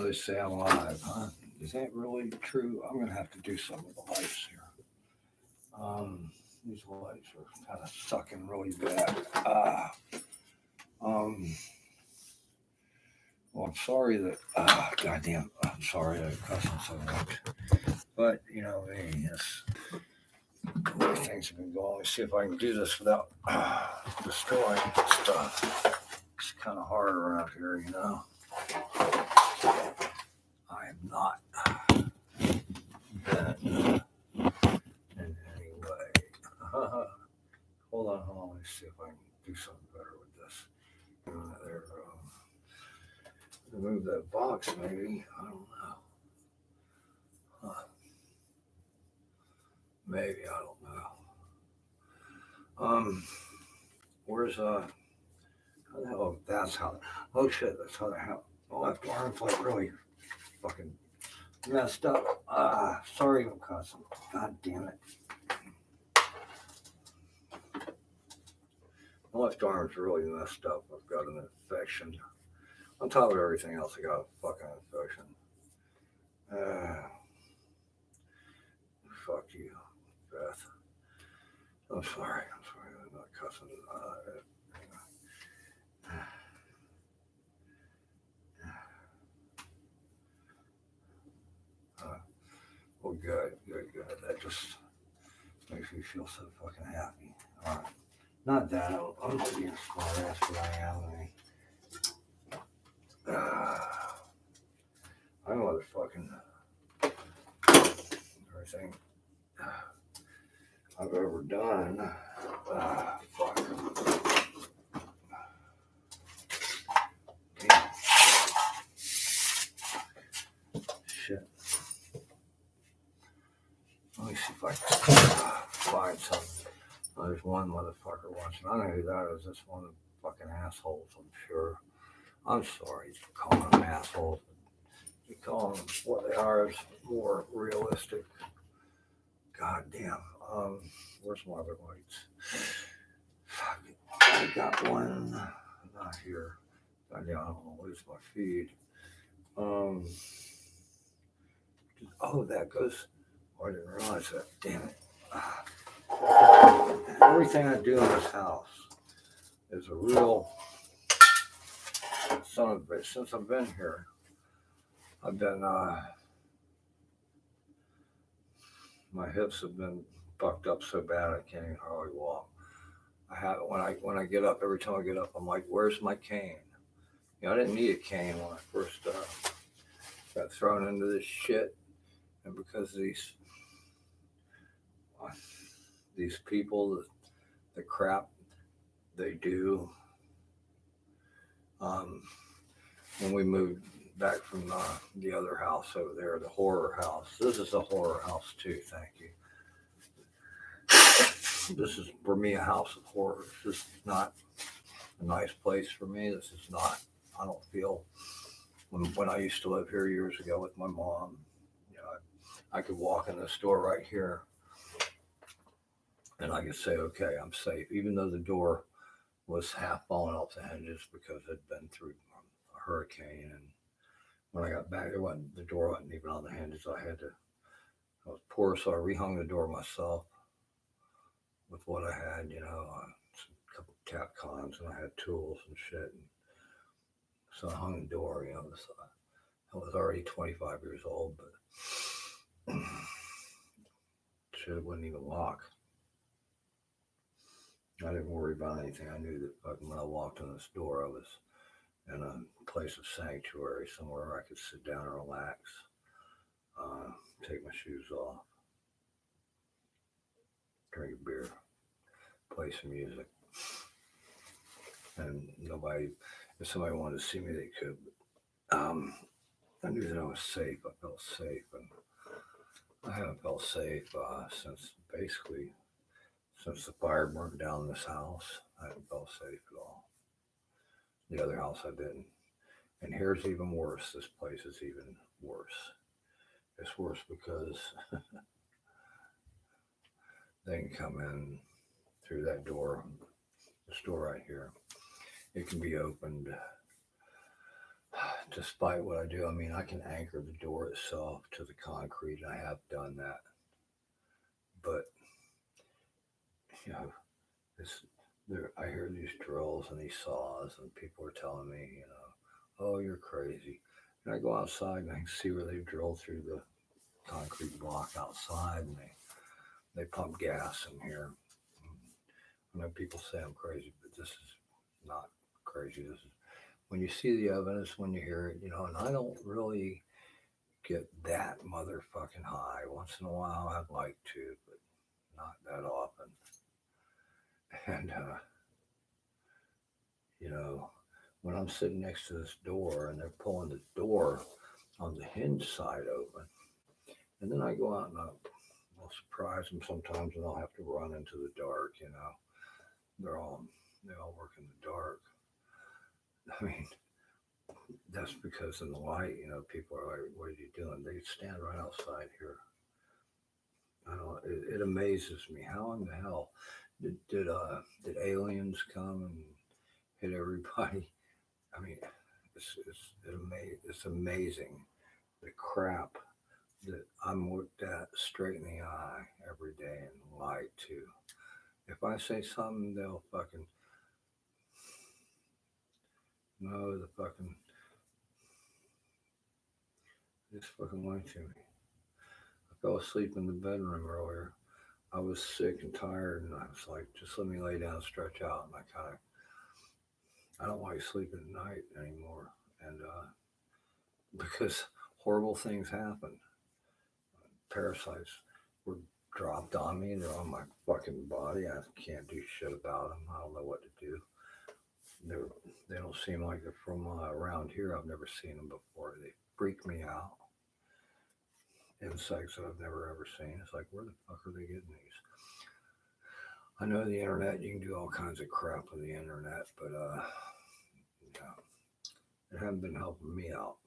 Oh, they say I'm alive, huh? Is that really true? I'm gonna have to do something with the lights here. These lights are kind of sucking really bad. Well, I'm sorry that. Goddamn, I'm sorry that I'm cussing so much. But you know, the way things have been going. Let's see if I can do this without destroying stuff. It's kind of hard around here, you know. I am not been in any way. Hold on. Let's see if I can do something better with this. There. Remove that box, maybe. I don't know. Maybe, I don't know. Where's how the hell? That's how. Oh shit! That's how the hell. My left arm's like really fucking messed up. Sorry, I'm cussing. God damn it. My left arm's really messed up. I've got an infection. On top of everything else, I got a fucking infection. Fuck you, Beth. I'm sorry. I'm not cussing. Well, good. That just makes me feel so fucking happy. All right. Not that. I'm not being a smart ass, but I am. I motherfucking everything I've ever done. Fuck. Damn. Shit. Let me see if I can find something. There's one motherfucker watching. I don't know who that is. That's one of the fucking assholes, I'm sure. I'm sorry to call them assholes. You call them what they are is more realistic. God damn. Where's my other lights? Fuck it. I got one. Not here. God damn, I don't know. Where's my feed? Oh, that goes. Oh, I didn't realize that. Damn it. Everything I do in this house is a real son of a bitch. Since I've been here, I've been, my hips have been fucked up so bad I can't even hardly walk. I have when I get up, every time I get up, I'm like, where's my cane? You know, I didn't need a cane when I first got thrown into this shit, and because these people, the crap they do. When we moved back from the other house over there, the horror house. This is a horror house too, thank you. This is, for me, a house of horrors. This is not a nice place for me. This is not, I don't feel, when I used to live here years ago with my mom, you know, I could walk in this door right here and I could say, okay, I'm safe, even though the door was half falling off the hinges because it had been through a hurricane. And when I got back, the door wasn't even on the hinges. I was poor, so I rehung the door myself with what I had, you know, a couple of Capcons, and I had tools and shit. And so I hung the door, you know. I was already 25 years old, but shit, it wouldn't even lock. I didn't worry about anything. I knew that when I walked in this door, I was in a place of sanctuary, somewhere where I could sit down and relax, take my shoes off, drink a beer, play some music. And if somebody wanted to see me, they could. But, I knew that I was safe. I felt safe. And I haven't felt safe since the fire burned down this house. I haven't felt safe at all. The other house I didn't. And here's even worse. This place is even worse. It's worse because they can come in through that door, this door right here. It can be opened despite what I do, I mean, I can anchor the door itself to the concrete. I have done that, but you know, this there. I hear these drills and these saws, and people are telling me, oh, you're crazy. And I go outside and I can see where they drill through the concrete block outside, and they pump gas in here. I know people say I'm crazy, but this is not crazy. This is when you see the evidence, when you hear it, and I don't really get that motherfucking high. Once in a while, I'd like to, but not that often. And, you know, when I'm sitting next to this door and they're pulling the door on the hinge side open, and then I go out and I'll surprise them sometimes and I'll have to run into the dark. They all work in the dark. I mean, that's because in the light, people are like, "What are you doing?" They stand right outside here. I don't. It amazes me. How in the hell did aliens come and hit everybody? I mean, it's amazing the crap that I'm looked at straight in the eye every day and lied to. If I say something, they'll fucking know the fucking just fucking lie to me. I fell asleep in the bedroom earlier. I was sick and tired, and I was like, just let me lay down and stretch out. And I don't like sleeping at night anymore. And because horrible things happen. Parasites were dropped on me. They're on my fucking body. I can't do shit about them. I don't know what to do. They don't seem like they're from around here. I've never seen them before. They freak me out. Insects that I've never ever seen. It's like, where the fuck are they getting these? I know the internet, you can do all kinds of crap with the internet, but yeah, it hasn't been helping me out.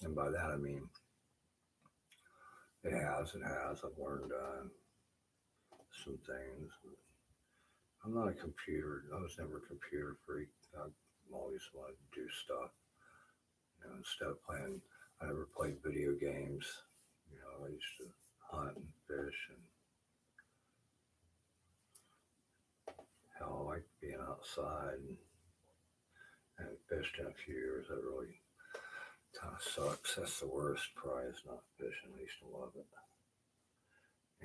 And by that I mean it has. I've learned some things. I'm not a computer. I was never a computer freak. I always wanted to do stuff. Instead of playing, I never played video games. I used to hunt and fish, and hell, I like being outside and haven't fished in a few years. That really kind of sucks. That's the worst. Probably is not fishing. I used to love it.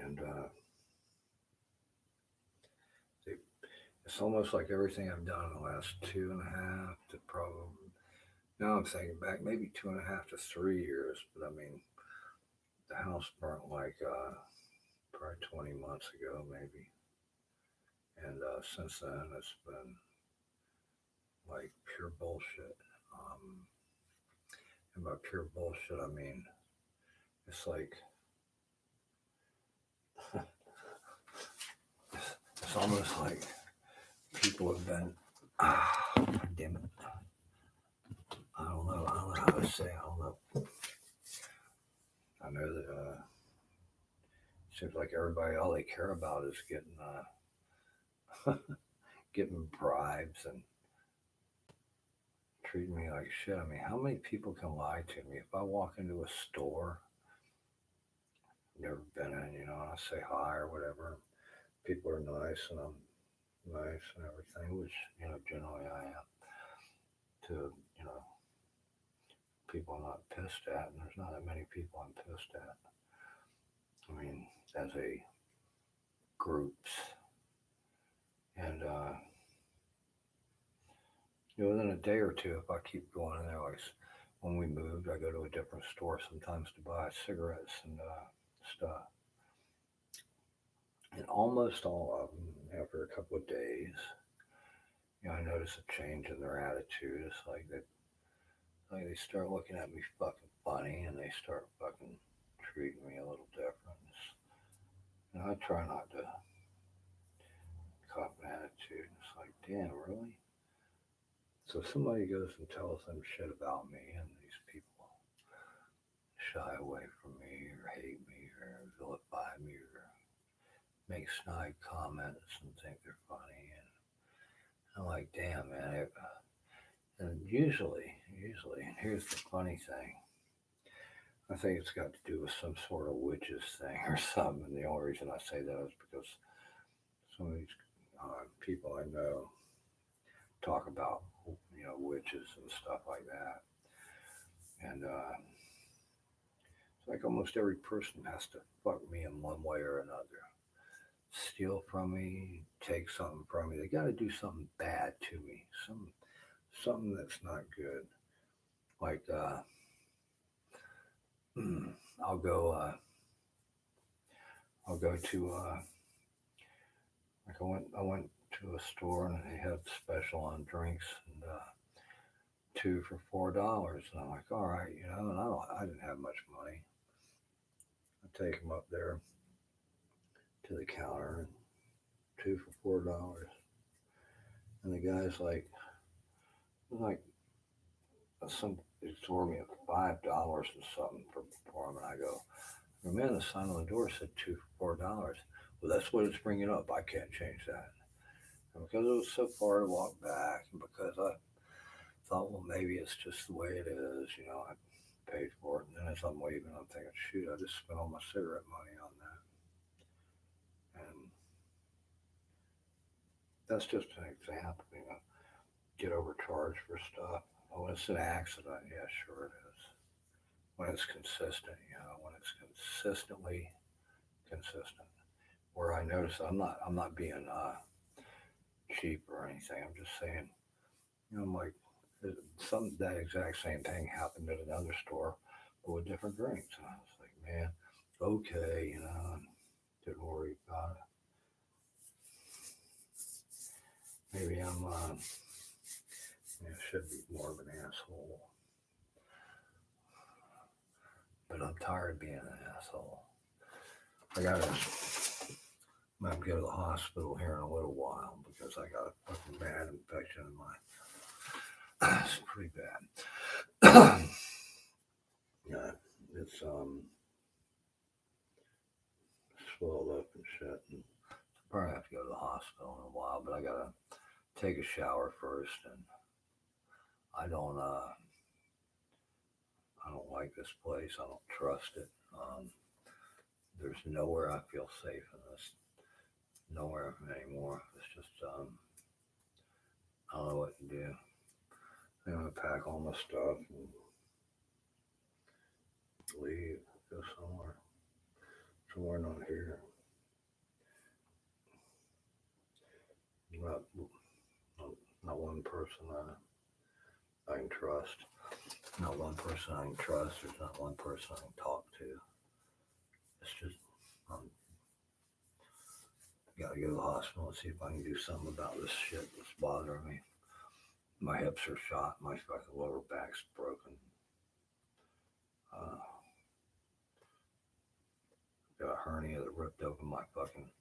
And it's almost like everything I've done in the last 2.5 to probably, now I'm thinking back, maybe 2.5 to 3 years. But I mean, the house burnt like probably 20 months ago, maybe. And since then, it's been like pure bullshit. And by pure bullshit, I mean, it's like, it's almost like people have been, damn it. I don't know how to say, I don't know. I know that it seems like everybody, all they care about is getting bribes and treating me like shit. I mean, how many people can lie to me? If I walk into a store, never been in, and I say hi or whatever, people are nice and I'm nice and everything, which, generally I am to, people I'm not pissed at, and there's not that many people I'm pissed at. I mean, as a groups. And, within a day or two, if I keep going in there, like when we moved, I go to a different store sometimes to buy cigarettes and stuff. And almost all of them, after a couple of days, I notice a change in their attitude. It's like they start looking at me fucking funny, and they start fucking treating me a little different. And I try not to cop an attitude. It's like, damn, really? So somebody goes and tells them shit about me, and these people shy away from me or hate me or vilify me or make snide comments and think they're funny. And I'm like, damn, man. And usually easily. And here's the funny thing. I think it's got to do with some sort of witches thing or something. And the only reason I say that is because some of these people I know talk about, witches and stuff like that. And it's like almost every person has to fuck me in one way or another. Steal from me, take something from me. They got to do something bad to me. Something that's not good. Like I'll go. I'll go to like I went to a store and they had special on drinks and two for $4. And I'm like, all right, and I didn't have much money. I take them up there to the counter and two for $4. And the guy's like he tore me at $5 and something for him. And I go, well, man, the sign on the door said two for $4. Well, that's what it's bringing up. I can't change that. And because it was so far to walk back, and because I thought, well, maybe it's just the way it is, I paid for it. And then as I'm leaving, I'm thinking, shoot, I just spent all my cigarette money on that. And that's just an example, get overcharged for stuff. Oh, it's an accident. Yeah, sure it is. When it's consistent, when it's consistently consistent. Where I notice I'm not being cheap or anything. I'm just saying, I'm like, that exact same thing happened at another store, but with different drinks. And I was like, man, okay, didn't worry about it. Maybe should be more of an asshole, but I'm tired of being an asshole. I'm gonna go to the hospital here in a little while because I got a fucking bad infection in my. It's pretty bad. Yeah, it's swelled up and shit. And I'll probably have to go to the hospital in a while, but I gotta take a shower first, and I don't like this place. I don't trust it. There's nowhere I feel safe in this. Nowhere anymore. It's just I don't know what to do. I'm gonna pack all my stuff and leave, go somewhere not here. Not, not one person I can trust. Not one person I can trust. There's not one person I can talk to. It's just gotta go to the hospital and see if I can do something about this shit that's bothering me. My hips are shot. My fucking lower back's broken. Got a hernia that ripped open my fucking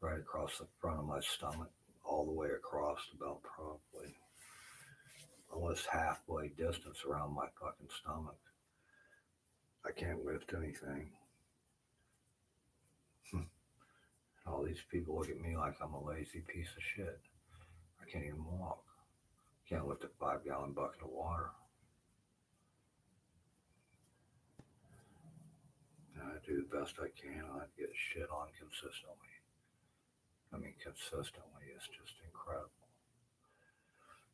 right across the front of my stomach, all the way across, about probably almost halfway distance around my fucking stomach. I can't lift anything. All these people look at me like I'm a lazy piece of shit. I can't even walk. Can't lift a 5-gallon bucket of water. And I do the best I can. I get shit on consistently. Consistently. It's just incredible.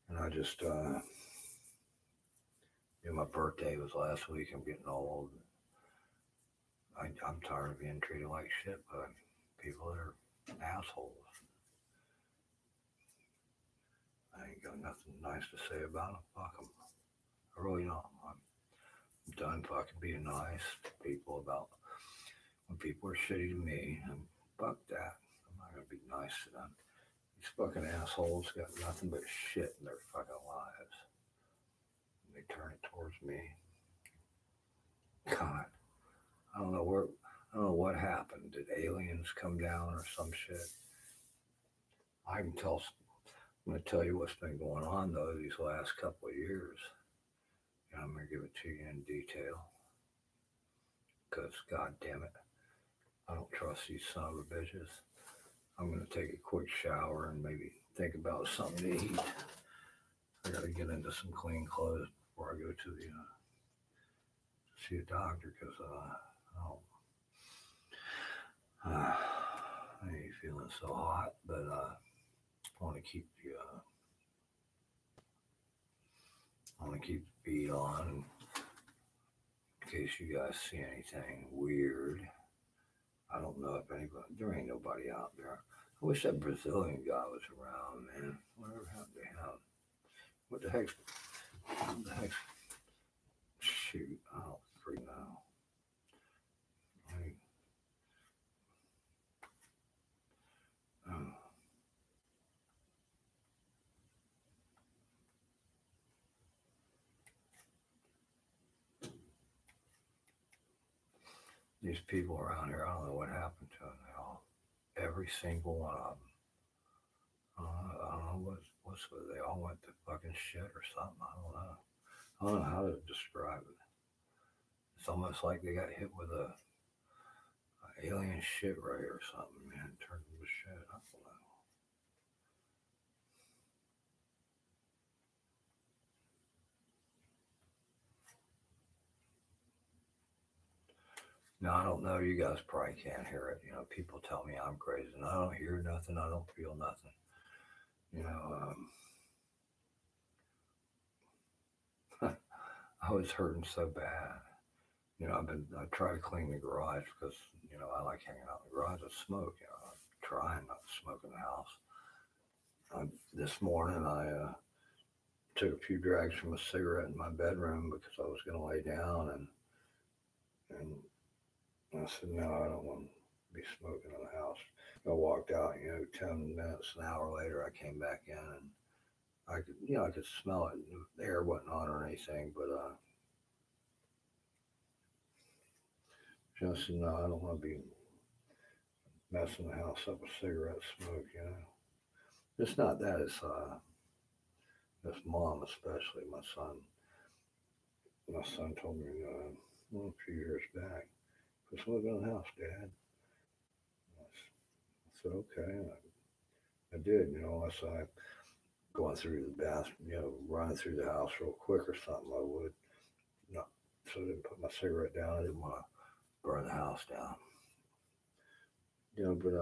And I just, my birthday was last week. I'm getting old. I'm tired of being treated like shit by people that are assholes. I ain't got nothing nice to say about them. Fuck them. I really don't. I'm done fucking being nice to people about when people are shitty to me. And fuck that. I'm not gonna be nice to them. These fucking assholes got nothing but shit in their fucking lives. And they turn it towards me. God. I don't know what happened. Did aliens come down or some shit? I'm going to tell you what's been going on though these last couple of years. And I'm going to give it to you in detail. Because, god damn it, I don't trust these son of a bitches. I'm going to take a quick shower and maybe think about something to eat. I got to get into some clean clothes before I go to the see a doctor because I ain't feeling so hot, but I want to keep the beat on in case you guys see anything weird. I don't know if anybody, there ain't nobody out there. I wish that Brazilian guy was around, man. Whatever happened to him? What the heck? What the heck? Shoot, I don't freaking know. Oh. These people around here, I don't know what happened to them. They all, every single one of them. I don't know what's with. They all went to fucking shit or something. I don't know. I don't know how to describe it. It's almost like they got hit with a alien shit ray or something, man. Turned into shit. I don't know. Now I don't know. You guys probably can't hear it. You know, people tell me I'm crazy, and I don't hear nothing. I don't feel nothing. You know, I was hurting so bad. You know, I try to clean the garage because I like hanging out in the garage. I smoke. I'm trying not to smoke in the house. This morning I took a few drags from a cigarette in my bedroom because I was going to lay down and I said no, I don't want to be smoking in the house. I walked out. 10 minutes, an hour later, I came back in and I could smell it. The air wasn't on or anything, but I said no, I don't want to be messing the house up with cigarette smoke. It's not that. It's mom especially. My son told me a few years back, "Quit smoking in the house, Dad." I said okay. And I did. Unless I going through the bathroom, running through the house real quick or something, I would not. So I didn't put my cigarette down. I didn't want to burn the house down. But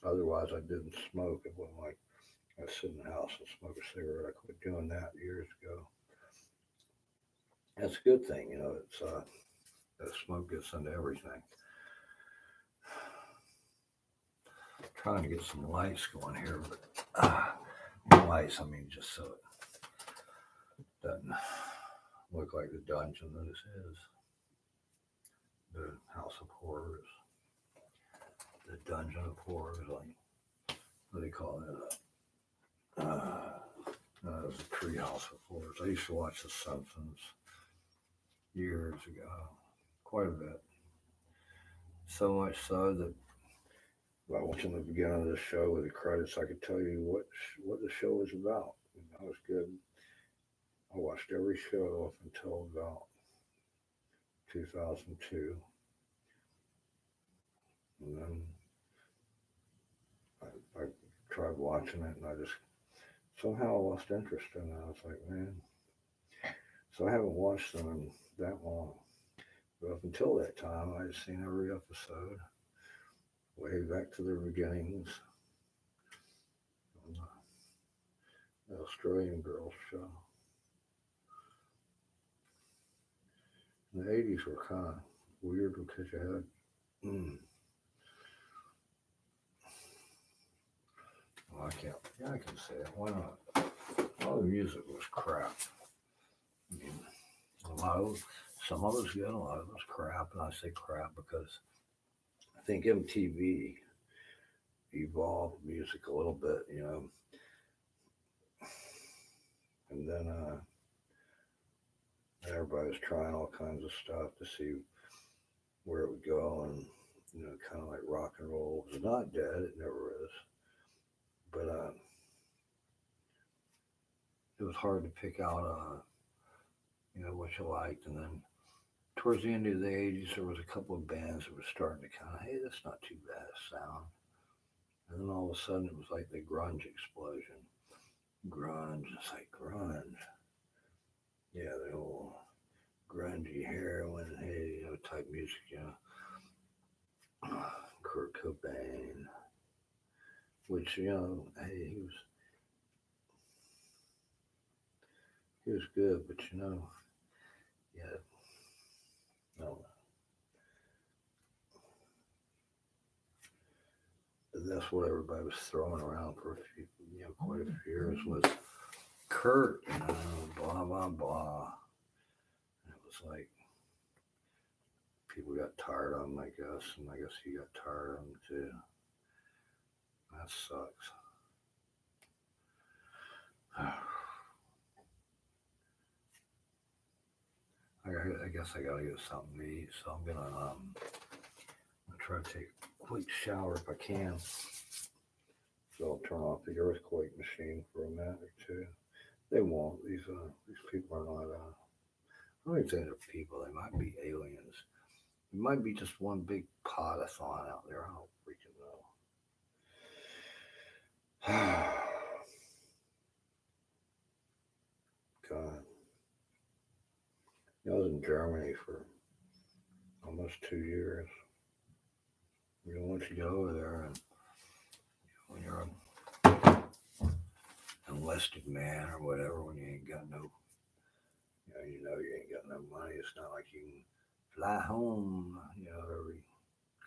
otherwise I didn't smoke. It wasn't like I sit in the house and smoke a cigarette. I quit doing that years ago. That's a good thing. It's that smoke gets into everything. Trying to get some lights going here, but lights, I mean, just so it doesn't look like the dungeon that this is. The House of Horrors. The Dungeon of Horrors, like, what do they call it? It was a tree house of horrors. I used to watch The Simpsons years ago, quite a bit. So much so that by watching the beginning of the show with the credits, I could tell you what the show was about. That was good. I watched every show up until about 2002, and then I tried watching it, and I just somehow lost interest in it. I was like, man. So I haven't watched them in that long. But up until that time, I had seen every episode, way back to the beginnings on the Australian Girls show. And the 80s were kind of weird because you had, well, I can say it. Why not? All the music was crap. I mean, some of it was good, a lot of it was crap. And I say crap because I think MTV evolved music a little bit, and then everybody was trying all kinds of stuff to see where it would go, and kind of like rock and roll. It's not dead, it never is, but it was hard to pick out, what you liked. And then towards the end of the 80s, there was a couple of bands that were starting to kind of, hey, that's not too bad a sound. And then all of a sudden, it was like the grunge explosion. Grunge, it's like grunge. Yeah, the whole type music, Kurt Cobain, which, hey, he was good, but yeah, no, that's what everybody was throwing around for quite a few years was Kurt, blah blah blah. And it was like people got tired of him, I guess, and I guess he got tired of him too. That sucks. I guess I gotta get something to eat, so I'm gonna try to take a quick shower if I can. So I'll turn off the earthquake machine for a minute or two. They won't. These people are not. I don't even think they're people. They might be aliens. It might be just one big pot of thawing out there. I don't freaking know. God. I was in Germany for almost 2 years. Once you get over there, and when you're an enlisted man or whatever, when you ain't got no, you ain't got no money. It's not like you can fly home, every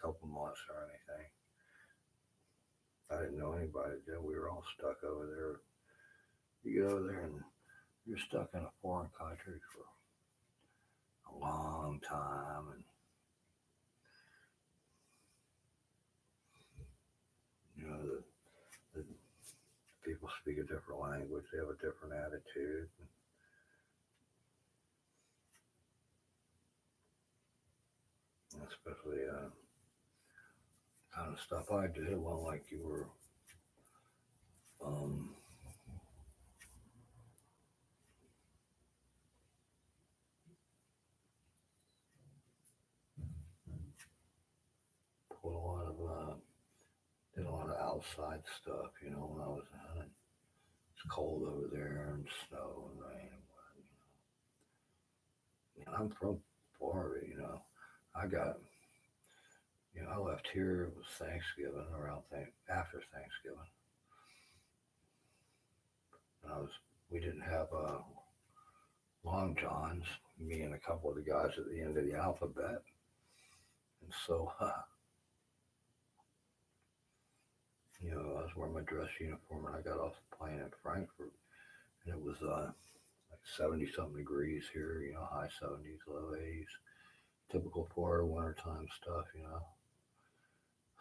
couple months or anything. I didn't know anybody that did. We were all stuck over there. You get over there and you're stuck in a foreign country for a long time, and the people speak a different language. They have a different attitude. Especially kind of stuff I did. It wasn't like you were pulled a lot of did a lot of outside stuff, when I was in it. It's cold over there and snow and rain and I'm from Florida, I got I left here. It was Thanksgiving, after Thanksgiving. And we didn't have long johns, me and a couple of the guys at the end of the alphabet. And so, I was wearing my dress uniform and I got off the plane in Frankfurt. And it was like 70 something degrees here, high 70s, low 80s. Typical Florida wintertime stuff,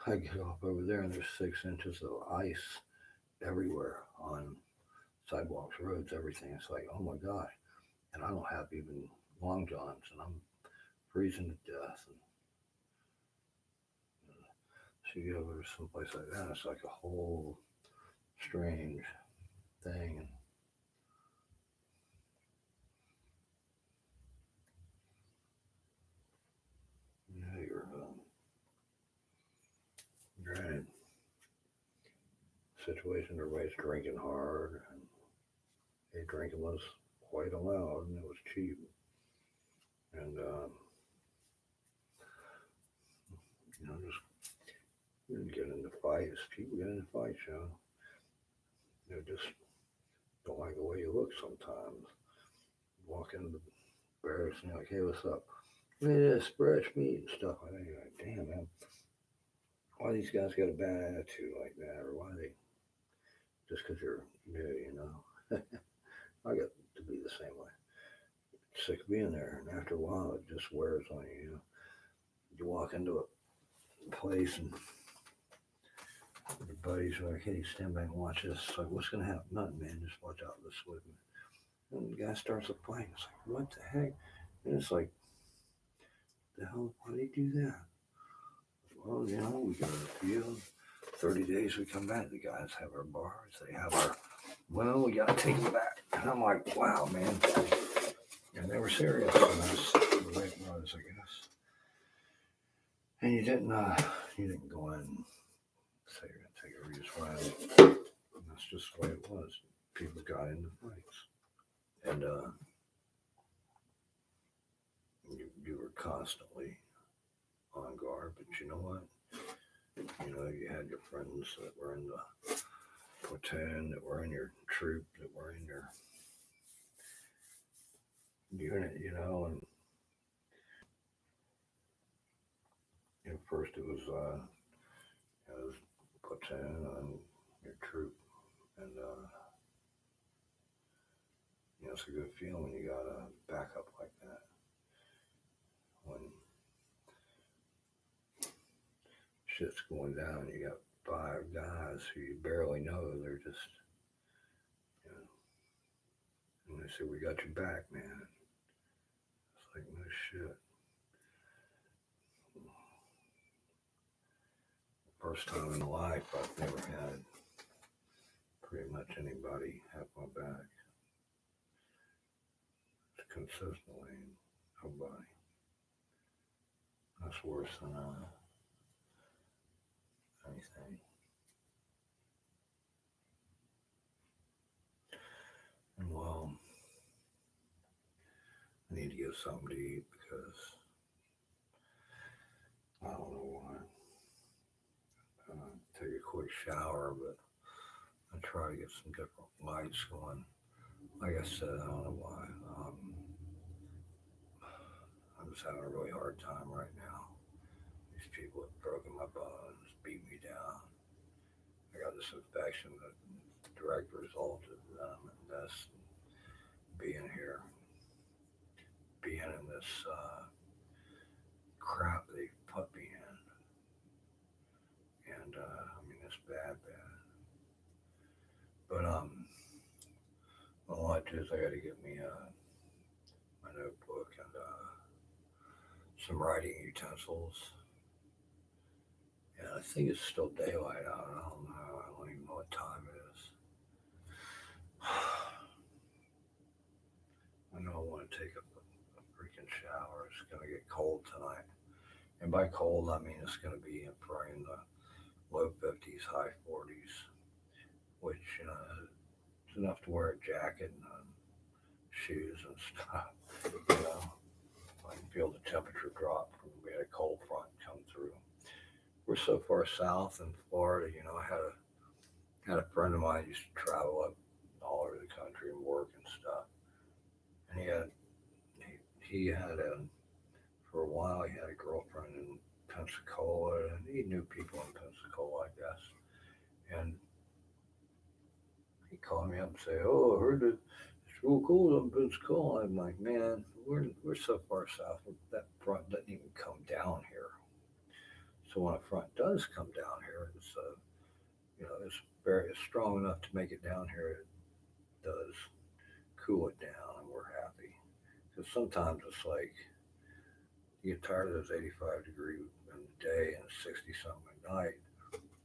I get off over there and there's 6 inches of ice everywhere on sidewalks, roads, everything. It's like, oh my gosh. And I don't have even long johns and I'm freezing to death. And so you get over to someplace like that, it's like a whole strange thing. And you're in a situation everybody's drinking hard, and drinking was quite allowed, and it was cheap. And just you didn't get into fights. People get into fights, just don't like the way you look sometimes. Walk into the barracks and you're like, hey, what's up? Look at this fresh meat and stuff like that. You're like, damn, man, why these guys got a bad attitude like that? Or why they, just because you're new, I got to be the same way. Sick of being there, and after a while, it just wears on you, You walk into a place and your buddies are like, hey, stand back and watch this. It's like, what's going to happen? Nothing, man. Just watch out this with me. And the guy starts to fight. It's like, what the heck? And it's like, the hell, why do they do that? Well, we go to the field. 30 days we come back. The guys have our bars. They have our, we got to take them back. And I'm like, wow, man. And they were serious. And that's the way it was, I guess. And you didn't go in and say you're going to take a Regis ride. And that's just the way it was. People got into fights. And you were constantly on guard. But you know what? You know, you had your friends that were in the platoon, that were in your troop, that were in your unit, you know, and first it was platoon and your troop, and it's a good feeling when you got a backup like that. When shit's going down, you got 5 guys who you barely know. They're just, and they say, "We got your back, man." It's like, no shit. First time in life I've never had pretty much anybody have my back consistently. Nobody. That's worse than anything. And well, I need to get something to eat because I don't know why. Take a quick shower, but I try to get some different lights going. Like I said, I don't know why. I'm just having a really hard time right now. These people have broken my bones, beat me down. I got this infection that direct result of them and this being here, being in this crap they put me in. And I mean, it's bad. But what I do is I got to get me my notebook and some writing utensils. And I think it's still daylight out. I don't know. I don't even know what time it is. I know I want to take a freaking shower. It's going to get cold tonight. And by cold, I mean it's going to be probably in the low 50s, high 40s, which, is enough to wear a jacket and shoes and stuff. I can feel the temperature drop from we had a cold front come through. We're so far south in Florida. I had a friend of mine used to travel up all over the country and work and stuff. And he had for a while he had a girlfriend in Pensacola, and he knew people in Pensacola, I guess. And he called me up and say, "Oh, I heard it's real cold up in Pensacola." I'm like, "Man, we're so far south. That front doesn't even come down here. So when a front does come down here, it's strong enough to make it down here. It does cool it down, and we're happy. Because sometimes it's like you get tired of those 85-degree in the day and 60 something at night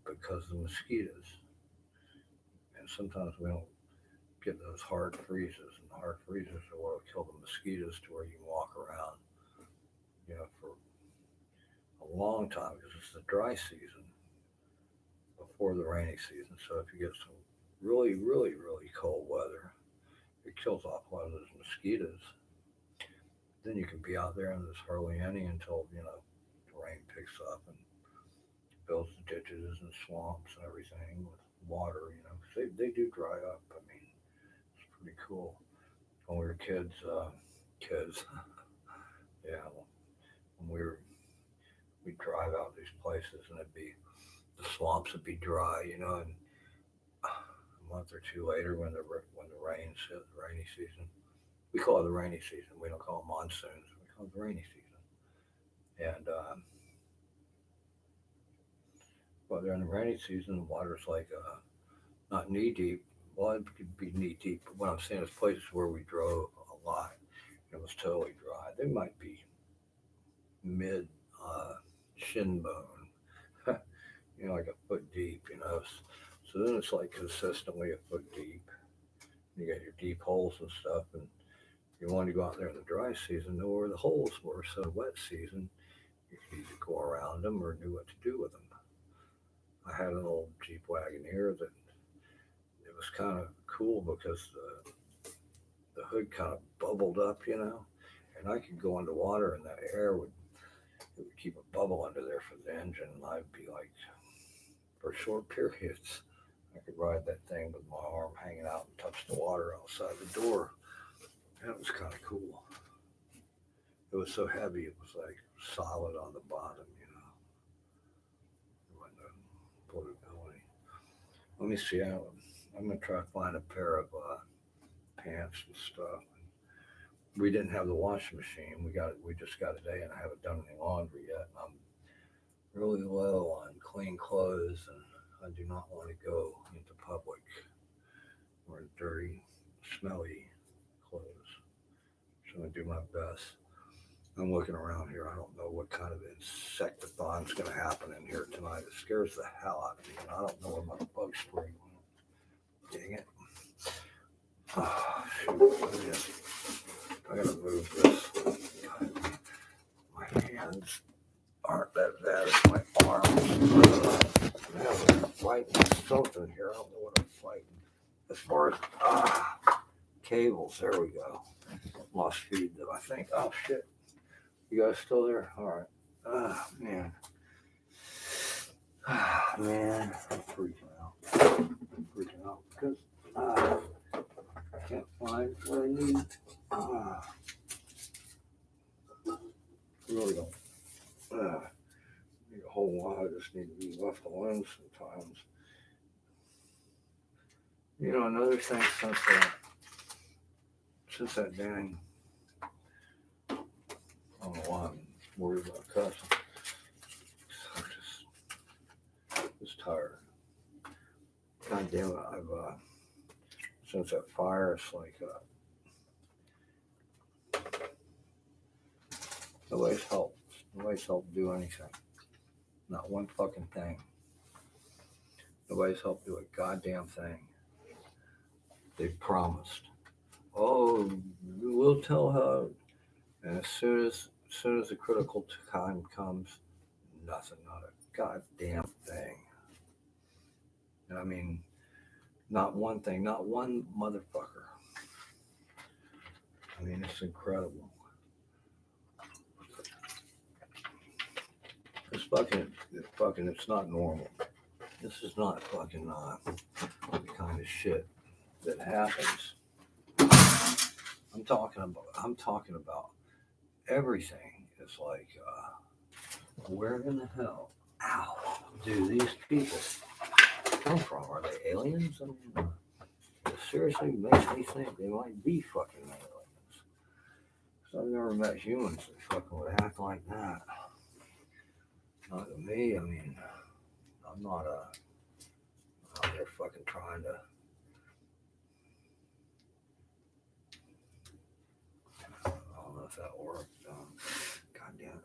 because of the mosquitoes. And sometimes we don't get those hard freezes, and the hard freezes are what will kill the mosquitoes to where you can walk around, for a long time because it's the dry season before the rainy season. So if you get some really, really, really cold weather, it kills off a lot of those mosquitoes. Then you can be out there and there's hardly any until, the rain picks up and fills the ditches and swamps and everything with water, 'cause they do dry up. I mean, it's pretty cool. When we were kids, yeah, when we'd drive out these places and the swamps would be dry, and a month or two later when the rains hit the rainy season, we call it the rainy season. We don't call it monsoons. We call it the rainy season. And well, during the rainy season, the water's like not knee deep. Well, it could be knee deep, but what I'm saying is places where we drove a lot, it was totally dry. They might be mid shin bone, like a foot deep. So then it's like consistently a foot deep. You got your deep holes and stuff, and you wanted to go out there in the dry season, know where the holes were. So wet season, you could either go around them or knew what to do with them. I had an old Jeep Wagoneer that it was kind of cool because the hood kind of bubbled up, and I could go underwater and that air would it would keep a bubble under there for the engine, and I'd be like, for short periods, I could ride that thing with my arm hanging out and touch the water outside the door. That was kind of cool. It was so heavy, it was like solid on the bottom, you know. When put it going. Let me see. I'm gonna try to find a pair of pants and stuff. We didn't have the washing machine. We just got it today, and I haven't done any laundry yet. And I'm really low on clean clothes, and I do not want to go into public wearing dirty, smelly clothes. So I'm gonna do my best. I'm looking around here. I don't know what kind of insectathon's going to happen in here tonight. It scares the hell out of me, and I don't know where my bug spray went. Dang it. Oh, shoot. I got to move this. My hands aren't that bad as my arms. I'm fighting something here. I don't know what I'm fighting. As far as cables, there we go. Lost feed them, I think. Oh, shit. You guys still there? All right. Man. Man, I'm freaking out. Because I can't find what I need. Really don't. Need a whole lot. I just need to be left alone sometimes. You know, another thing since that dang, I don't know why I'm worried about cussing. I'm just tired. God damn it, I've since that fire, it's like nobody's helped. Nobody's helped do anything. Not one fucking thing. Nobody's helped do a goddamn thing. They promised. Oh, we'll tell her. And as soon as the critical time comes, nothing, not a goddamn thing. And I mean, not one thing, not one motherfucker. I mean, it's incredible. It's not normal. This is not fucking the kind of shit that happens. I'm talking about everything is like, where in the hell, do these people come from? Are they aliens? I mean, it seriously makes me think they might be fucking aliens. So I've never met humans that fucking would act like that. Not to me. I mean, I'm not out there fucking trying to. I don't know if that worked. God damn it.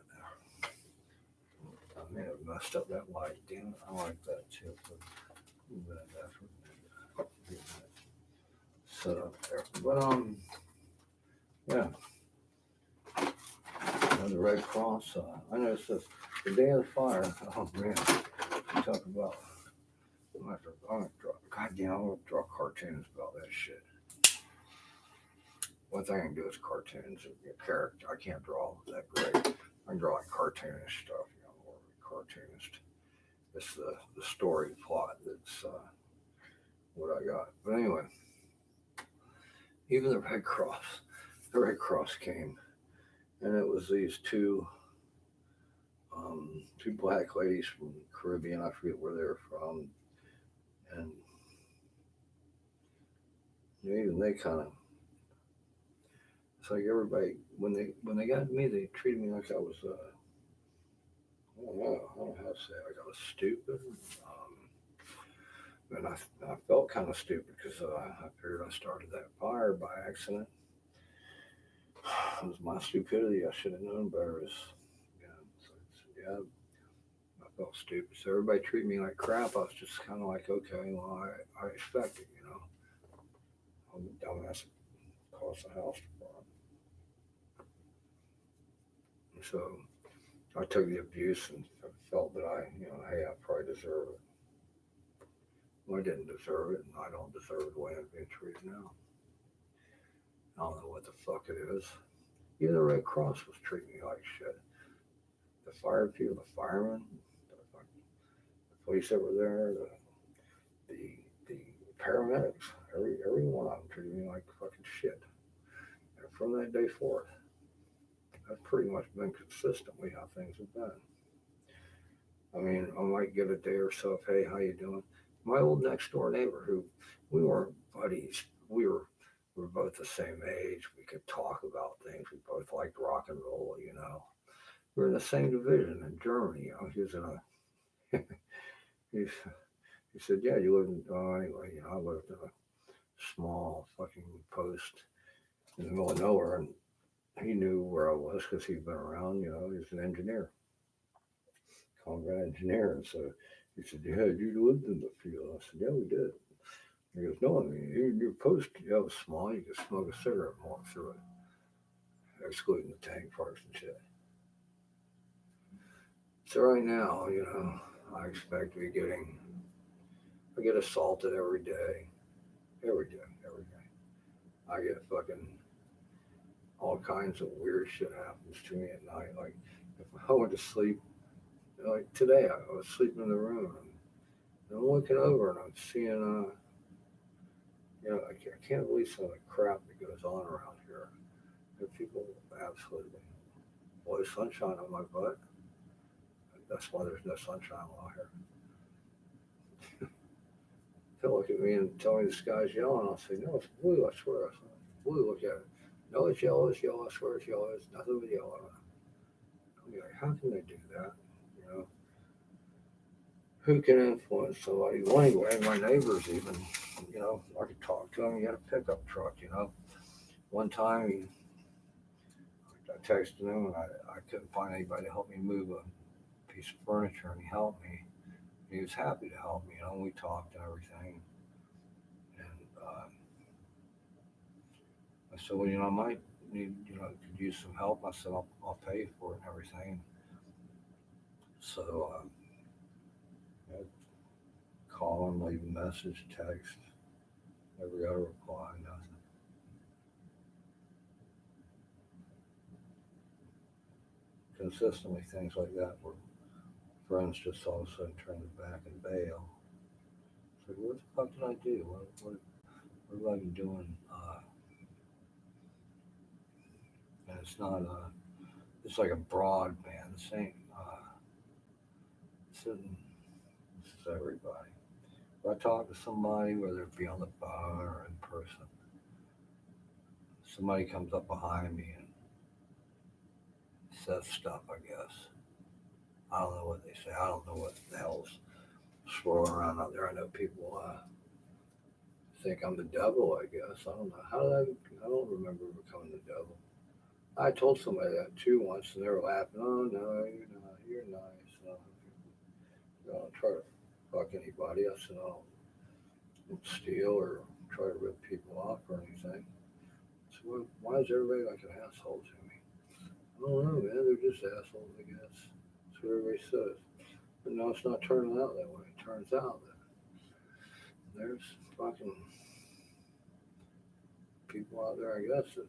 I may have messed up that light. Damn it. I like that too. Set up there. But, yeah. And the Red Cross, I noticed this. The day of the fire, oh man, you talk about, I'm gonna draw cartoons about that shit. One thing I can do is cartoons and character. I can't draw that great. I can draw like cartoonish stuff, you know, more cartoonist. It's the story plot that's what I got. But anyway, even the Red Cross came, and it was these two black ladies from the Caribbean. I forget where they're from, and even they kind of. It's like everybody when they got me, they treated me like I was I don't know how to say it, like I was stupid. And I felt kind of stupid because I figured I started that fire by accident. It was my stupidity. I should have known better. Yeah, I felt stupid. So everybody treated me like crap. I was just kind of like, okay, well, I expect it, you know. I'm the dumbass that caused the house to burn. And so I took the abuse and felt that hey, I probably deserve it. Well, I didn't deserve it, and I don't deserve the way I'm being treated now. I don't know what the fuck it is. Even the Red Cross was treating me like shit. the fire people, the firemen, the police that were there, the paramedics, every one of them treated me like fucking shit. And from that day forth, that's pretty much been consistently how things have been. I mean, I might get a day or so of, hey, how you doing? My old next door neighbor, who we weren't buddies, we were both the same age. We could talk about things. We both liked rock and roll, you know. We were in the same division in Germany, you know. He was in a, he said, yeah, you live in, anyway, you know, I lived in a small fucking post in the middle of nowhere, and he knew where I was because he'd been around, you know. He was an engineer, combat engineer, and so he said, yeah, you lived in the field. I said, yeah, we did. He goes, no, I mean, your post, yeah, it was small. You could smoke a cigarette and walk through it, excluding the tank parts and shit. So right now, you know, I expect to be I get assaulted every day, every day, every day. I get fucking all kinds of weird shit happens to me at night. Like if I went to sleep, like today, I was sleeping in the room and I'm looking over and I'm seeing, you know, I can't believe some of the crap that goes on around here. There are people absolutely blow sunshine on my butt. That's why there's no sunshine out here. They'll look at me and tell me the sky's yellow, and I'll say, no, it's blue, I swear. I said, blue, look at it. No, it's yellow, I swear it's yellow, it's nothing but yellow. I'll be like, how can they do that? You know, who can influence somebody? Well, anyway, my neighbors even, you know, I could talk to him. He had a pickup truck, you know. One time I texted him and I couldn't find anybody to help me move a piece of furniture, and he helped me. He was happy to help me, you know. We talked and everything, and I said, well, you know, I might need, you know, could use some help. I said, I'll pay for it and everything. So I call him, leave a message, text, never got a reply, nothing. Consistently, things like that where friends just all of a sudden turn their back and bail. It's like, what the fuck did I do? What have I been doing? And it's not, it's like a broad man. This ain't, this isn't, this is everybody. If I talk to somebody, whether it be on the phone or in person, somebody comes up behind me and says stuff, I guess. I don't know what they say. I don't know what the hell's swirling around out there. I know people think I'm the devil, I guess. I don't know. I don't remember becoming the devil. I told somebody that too once and they were laughing. Oh, no, you're not. You're nice. I don't try to fuck anybody. I said, I don't steal or try to rip people off or anything. So why is everybody like an asshole to me? I don't know, man. They're just assholes, I guess. That's what everybody says. But no, it's not turning out that way. It turns out that there's fucking people out there, I guess, that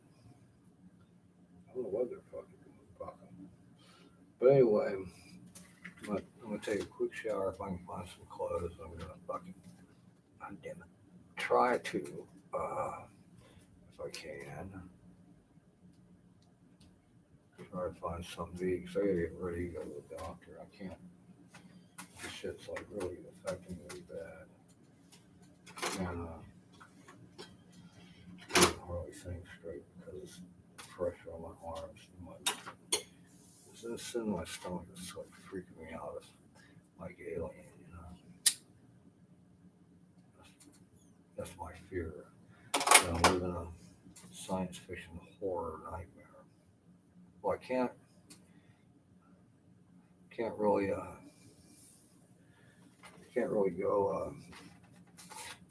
I don't know what they're fucking doing. Fucking. But anyway, I'm gonna take a quick shower if I can find some clothes. I'm gonna fucking, God damn it, try to, if I can, try to find something to eat. 'Cause I gotta get ready to go to the doctor. I can't. This shit's like really affecting me bad. And I can't hardly think straight because it's pressure on my arms and this in my stomach is like freaking me out. It's like alien, you know. That's my fear. You know, living a science fiction horror nightmare. Well, I can't really go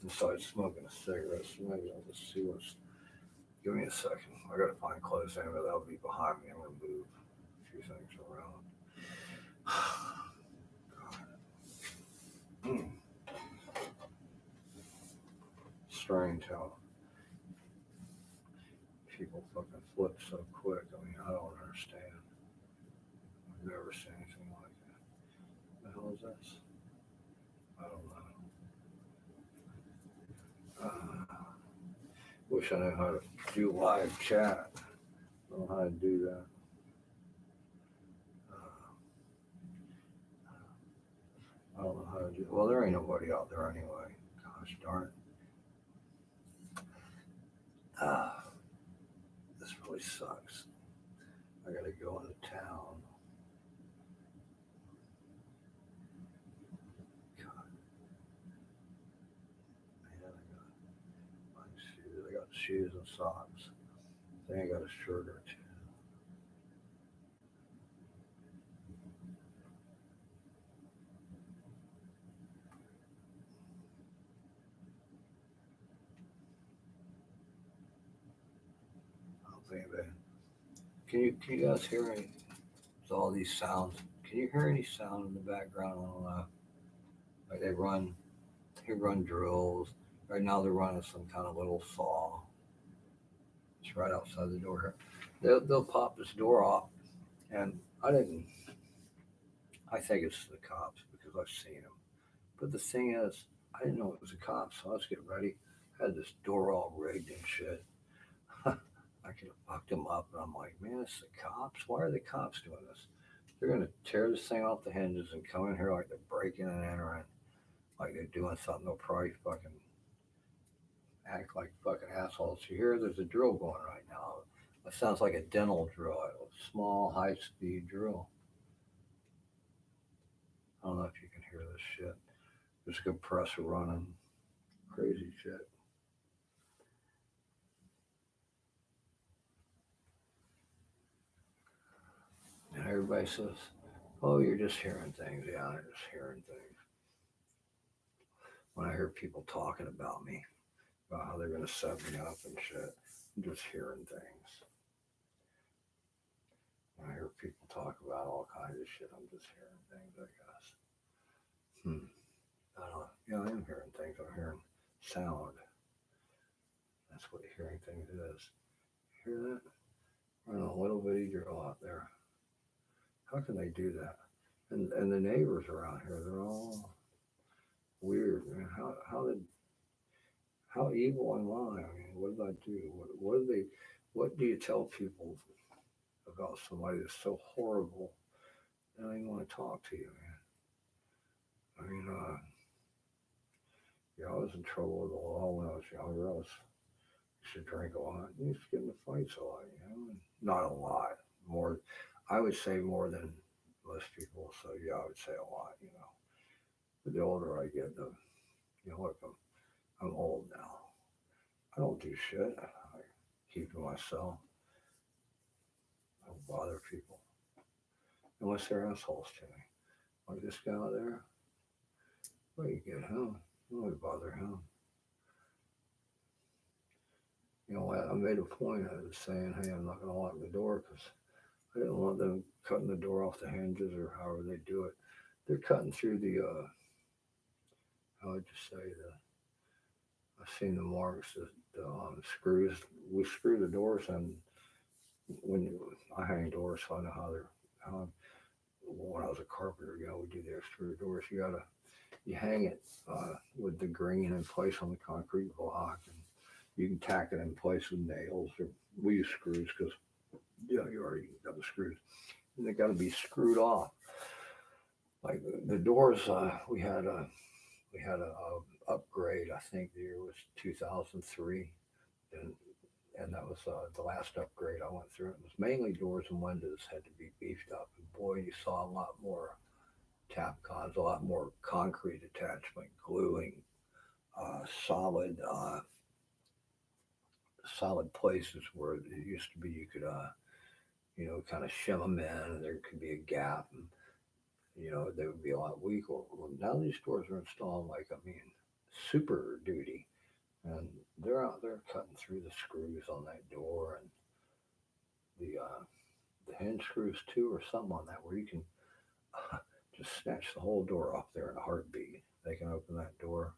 inside smoking a cigarette. So maybe I'll just see what's. Give me a second. I gotta find clothes anyway. That'll be behind me. I'm gonna move a few things around. God. Strange how people fucking flip so quick. I mean, I don't understand. I've never seen is this? I don't know. Wish I knew how to do live chat. I don't know how to do that. I don't know how to do. Well, there ain't nobody out there anyway. Gosh darn it. This really sucks. I gotta go into town. God, man, I got my shoes. I got shoes and socks. I think I got a shirt or two. I don't think they. Can you guys hear any? All these sounds. Can you hear any sound in the background? I don't know. Like they run drills. Right now they're running some kind of little saw. It's right outside the door here. They'll pop this door off, and I didn't. I think it's the cops because I've seen them. But the thing is, I didn't know it was the cops, so I was getting ready. I had this door all rigged and shit. I could have fucked them up, and I'm like, man, it's the cops. Why are the cops doing this? They're gonna tear this thing off the hinges and come in here like they're breaking and entering, like they're doing something. They'll probably fucking act like fucking assholes. You hear there's a drill going right now. It sounds like a dental drill, a small high speed drill. I don't know if you can hear this shit. There's a compressor running. Crazy shit. And everybody says, oh, you're just hearing things. Yeah, I'm just hearing things. When I hear people talking about me, about how they're going to set me up and shit, I'm just hearing things. When I hear people talk about all kinds of shit, I'm just hearing things, I guess. I don't know. Yeah, I am hearing things. I'm hearing sound. That's what hearing things is. Hear that? Running a little bitty drill out there. How can they do that? And the neighbors around here, they're all weird, man. How evil am I? I mean, what did I do? What do you tell people about somebody that's so horrible they don't even want to talk to you, man? I mean, yeah, I was in trouble with the law when I was younger. I used to drink a lot. I used to get into fights a lot, and not a lot. More, I would say more than most people. So yeah, I would say a lot. But the older I get, look, I'm old now. I don't do shit. I keep to myself. I don't bother people unless they're assholes to me. Like this guy out there. Well, you get him. You don't bother him. I made a point of saying, hey, I'm not going to lock the door because I didn't want them cutting the door off the hinges or however they do it. They're cutting through how would you say, I've seen the marks, the screws. We screw the doors in I hang doors, so I know how, when I was a carpenter, we do the exterior doors. You hang it with the grain in place on the concrete block, and you can tack it in place with nails, or we use screws because you already got the screws, and they got to be screwed off. Like the doors, we had a upgrade. I think the year was 2003, and that was the last upgrade I went through. It was mainly doors and windows had to be beefed up, and boy, you saw a lot more tap cons, a lot more concrete attachment, gluing, solid solid places where it used to be you could kind of shim them in, and there could be a gap, and they would be a lot weaker. Well, now these doors are installed like, I mean, super duty, and they're out there cutting through the screws on that door, and the hinge screws too, or something on that where you can just snatch the whole door off there in a heartbeat. They can open that door,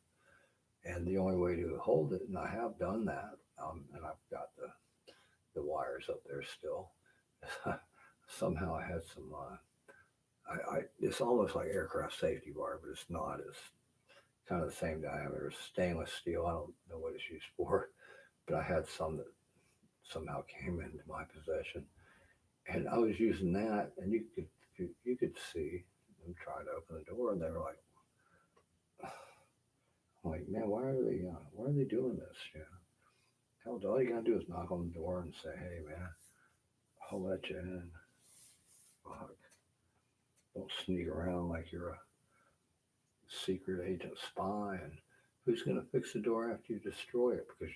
and the only way to hold it, and I have done that, and I've got the wires up there still. Somehow I had some It's almost like aircraft safety wire, but it's not. It's kind of the same diameter, stainless steel. I don't know what it's used for, but I had some that somehow came into my possession, and I was using that, and you could see them trying to open the door, and they were like, man, why are they doing this? Hell, all you gotta do is knock on the door and say, hey, man, I'll let you in. Fuck. Don't sneak around like you're a secret agent spy, and who's going to fix the door after you destroy it? Because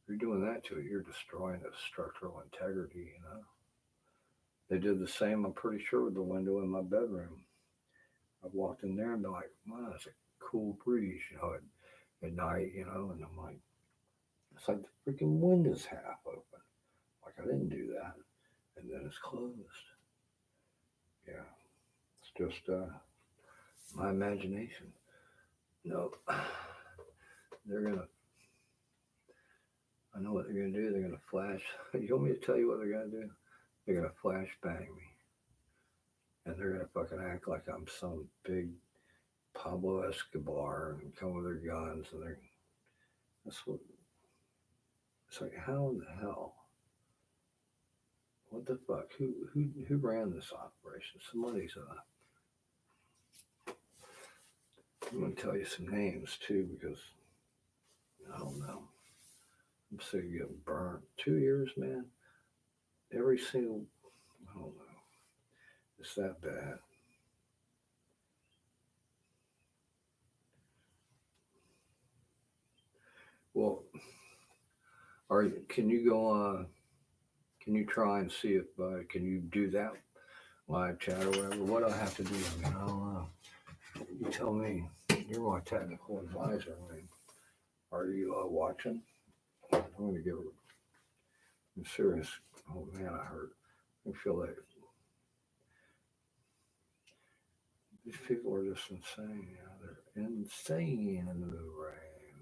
you're doing that to it, you're destroying its structural integrity. They did the same, I'm pretty sure, with the window in my bedroom. I walked in there and been like, wow, it's a cool breeze, at night, and I'm like, it's like the freaking window's half open. Like, I didn't do that. And then it's closed. Yeah, it's just my imagination. No, they're gonna. I know what they're gonna do. They're gonna flash. You want me to tell you what they're gonna do? They're gonna flash bang me, and they're gonna fucking act like I'm some big Pablo Escobar and come with their guns, and they're. That's what. It's like, how in the hell? What the fuck? Who ran this operation? Somebody's. I'm gonna tell you some names too because I don't know. I'm sick of getting burnt. 2 years, man. Every single. I don't know. It's that bad. Well, can you go can you try and see if can you do that live chat or whatever? What do I have to do? I mean, I don't know. You tell me. You're my technical advisor. I mean, are you watching? I'm going to give her. I'm serious. Oh man, I hurt. I feel like these people are just insane. They're insane in the rain.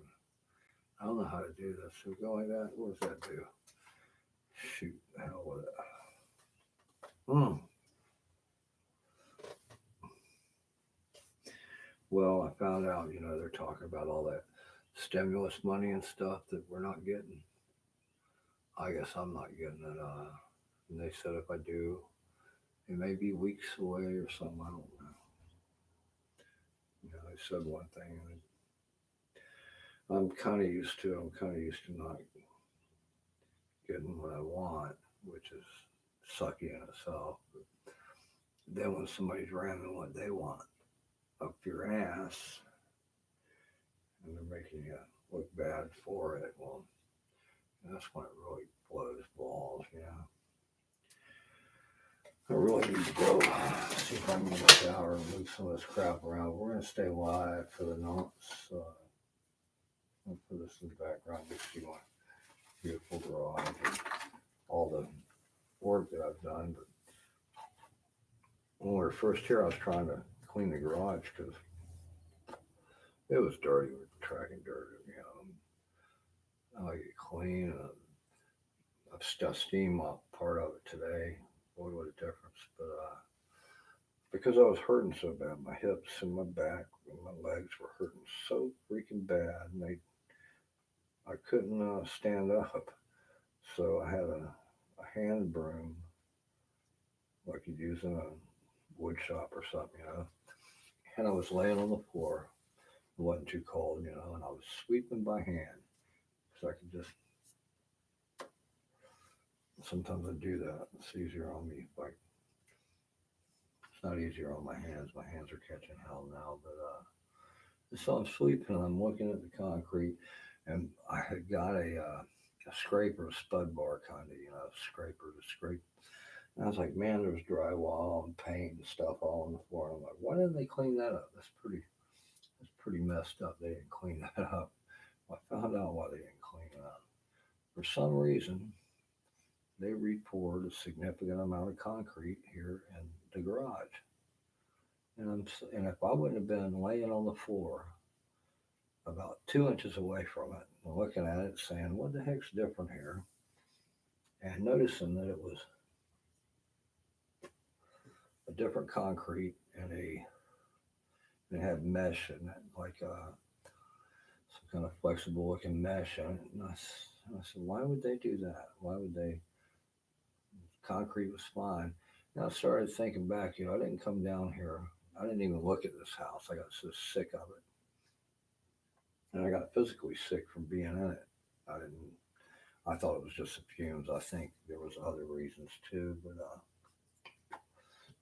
I don't know how to do this. So go like that. What does that do? Shoot, the hell with it. Well, I found out, they're talking about all that stimulus money and stuff that we're not getting. I guess I'm not getting it. And they said if I do, it may be weeks away or something. I don't know. They said one thing, and I'm kind of used to. I'm kind of used to not getting what I want, which is sucky in itself. But then when somebody's ramming what they want up your ass, and they're making you look bad for it, well, that's when it really blows balls. I really need to go see if I can get a shower and move some of this crap around. We're going to stay live for the nonce. I'll put this in the background just see my beautiful garage and all the work that I've done. But when we were first here, I was trying to clean the garage because it was dirty with tracking dirt. I like it clean. I've steamed off part of it today. Boy, what a difference. But because I was hurting so bad, my hips and my back and my legs were hurting so freaking bad, and I couldn't stand up. So I had a hand broom, like you'd use in a wood shop or something. And I was laying on the floor. It wasn't too cold, and I was sweeping by hand. So I could just, sometimes I do that. It's easier on me. It's not easier on my hands. My hands are catching hell now. But so I'm sweeping and I'm looking at the concrete, and I had got a scraper, a spud bar kind of, scraper to scrape. And I was like, man, there's drywall and paint and stuff all on the floor. And I'm like, why didn't they clean that up? That's pretty messed up. They didn't clean that up. I found out why they didn't clean it up. For some reason, they re-poured a significant amount of concrete here in the garage. And if I wouldn't have been laying on the floor about 2 inches away from it and looking at it saying, what the heck's different here? And noticing that it was a different concrete and it had mesh in it, like some kind of flexible looking mesh in it. And I said, why would they do that? Why would they? Concrete was fine. And I started thinking back, I didn't come down here. I didn't even look at this house. I got so sick of it. And I got physically sick from being in it. I didn't, I thought it was just the fumes. I think there was other reasons too. But,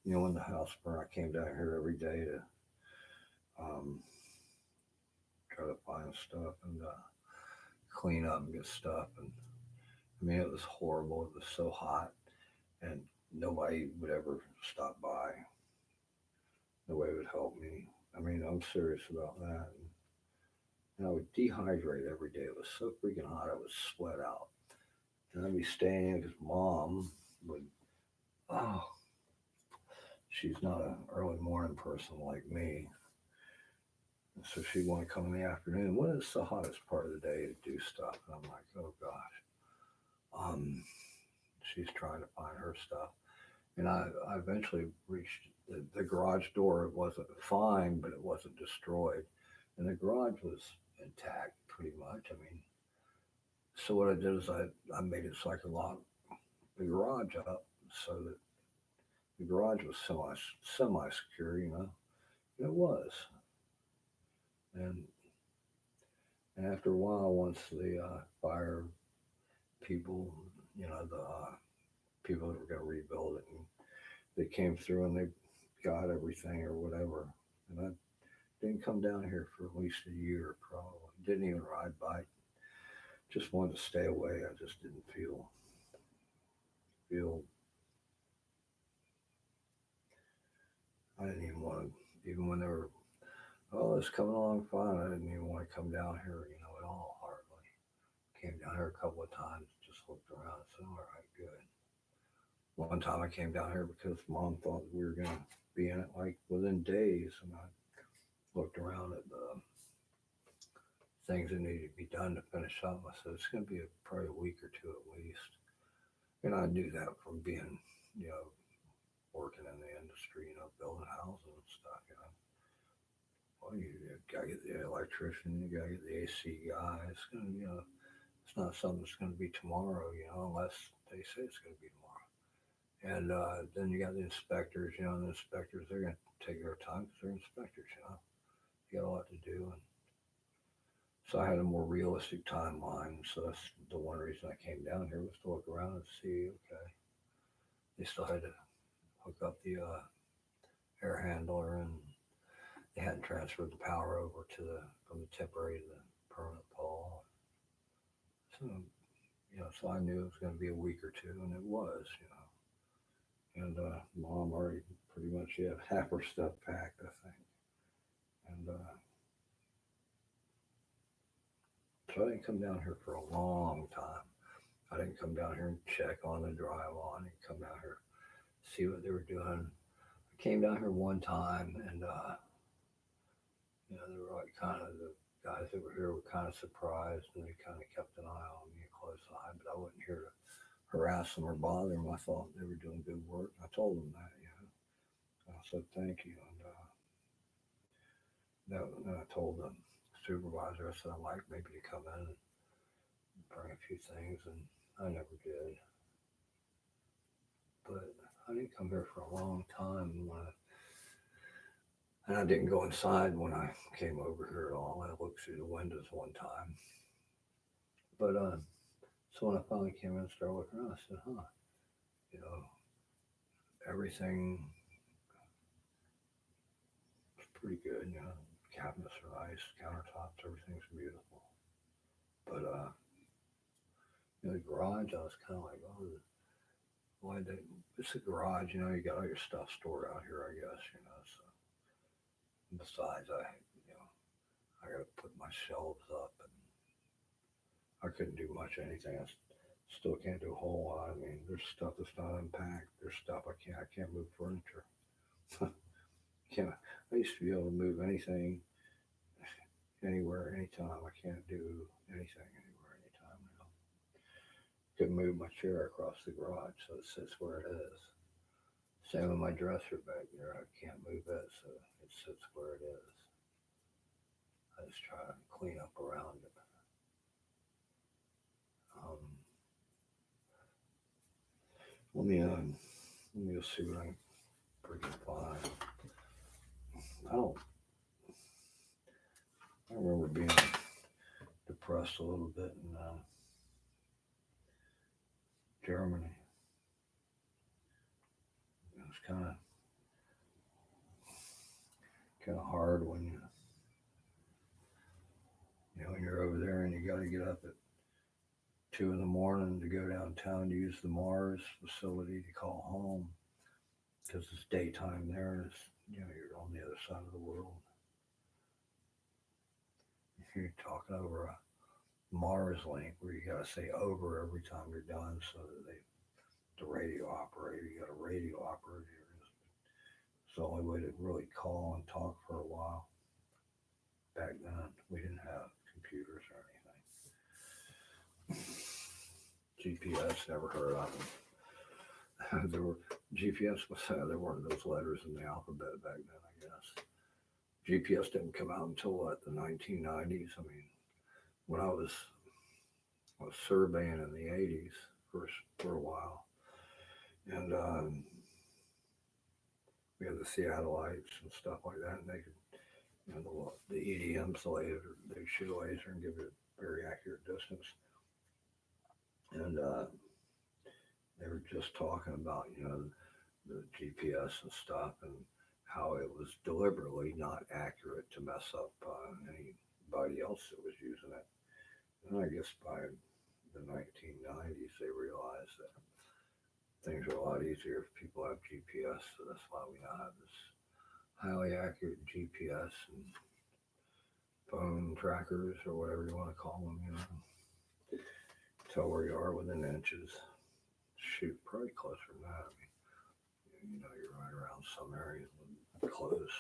when the house burned, I came down here every day to try to find stuff and clean up and get stuff. And I mean, it was horrible. It was so hot, and nobody would ever stop by. Nobody would help me. I mean, I'm serious about that. And I would dehydrate every day. It was so freaking hot, I would sweat out. And I'd be staying in because mom would, oh, she's not an early morning person like me. And so she'd want to come in the afternoon. When is the hottest part of the day to do stuff? And I'm like, oh gosh. She's trying to find her stuff. And I eventually reached the garage door. It wasn't fine, but it wasn't destroyed. And the garage was intact pretty much. I mean, so what I did is I made it so I could lock the garage up so that the garage was semi secure, And it was. And after a while, once the fire people, the people that were going to rebuild it, and they came through and they got everything or whatever. And I didn't come down here for at least a year, probably. Didn't even ride bike. Just wanted to stay away. I just didn't feel. I didn't even want to, even when they were, oh, it's coming along fine. I didn't even want to come down here, at all, hardly. Came down here a couple of times, just looked around and said, all right, good. One time I came down here because mom thought we were going to be in it like within days. And I looked around at the things that needed to be done to finish up. I said, it's going to be probably a week or two at least. And I knew that from being, working in the industry, building houses and stuff, Well, you got to get the electrician, you got to get the AC guy. It's going to, it's not something that's going to be tomorrow, unless they say it's going to be tomorrow. And then you got the inspectors, and the inspectors, they're going to take their time because they're inspectors, You got a lot to do. And so I had a more realistic timeline. So that's the one reason I came down here was to look around and see, okay. They still had to hook up the air handler, and they hadn't transferred the power over from the temporary to the permanent pole. So, so I knew it was going to be a week or two, and it was, And mom already pretty much had half her stuff packed, I think. And so I didn't come down here for a long time. I didn't come down here and check on the drywall. I didn't come down here see what they were doing. I came down here one time, and they were like kind of the guys that were here were kind of surprised, and they kind of kept an eye on me, a close eye. But I wasn't here to harass them or bother them. I thought they were doing good work. I told them that, I said thank you, and then I told the supervisor, I said I'd like maybe to come in and bring a few things, and I never did. But I didn't come here for a long time, and I didn't go inside when I came over here at all. I looked through the windows one time. But so when I finally came in and started looking around, I said, everything was pretty good, cabinets are nice, countertops, everything's beautiful. But the garage, I was kind of like, oh, why they? It's a garage, you got all your stuff stored out here, I guess, So besides, I got to put my shelves up, and I couldn't do much of anything. I still can't do a whole lot. I mean, there's stuff that's not unpacked. There's stuff I can't move furniture. I used to be able to move anything, anywhere, anytime. I can't do anything anywhere, anytime now. Couldn't move my chair across the garage, so it sits where it is. Same with my dresser back there. I can't move it, so it sits where it is. I just try to clean up around it. Um, let me just see what I can freaking find. I don't. I remember being depressed a little bit in Germany. It was kind of hard when when you're over there and you got to get up at 2 in the morning to go downtown to use the Mars facility to call home because it's daytime there and it's you're on the other side of the world. You're talking over a Mars link where you got to say over every time you're done so that the radio operator, you got a radio operator. It's the only way to really call and talk for a while. Back then, we didn't have computers or anything. GPS, never heard of them. There were GPS was there weren't those letters in the alphabet back then, I guess. GPS didn't come out until what, the 1990s. I mean, when I was surveying in the 80s for a while, and we had the theodolites and stuff like that, and they could, the EDMs they'd shoot a laser and give it a very accurate distance. And they were just talking about, the GPS and stuff and how it was deliberately not accurate to mess up anybody else that was using it. And I guess by the 1990s, they realized that things are a lot easier if people have GPS. So that's why we now have this highly accurate GPS and phone trackers or whatever you want to call them, tell where you are within inches. Shoot, probably closer than that. I mean, you're right around some areas close.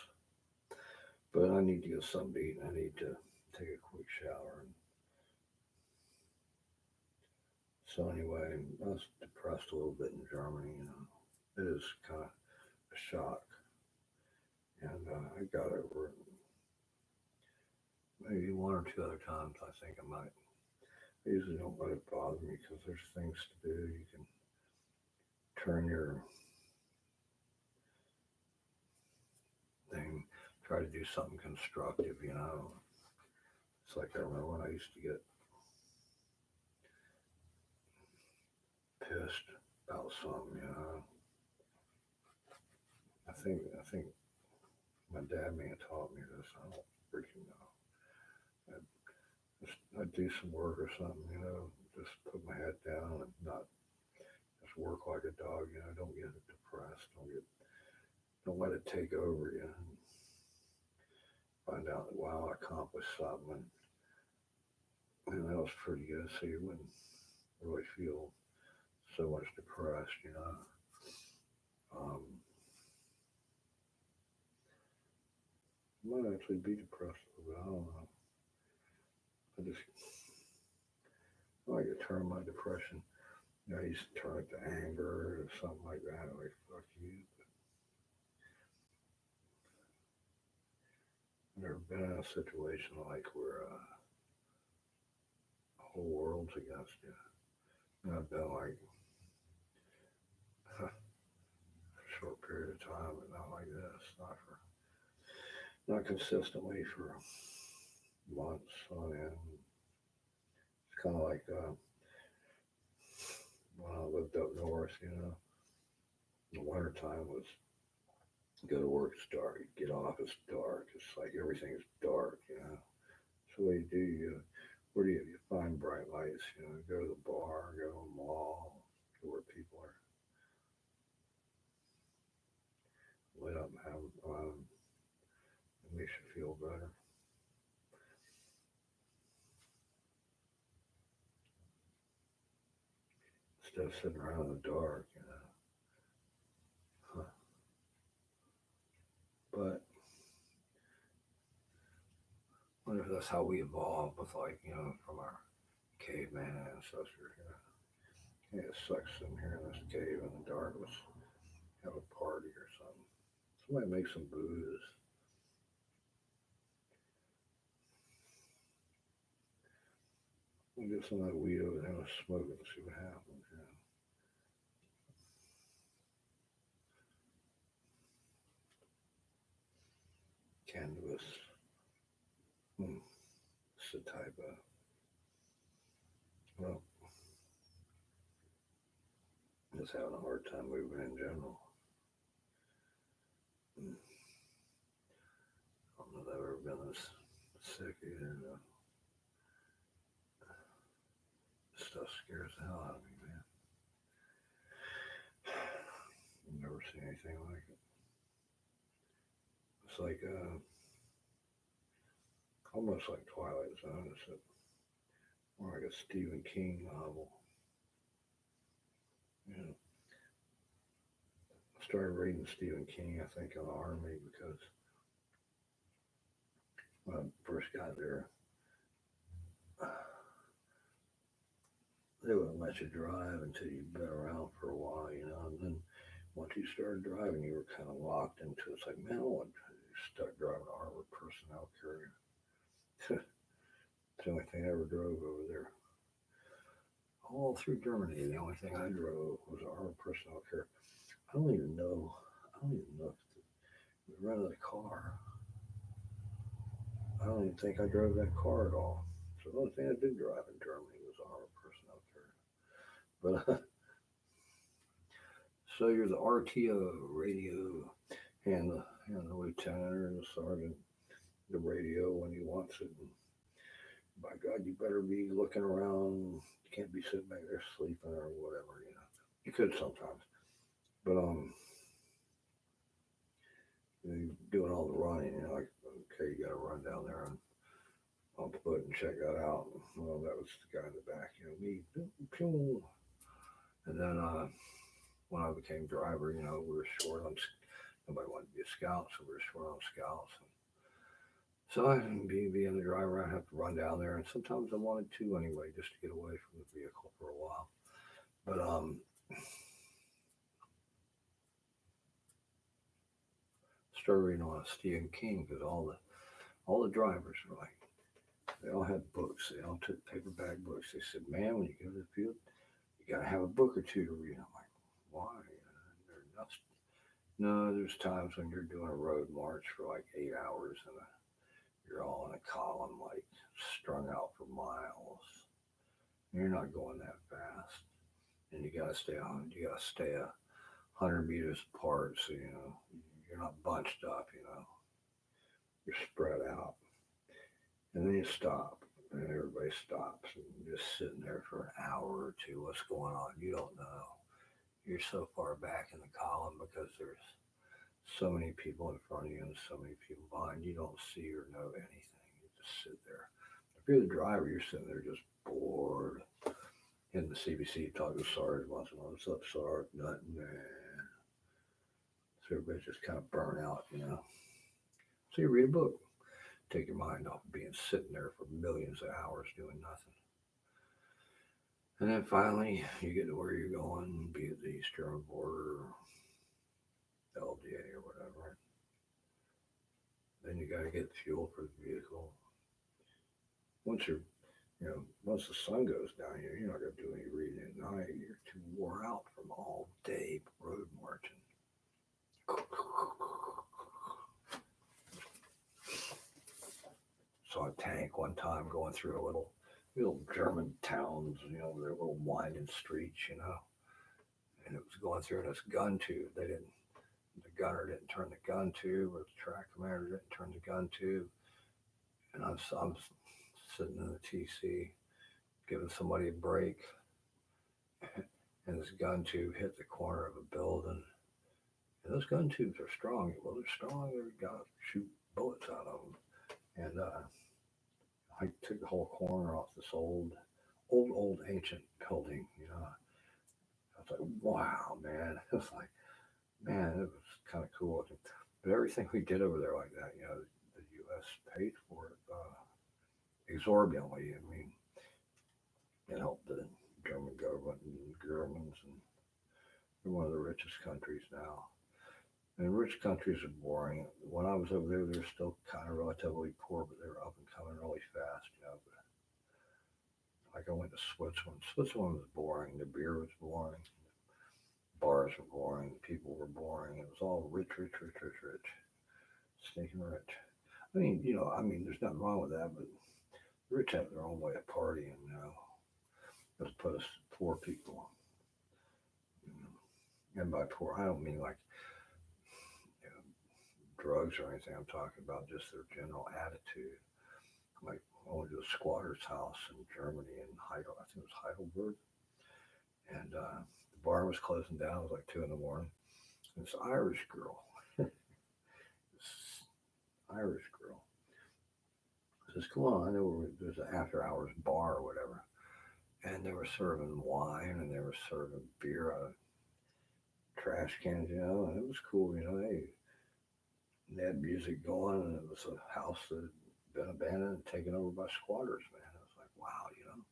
But I need to get something to eat. I need to take a quick shower. So anyway, I was depressed a little bit in Germany. It is kind of a shock. And I got over it. Maybe one or two other times I think I might. I usually don't let it bother me because there's things to do. You can turn your thing, try to do something constructive, It's like I remember when I used to get pissed about something, I think my dad may have taught me this. I don't freaking know. I'd do some work or something, just put my head down and not just work like a dog, don't get depressed, don't let it take over you. Find out that, wow, I accomplished something, and that was pretty good, so you wouldn't really feel so much depressed, I might actually be depressed a little bit, I don't know. I like to turn my depression, I used to turn it to anger or something like that, like, fuck you. I've never been in a situation like where the whole world's against you. And I've been like, for a short period of time, but not like this, not consistently for months on end. It's kind of like when I lived up north, the wintertime was go to work, it's dark, you get off, it's dark, it's like everything's dark, So what do you where do you find bright lights, go to the bar, go to the mall, go where people are lit up and have it makes you feel better. Instead of sitting around in the dark, Huh. But I wonder if that's how we evolved with from our caveman ancestors, Yeah, it sucks sitting here in this cave in the dark. Let's have a party, Somebody make some booze. We'll get some of that weed over there and smoke it and see what happens. Cannabis. Sativa. Well, just having a hard time moving in general. I don't know if I've ever been this sick either. This stuff scares the hell out of me, man. I've never seen anything like it. It's like almost like Twilight Zone. It's more like a Stephen King novel. I started reading Stephen King, I think, in the Army because when I first got there, they wouldn't let you drive until you'd been around for a while, and then once you started driving, you were kind of locked into it. It's like, man, I want to start driving an armored personnel carrier. It's the only thing I ever drove over there. All through Germany, the only thing I drove was an armored personnel carrier. I don't even know if we rented a car. I don't even think I drove that car at all. So the only thing I did drive in Germany was an armored personnel carrier. But so you're the RTO, radio, and the lieutenant or the sergeant, the radio when he wants it. And by God, you better be looking around. You can't be sitting back there sleeping or whatever. You could sometimes, but you're doing all the running. Like, okay, you got to run down there and on foot and check that out. Well, that was the guy in the back. Me, pew. And then when I became driver, we were short on. Nobody wanted to be a scout, so we were short on scouts. So I didn't being the driver, I'd have to run down there, and sometimes I wanted to anyway, just to get away from the vehicle for a while. But started reading on Stephen King because all the drivers were like, they all had books, they all took paperback books. They said, man, when you go to the field, you got to have a book or two to read. I'm like, why? They're nuts. No, there's times when you're doing a road march for like 8 hours and you're all in a column, like strung out for miles. You're not going that fast, and you gotta stay 100 meters apart, so you're not bunched up. You're spread out, and then you stop, and everybody stops, and you're just sitting there for an hour or two. What's going on? You don't know. You're so far back in the column because there's so many people in front of you and so many people behind you. Don't see or know anything. You just sit there. If you're the driver, you're sitting there just bored. In the CBC, talking to Sarge once in a while. What's up, Sarge? Nothing, man. So everybody's just kind of burnt out, So you read a book. Take your mind off of being sitting there for millions of hours doing nothing. And then finally, you get to where you're going, be it the East German border, LDA or whatever. Then you got to get fuel for the vehicle. Once the sun goes down, you're not going to do any reading at night. You're too wore out from all day road marching. Saw a tank one time going through a little German towns, their little winding streets, and it was going through this gun tube. The gunner didn't turn the gun tube, or the track commander didn't turn the gun tube. And I'm sitting in the TC, giving somebody a break, and this gun tube hit the corner of a building. And those gun tubes are strong. Well, they're strong. They've got to shoot bullets out of them. And I took the whole corner off this old ancient building. I was like, wow, man. It was like, man, it was kind of cool. But everything we did over there like that, the U.S. paid for it exorbitantly. I mean, it helped the German government and Germans, and they're one of the richest countries now. And rich countries are boring. When I was over there, they were still kind of relatively poor, but they were up and coming really fast, you know. But like I went to Switzerland. Switzerland was boring. The beer was boring. Bars were boring. People were boring. It was all rich, rich, rich, rich, rich. Stinking rich. I mean, there's nothing wrong with that, but the rich have their own way of partying, you know, as opposed to poor people. You know. And by poor, I don't mean like drugs or anything. I'm talking about just their general attitude. Like I went to a squatter's house in Germany in Heidel, I think it was Heidelberg, and the bar was closing down. It was like 2 in the morning. And this Irish girl, this Irish girl, says, "Come on, I know there's an after hours bar or whatever." And they were serving wine and they were serving beer out of trash cans, you know, and it was cool, you know. They had music going, and it was a house that had been abandoned and taken over by squatters, man. It was like, wow, you know.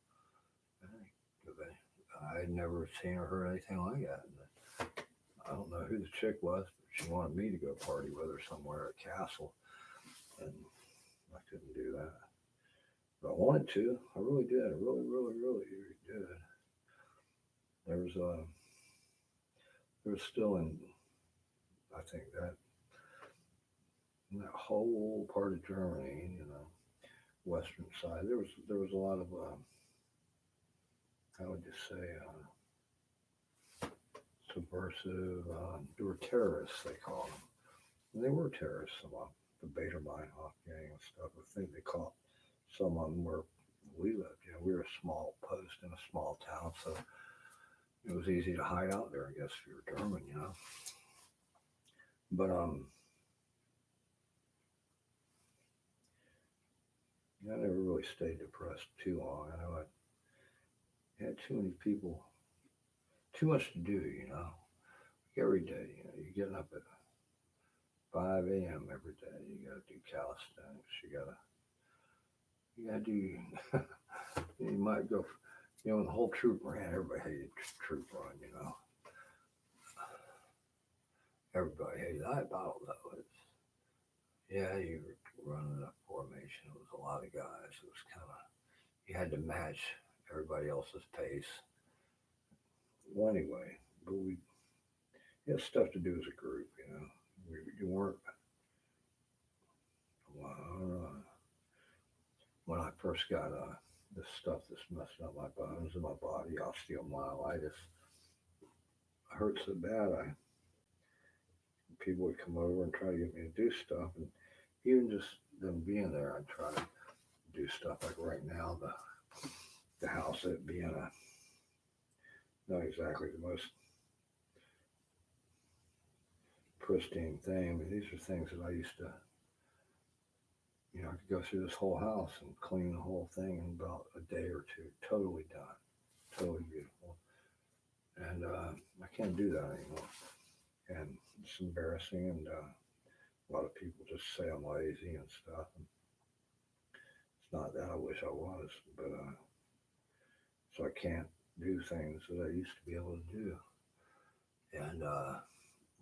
I had never seen or heard anything like that. And I don't know who the chick was, but she wanted me to go party with her somewhere at Castle, and I couldn't do that. But I wanted to. I really did. I really, really, really, really did. There was still I think that in that whole part of Germany, you know, western side, there was a lot of how would you say subversive. There were terrorists, they called them, and they were terrorists. Some of the Bader-Meinhof gang and stuff. I think they caught some of them where we lived. You know, we were a small post in a small town, so it was easy to hide out there, I guess, if you were German, you know. But I never really stayed depressed too long. I know I had too many people, too much to do, you know. Every day, you know, you're getting up at 5 a.m. every day. You got to do calisthenics. You got to do. You might go. You know, when the whole troop ran, everybody hated troop run. You know, everybody hated. I about though. Yeah, you were running a formation. It was a lot of guys. It was kind of you had to match everybody else's pace. Well, anyway, but we had stuff to do as a group. You know, you weren't. Well, I don't know. When I first got this stuff that's messing up my bones and my body, osteomyelitis, I hurt so bad. People would come over and try to get me to do stuff, and even just them being there, I'd try to do stuff. Like right now, the house, it being not exactly the most pristine thing. I mean, these are things that I used to, you know, I could go through this whole house and clean the whole thing in about a day or two. Totally done. Totally beautiful. And I can't do that anymore. And it's embarrassing. And a lot of people just say I'm lazy and stuff. And it's not that. I wish I was. But so I can't do things that I used to be able to do. And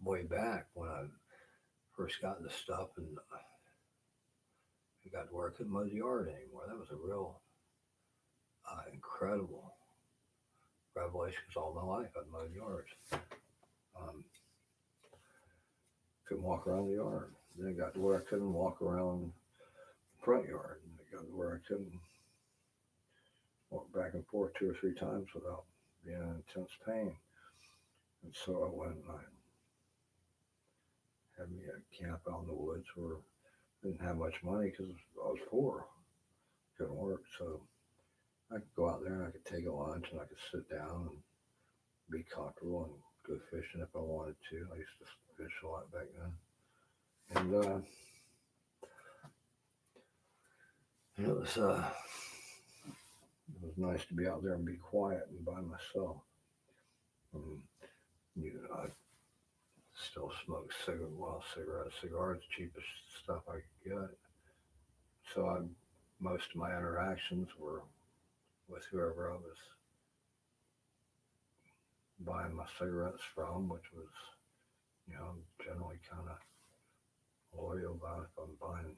way back when I first got into stuff and I got to where I couldn't mow the yard anymore. That was a real incredible revelation because all my life I'd mowed yards. Couldn't walk around the yard. Then it got to where I couldn't walk around the front yard. And it got to where I couldn't walk back and forth 2 or 3 times without being in intense pain. And so I went and I had me a camp out in the woods where I didn't have much money because I was poor. Couldn't work. So I could go out there and I could take a lunch and I could sit down and be comfortable and go fishing if I wanted to. I used to fish a lot back then. And it was nice to be out there and be quiet and by myself. You know, I still smoke cigarettes. Cigars, cheapest stuff I could get. So most of my interactions were with whoever I was buying my cigarettes from, which was, you know, generally really kind of loyal about if I'm buying,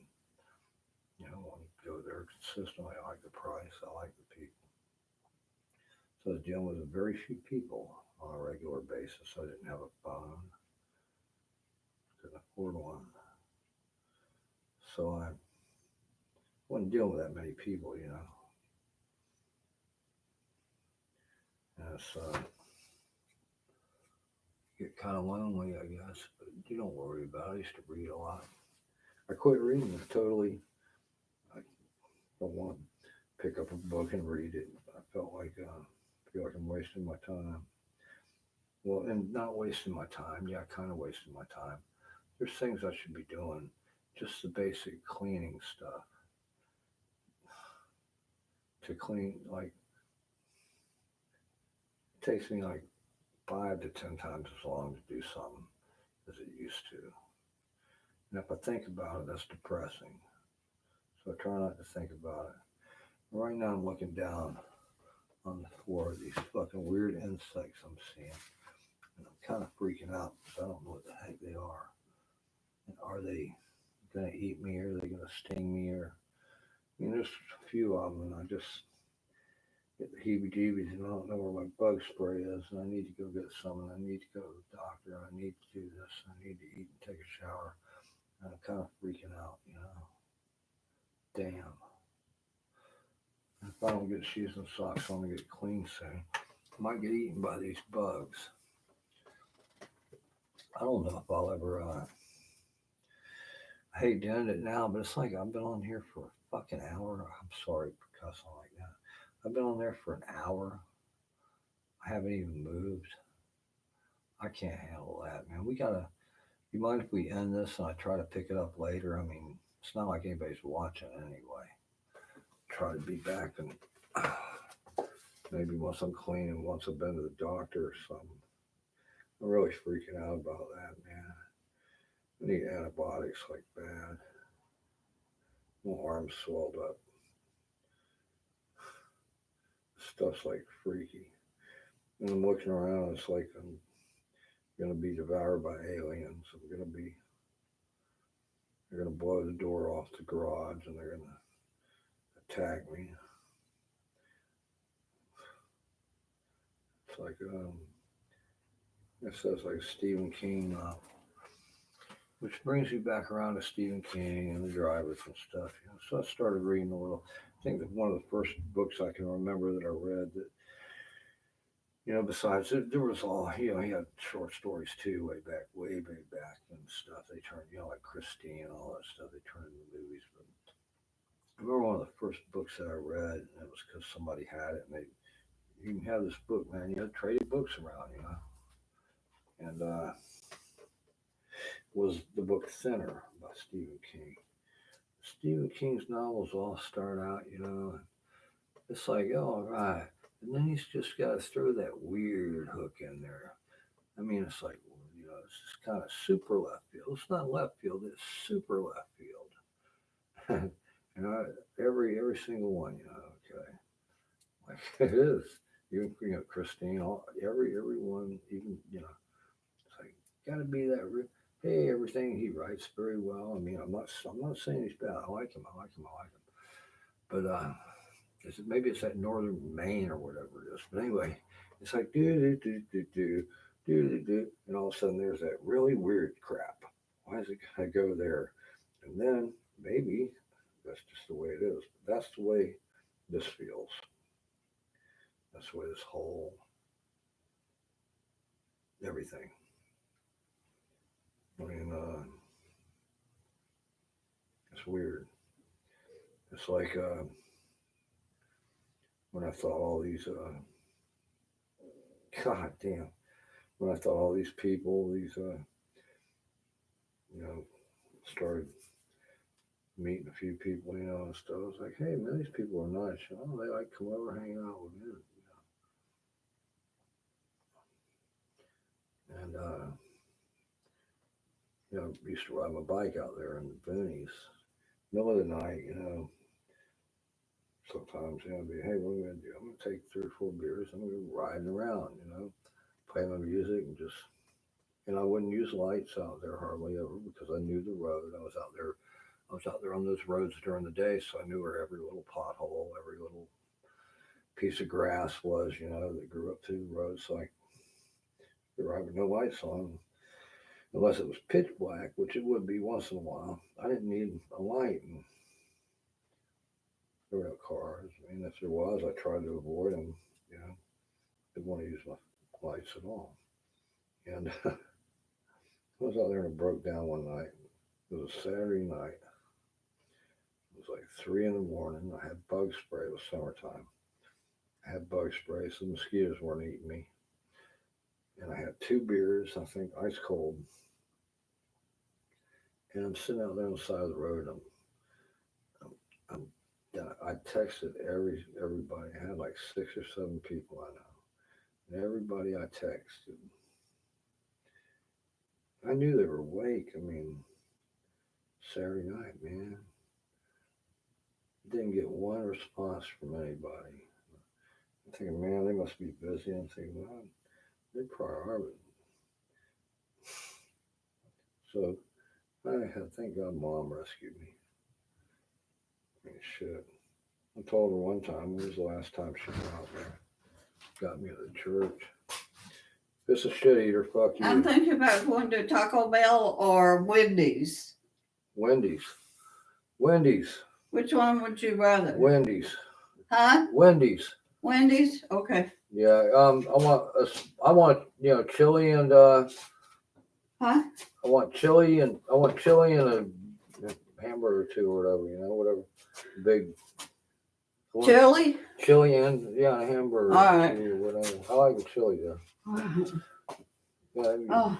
want to go there consistently. I like the price. I like the people. So I was dealing with very few people on a regular basis. I didn't have a phone. Couldn't afford one. So I wasn't dealing with that many people. And it's get kind of lonely, I guess. But you don't worry about it. I used to read a lot. I quit reading it totally. I don't want to pick up a book and read it. I feel like I'm wasting my time. Well, and not wasting my time. Yeah, kind of wasting my time. There's things I should be doing. Just the basic cleaning stuff. To clean, like, it takes me like 5 to 10 times as long to do something as it used to. And if I think about it, that's depressing. So I try not to think about it. Right now, I'm looking down on the floor of these fucking weird insects I'm seeing. And I'm kind of freaking out because I don't know what the heck they are. And are they going to eat me? Or are they going to sting me? There's a few of them, and I just get the heebie-jeebies, and I don't know where my bug spray is, and I need to go get some, and I need to go to the doctor, and I need to do this, and I need to eat and take a shower. And I'm kind of freaking out. Damn. If I don't get shoes and socks on to get clean soon, I might get eaten by these bugs. I don't know if I'll ever, I hate to end it now, but it's like I've been on here for a fucking hour. I'm sorry for cussing like that. I've been on there for an hour. I haven't even moved. I can't handle that, man. You mind if we end this and I try to pick it up later? I mean, it's not like anybody's watching anyway. Try to be back and maybe once I'm clean and once I've been to the doctor or something. I'm really freaking out about that, man. I need antibiotics like bad. My arm's swelled up. Stuff's like freaky. And I'm looking around, it's like I'm gonna be devoured by aliens. They're gonna blow the door off the garage and they're gonna attack me. It's like it says like Stephen King, which brings me back around to Stephen King and the drivers and stuff. So I started reading a little. I think that one of the first books I can remember that I read that, besides there was all, he had short stories too, way back and stuff. They turned, like Christine and all that stuff. They turned into movies. But I remember one of the first books that I read, and it was because somebody had it, and you can have this book, man. Traded books around. And was the book Thinner by Stephen King. Stephen King's novels all start out, it's like, oh, right. And then he's just got to throw that weird hook in there. I mean, it's like, it's just kind of super left field. It's not left field, it's super left field. Every single one, okay. Like it is. Even, Christine, everyone, even, it's like, gotta be that, hey, everything he writes very well. I mean, I'm not saying he's bad. I like him. But maybe it's that northern Maine or whatever it is. But anyway, it's like do, and all of a sudden there's that really weird crap. Why is it gotta go there? And then maybe that's just the way it is. But that's the way this feels. That's the way this whole everything. I mean, it's weird. It's like when I thought all these, God damn, when I thought all these people, you know, started meeting a few people, and stuff. I was like, hey, man, these people are nice. They like come over, hang out with me. And, used to ride my bike out there in the boonies. Middle of the night, sometimes, I'd be, hey, what am I going to do? I'm going to take 3 or 4 beers. I'm going to go riding around, play my music and just and I wouldn't use lights out there hardly ever because I knew the road. I was out there on those roads during the day, so I knew where every little pothole, every little piece of grass was, that grew up through the road. So there were having no lights on unless it was pitch black, which it would be once in a while. I didn't need a light, and there were no cars. I mean, if there was, I tried to avoid them. You know, didn't want to use my lights at all. And I was out there and it broke down one night. It was a Saturday night. It was like 3 in the morning. I had bug spray. It was summertime. I had bug spray, so the mosquitoes weren't eating me. And I had 2 beers, I think ice cold. And I'm sitting out there on the side of the road. I texted everybody. I had like 6 or 7 people I know. And everybody I texted, I knew they were awake. I mean, Saturday night, man. Didn't get one response from anybody. I'm thinking, man, they must be busy. I'm thinking, well, they probably are. So thank God mom rescued me. I mean, shit. I told her one time, when was the last time she went out there? Got me to the church. This is shit eater, fuck you. I'm thinking about going to Taco Bell or Wendy's. Wendy's. Which one would you rather? Wendy's. Huh? Wendy's. Okay. Yeah. I want chili and Huh? I want chili and a hamburger or 2 or whatever, whatever. Big. Chili and a hamburger. All right. Or whatever. I like the chili though. Yeah, that'd be fun.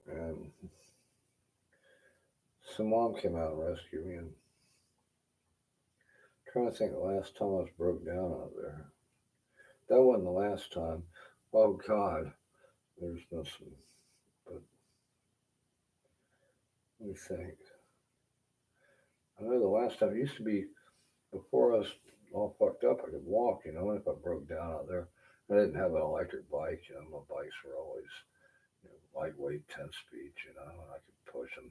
And so mom came out and rescued me. And I'm trying to think the last time I was broke down out there. That wasn't the last time. Oh God, there's been some. But let me think. I know the last time it used to be before I was all fucked up. I could walk, and if I broke down out there, I didn't have an electric bike. My bikes were always lightweight, 10 speed. And I could push them,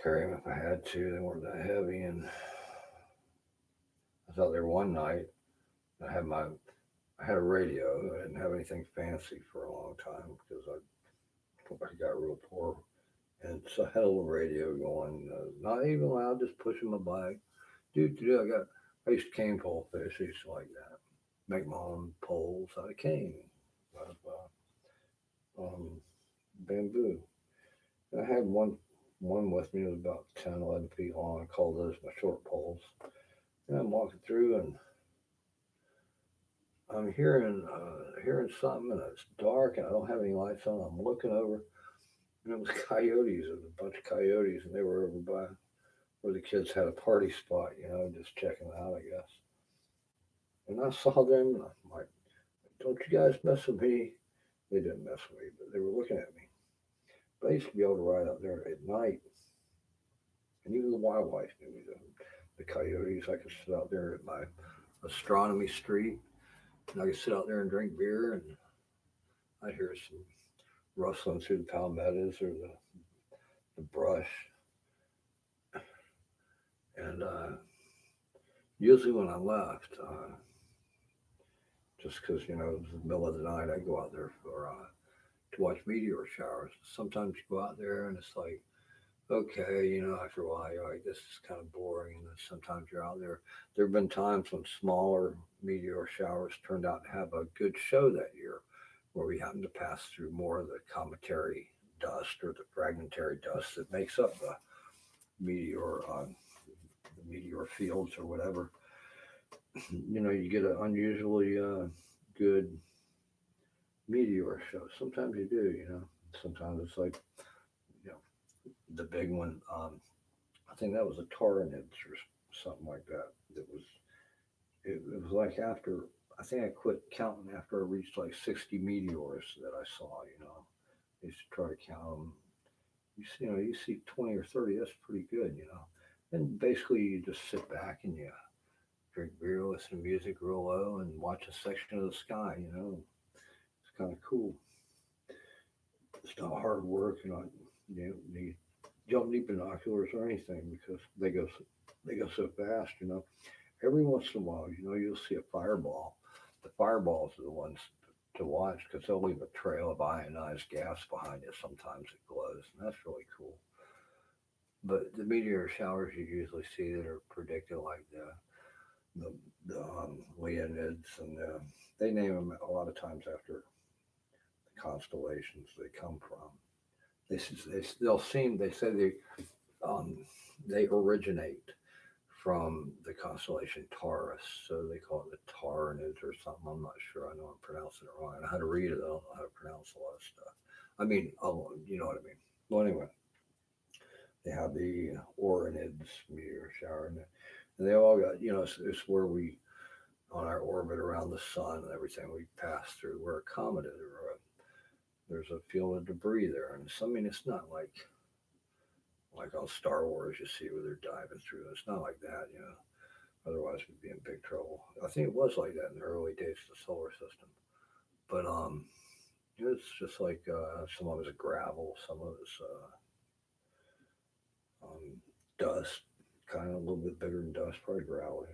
carry them if I had to. They weren't that heavy. And I was out there one night. I had a radio. I didn't have anything fancy for a long time because I got real poor. And so I had a little radio going, not even loud, just pushing my bike. I used to cane pole fish. I used to like that. Make my own poles out of cane, out of bamboo. And I had one with me that was about 10, 11 feet long. I called those my short poles. And I'm walking through and I'm hearing something, and it's dark and I don't have any lights on. I'm looking over, and it was coyotes. It was a bunch of coyotes, and they were over by where the kids had a party spot, just checking it out, I guess. And I saw them, and I'm like, don't you guys mess with me. They didn't mess with me, but they were looking at me. But I used to be able to ride out there at night, and even the wildlife knew me. The coyotes, I could sit out there at my astronomy street, and I could sit out there and drink beer, and I'd hear some rustling through the palmettos or the brush. And usually when I left, just because, it was the middle of the night, I go out there to watch meteor showers. Sometimes you go out there and it's like, okay, after a while you're like, this is kind of boring. And then sometimes you're out there. There have been times when smaller meteor showers turned out to have a good show that year, where we happened to pass through more of the cometary dust or the fragmentary dust that makes up the meteor fields or whatever. You get an unusually good meteor show. Sometimes you do. Sometimes it's like, the big one. I think that was a Taurinids or something like that. It was like after, I think I quit counting after I reached like 60 meteors that I saw. I used to try to count them. You see 20 or 30. That's pretty good. And basically, you just sit back and you drink beer, listen to music real low, and watch a section of the sky. It's kind of cool. It's not hard work. You don't need binoculars or anything because they go so fast. Every once in a while, you'll see a fireball. The fireballs are the ones to watch because they'll leave a trail of ionized gas behind you. Sometimes it glows, and that's really cool. But the meteor showers you usually see that are predicted, like the Leonids, and they name them a lot of times after the constellations they come from. They say um, they originate from the constellation Taurus, so they call it the Taurinids or something. I'm not sure. I know I'm pronouncing it wrong. I know how to read it. I don't know how to pronounce a lot of stuff. I mean, you know what I mean. Well, anyway, they have the Orinids meteor shower, and they all got, it's where we, on our orbit around the sun and everything, we pass through where a comet is, or there's a field of debris there. And so, I mean, it's not like on Star Wars, you see where they're diving through. It's not like that. Otherwise, we'd be in big trouble. I think it was like that in the early days of the solar system. But it's just like some of it's gravel, some of it's dust, kind of a little bit bigger than dust, probably gravel.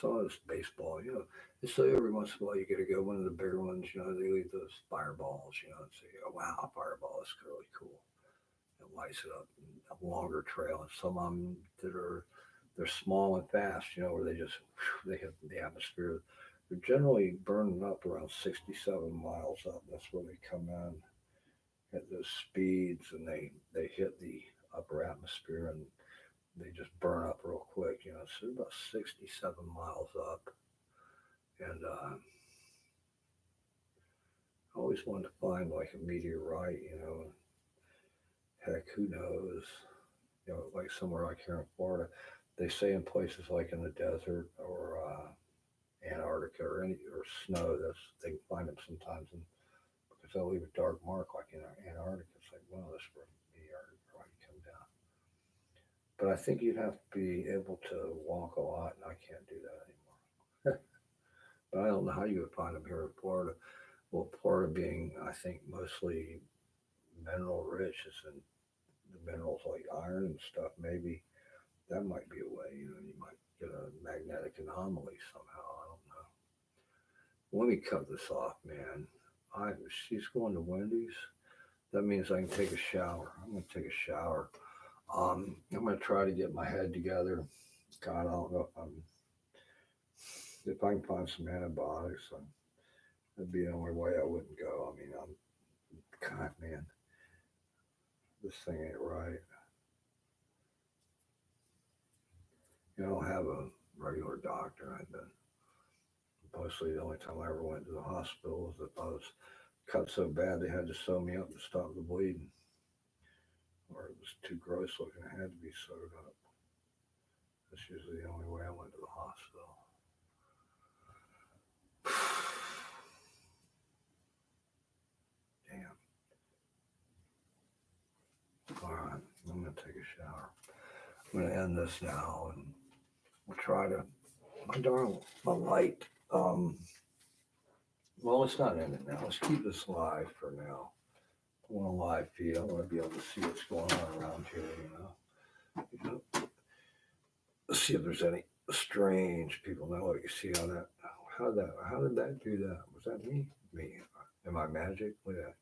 Some of it's baseball. And so every once in a while, you get to go one of the bigger ones. They leave those fireballs. And say, "Oh wow, a fireball is really cool." It lights it up, a longer trail, and some of them they're small and fast, where they just they hit the atmosphere. They're generally burning up around 67 miles up. That's where they come in at those speeds, and they hit the upper atmosphere, and they just burn up real quick. So they're about 67 miles up, and I always wanted to find like a meteorite. Heck, who knows? Like somewhere like here in Florida, they say in places like in the desert or Antarctica or snow, they can find them sometimes, and because they'll leave a dark mark like in Antarctica. It's like, well, this where meteor might come down. But I think you'd have to be able to walk a lot, and I can't do that anymore. But I don't know how you would find them here in Florida. Well, Florida being, I think, mostly mineral rich, is in the minerals like iron and stuff. Maybe that might be a way. You might get a magnetic anomaly somehow. I don't know. Let me cut this off, man. She's going to Wendy's. That means I can take a shower. I'm going to take a shower. I'm going to try to get my head together. God, I don't know if I can find some antibiotics. That'd be the only way I wouldn't go. I mean, God, man, this thing ain't right. I don't have a regular doctor. I've been mostly the only time I ever went to the hospital was if I was cut so bad they had to sew me up to stop the bleeding, or it was too gross looking. It had to be sewed up. That's usually the only way I went to the hospital. Damn. All right, I'm gonna take a shower. I'm gonna end this now, and we'll try to. My light. Well, let's not end it now. Let's keep this live for now. I want a live feed. I want to be able to see what's going on around here. Let's see if there's any strange people. Now, what you see on that? How did that do that? Was that me? Me? Am I magic? Look at that.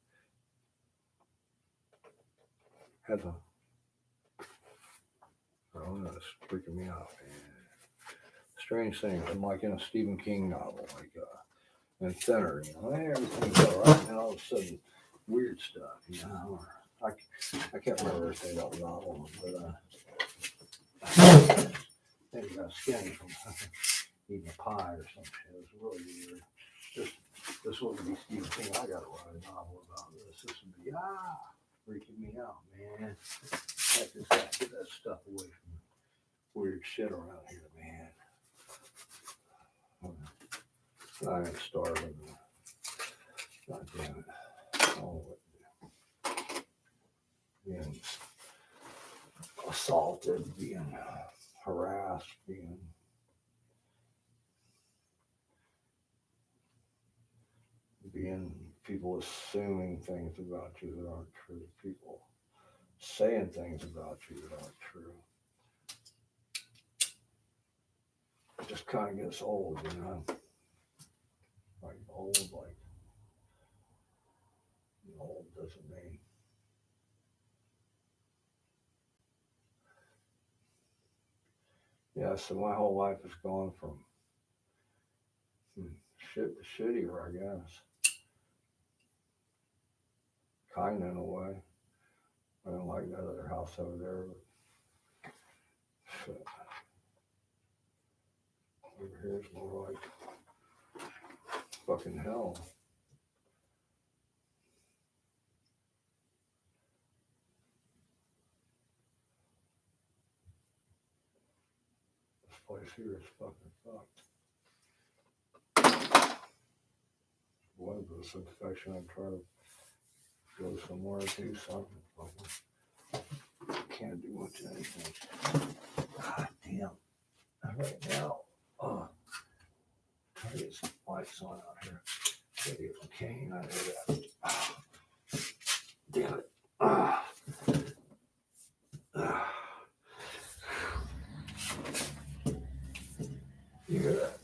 Has a. Oh, no, it's freaking me out, man. Strange things. I'm like in a Stephen King novel, like and thinner. Hey, everything's all right. Now all of a sudden, weird stuff. I can't remember everything about the novel, but I think got skinny from eating a pie or some shit. It was really weird. This wouldn't be Stephen King. I gotta write a novel about this. This would be freaking me out, man. Get that stuff away from weird shit around here, man. I am starving. God damn it. Oh, yeah. I'll assaulted, being harassed, being people assuming things about you that aren't true, people saying things about you that aren't true. It just kind of gets old, like old, like old doesn't mean. Yeah, so my whole life has gone from shit to shittier, I guess. Kind in a way. I don't like that other house over there, but shit. Over here's more like fucking hell. This place here is fucking fucked. One of this infection, I try to go somewhere, do something. Can't do much of anything. God damn. Right now, try to get some lights on out here. Try to get my cane out of that. Damn it. You hear that?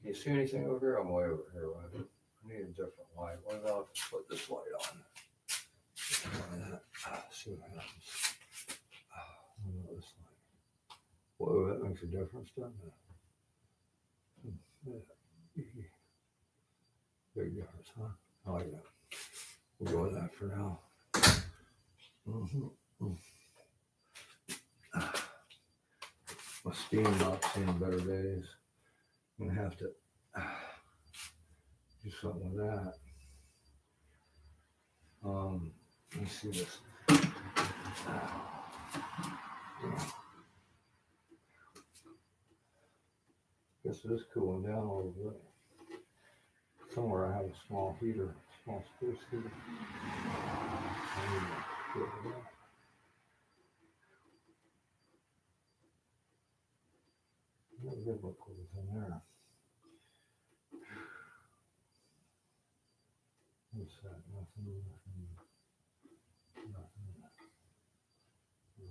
You see anything over here? I'm way over here, right? I need a different light. What about if I put this light on? See what happens. This light. Whoa, that makes a difference, doesn't it? Yeah. Big difference, huh? I like that. We'll go with that for now. My steam not seeing better days. I'm gonna have to do something with that. Let me see this. Guess it is cooling down a little bit. Somewhere I have a small heater, small space heater. I need to get rid of that. What good liquid is in there? What's that? Nothing.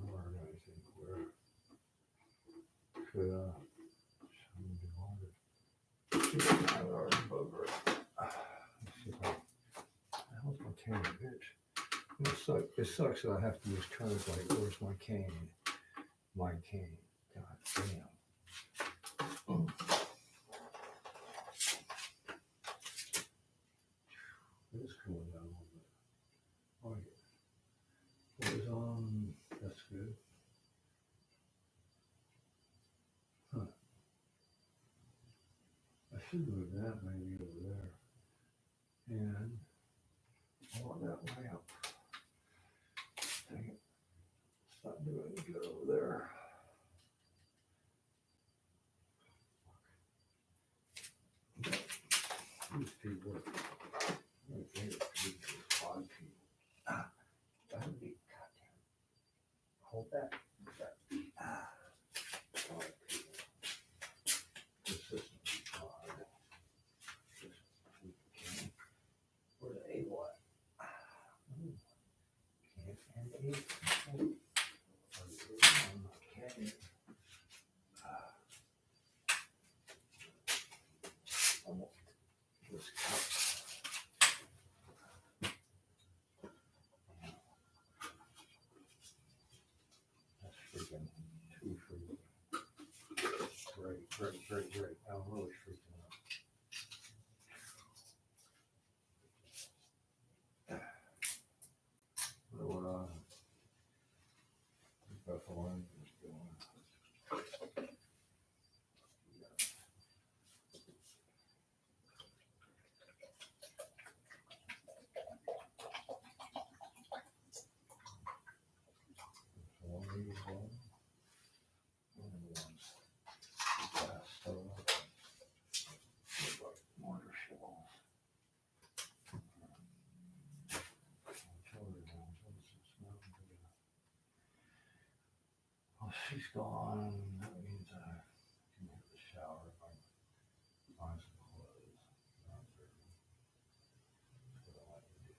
Where anything? Where? Should be water. I already bugger it. Let's see if I. The hell's my cane, bitch? It sucks that I have to use terms like, where's my cane? My cane. God damn. It is cooling down a little bit. Oh, yeah. What is on? That's good. Huh. I should move that maybe over there. And I want that lamp. Dang it. It's not doing any good over there. These people, I think it's odd people. That would be, goddamn. Hold that. Odd people. This system is odd. Where's the A what? this cup. That's freaking too freaking. Great. I'm really freaking out. What Buffalo is doing. Oh, she's gone. That means I can hit the shower if I find some clothes. That's what I like to do.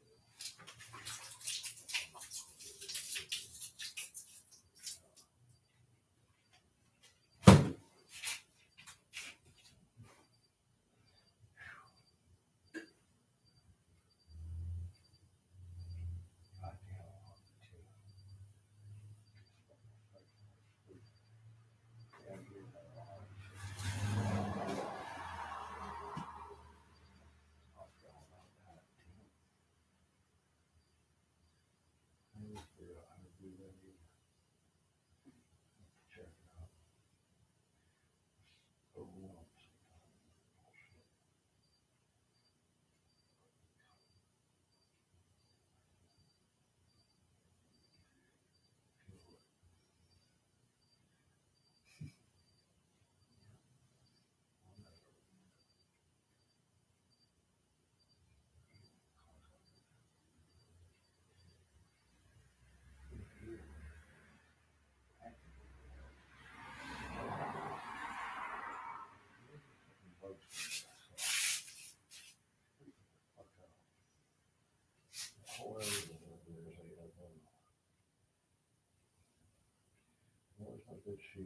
Where's my good shoes?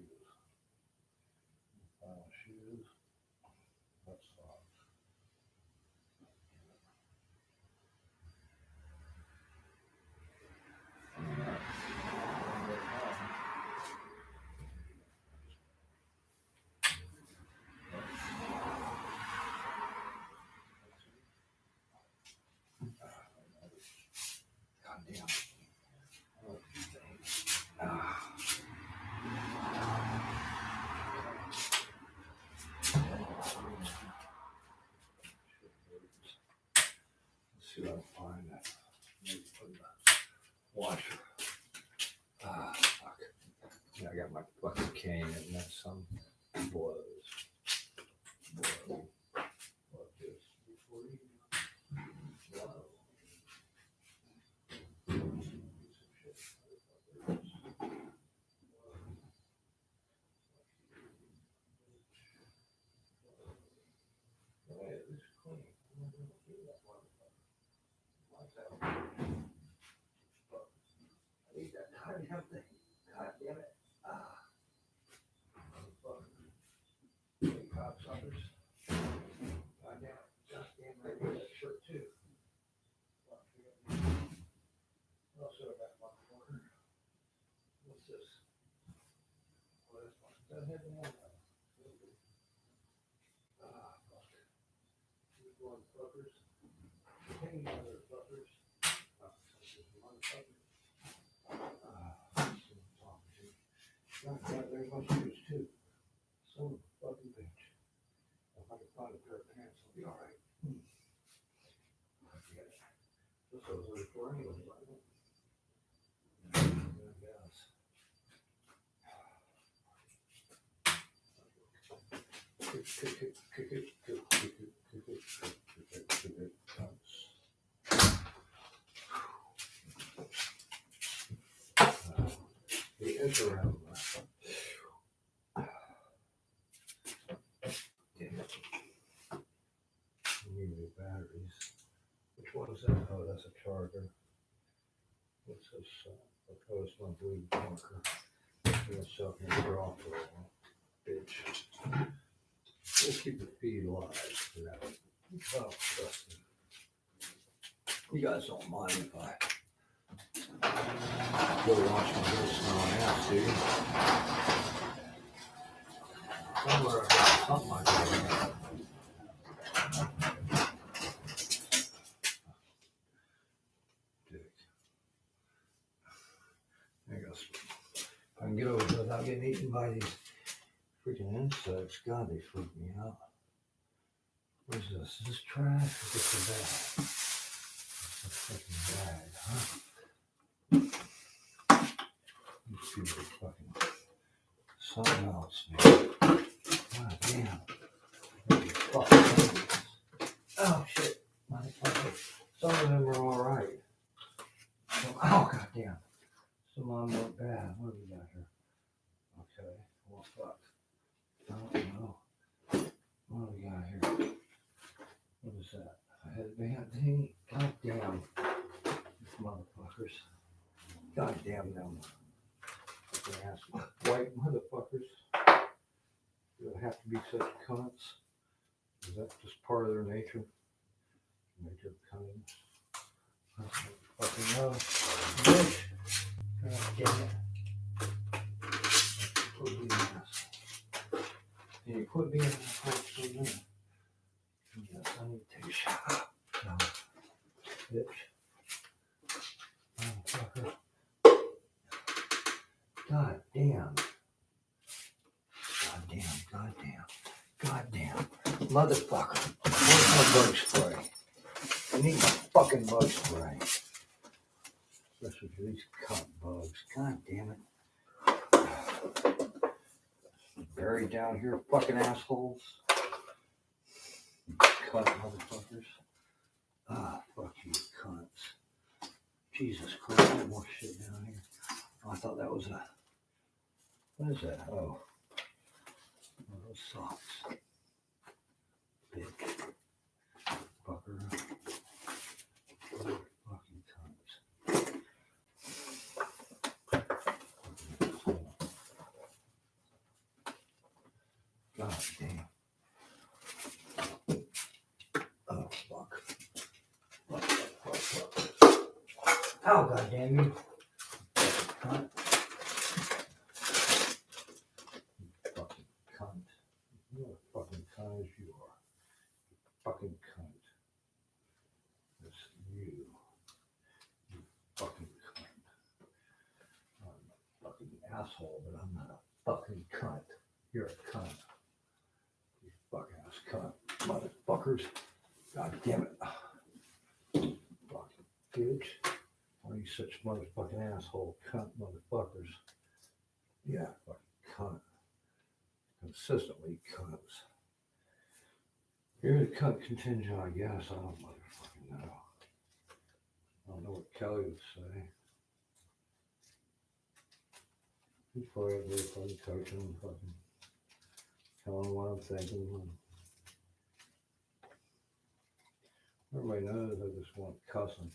Final shoes. That's socks. God damn. Let's see what I can find that. Maybe put in the washer. Fuck. Yeah, I got my fucking cane and then some blows. What this before you blow. Hey, it looks clean. I'm not gonna do that motherfucker. What's that? I need that goddamn thing. God damn it. Motherfucker. Hey, cocksuckers. God damn it. God damn right here, that shirt too. What else have I got, motherfucker? What's this? Oh, that's one. Is that a head one? Fuck. These motherfuckers. Hey, motherfuckers. Motherfuckers. God damn, there's my shoes too. Son of a fucking bitch. If I can find a pair of pants, I'll be alright. Forget it. This was really for anyway, wasn't it? I guess. The interim. Damn it. We need new batteries. Which one is that? Oh, that's a charger. What's this? Oh, it's my blue marker. Myself in the draw for a while. Bitch. We'll keep the feed alive for that. Oh, trust me. You guys don't mind if I go watch my little smelling ass, do you? Somewhere I got something like that. Dick. There goes. If I can get over here without getting eaten by these freaking insects, God, they freak me out. What is this? Is this trash or just a bag? It's a fucking bag, huh? These people are fucking something else, man. God damn. Fuck. Oh shit. Motherfucker. Some of them are alright. Oh god damn. Some of them look bad. What do we got here? Okay. Well fuck. I don't know. What do we got here? What is that? A headband thing? God damn. These motherfuckers. God damn them. Fucking ass white motherfuckers. Do they have to be such cunts? Is that just part of their nature? Nature of cunts? I don't fucking know. Bitch. God damn it. Quit being an asshole. Can you quit being an asshole so then? Yes, I need to take a shot. No. Bitch. Motherfucker. God damn. God damn. God damn. God damn. Motherfucker. Where's my bug spray? I need my fucking bug spray. Especially for these cunt bugs. God damn it. Buried down here, fucking assholes. Cunt motherfuckers. Ah, fuck you, cunts. Jesus Christ, there's more shit down here. Oh, I thought that was a. What is that? Oh. Oh, those socks. Bitch. Fucker. Fucking cunts. God damn. Oh, fuck. Fuck, fuck, fuck, fuck. Oh, god damn you. Cunt. You fucking cunt. You're a fucking cunt as you are. Fucking cunt. That's you. You fucking cunt. I'm a fucking asshole, but I'm not a fucking cunt. You're a cunt. You fuck ass cunt. Motherfuckers. God damn it. Fucking bitch. Why are you such motherfucking asshole cunt motherfuckers? Yeah, fucking cunt. Consistently cunts. You're the cunt contingent, I guess. I don't motherfucking know. I don't know what Kelly would say. He's probably up there fucking coaching and fucking telling what I'm thinking. Everybody knows I just want cussing.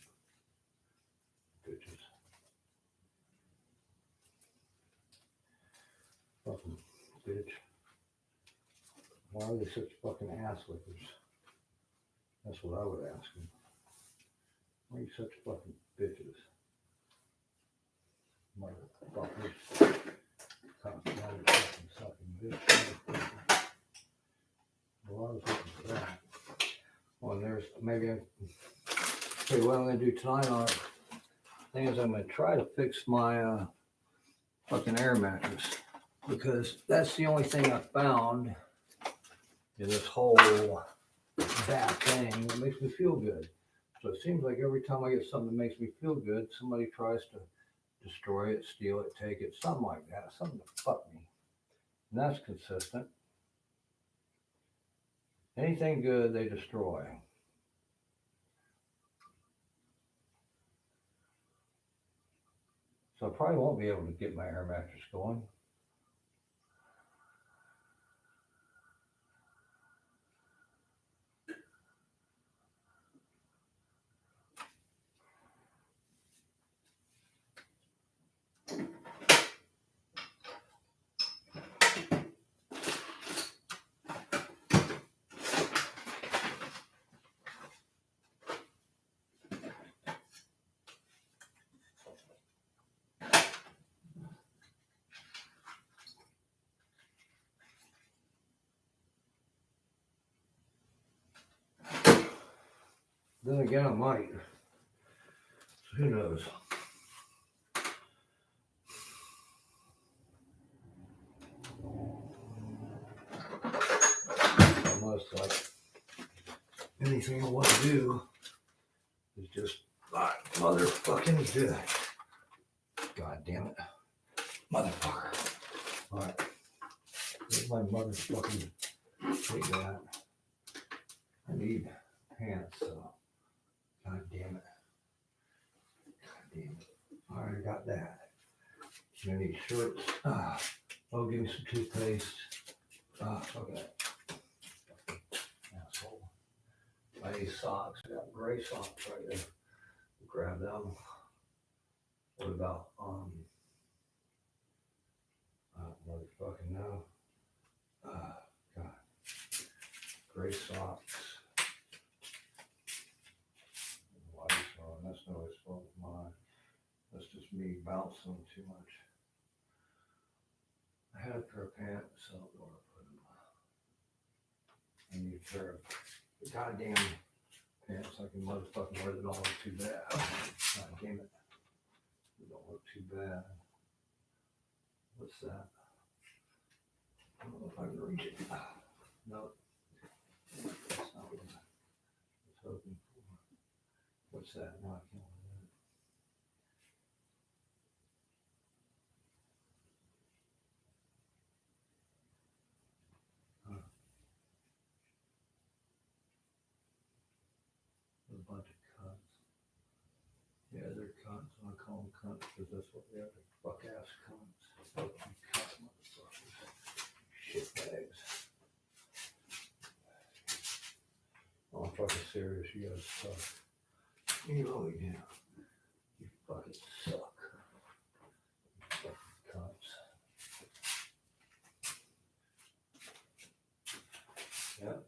Bitches. Fucking bitch. Why are they such fucking ass lickers? That's what I would ask them. Why are you such fucking bitches? Motherfuckers. Motherfucking sucking bitch. Well, I was looking for that. Well, there's maybe okay, what I'm gonna do tonight on it. Thing is, I'm gonna try to fix my fucking air mattress because that's the only thing I found in this whole bad thing that makes me feel good. So it seems like every time I get something that makes me feel good, somebody tries to destroy it, steal it, take it, something like that, something to fuck me. And that's consistent. Anything good, they destroy. So I probably won't be able to get my air mattress going. Then again, I might. So who knows? Almost like anything I want to do is just not motherfucking do it. God damn it. Motherfucker. Alright. Here's my motherfucking take that. I need pants, so god damn it. God damn it. Alright, I got that. I need shirts. Oh, give me some toothpaste. Okay. Asshole. I need socks. I got gray socks right there. Grab them. What about motherfucking no. God. Gray socks. Why is wrong? That's no fault of mine. That's just me bouncing too much. I had a pair of pants, so I don't know where to put them. I need a pair of goddamn pants. I can motherfucking wear them. Don't look too bad. God damn it. They don't look too bad. What's that? I don't know if I can reach it. No. That's not what I was hoping for. What's that? No, I can't wear that. A bunch of cunts. Yeah, they're cunts. I call them cunts because that's what they are. They're fuck ass cunts. Fucking cunt motherfuckers. Shit bags. Oh, I'm fucking serious. You guys suck. You really do. You fucking suck. You fucking cunts. Yeah.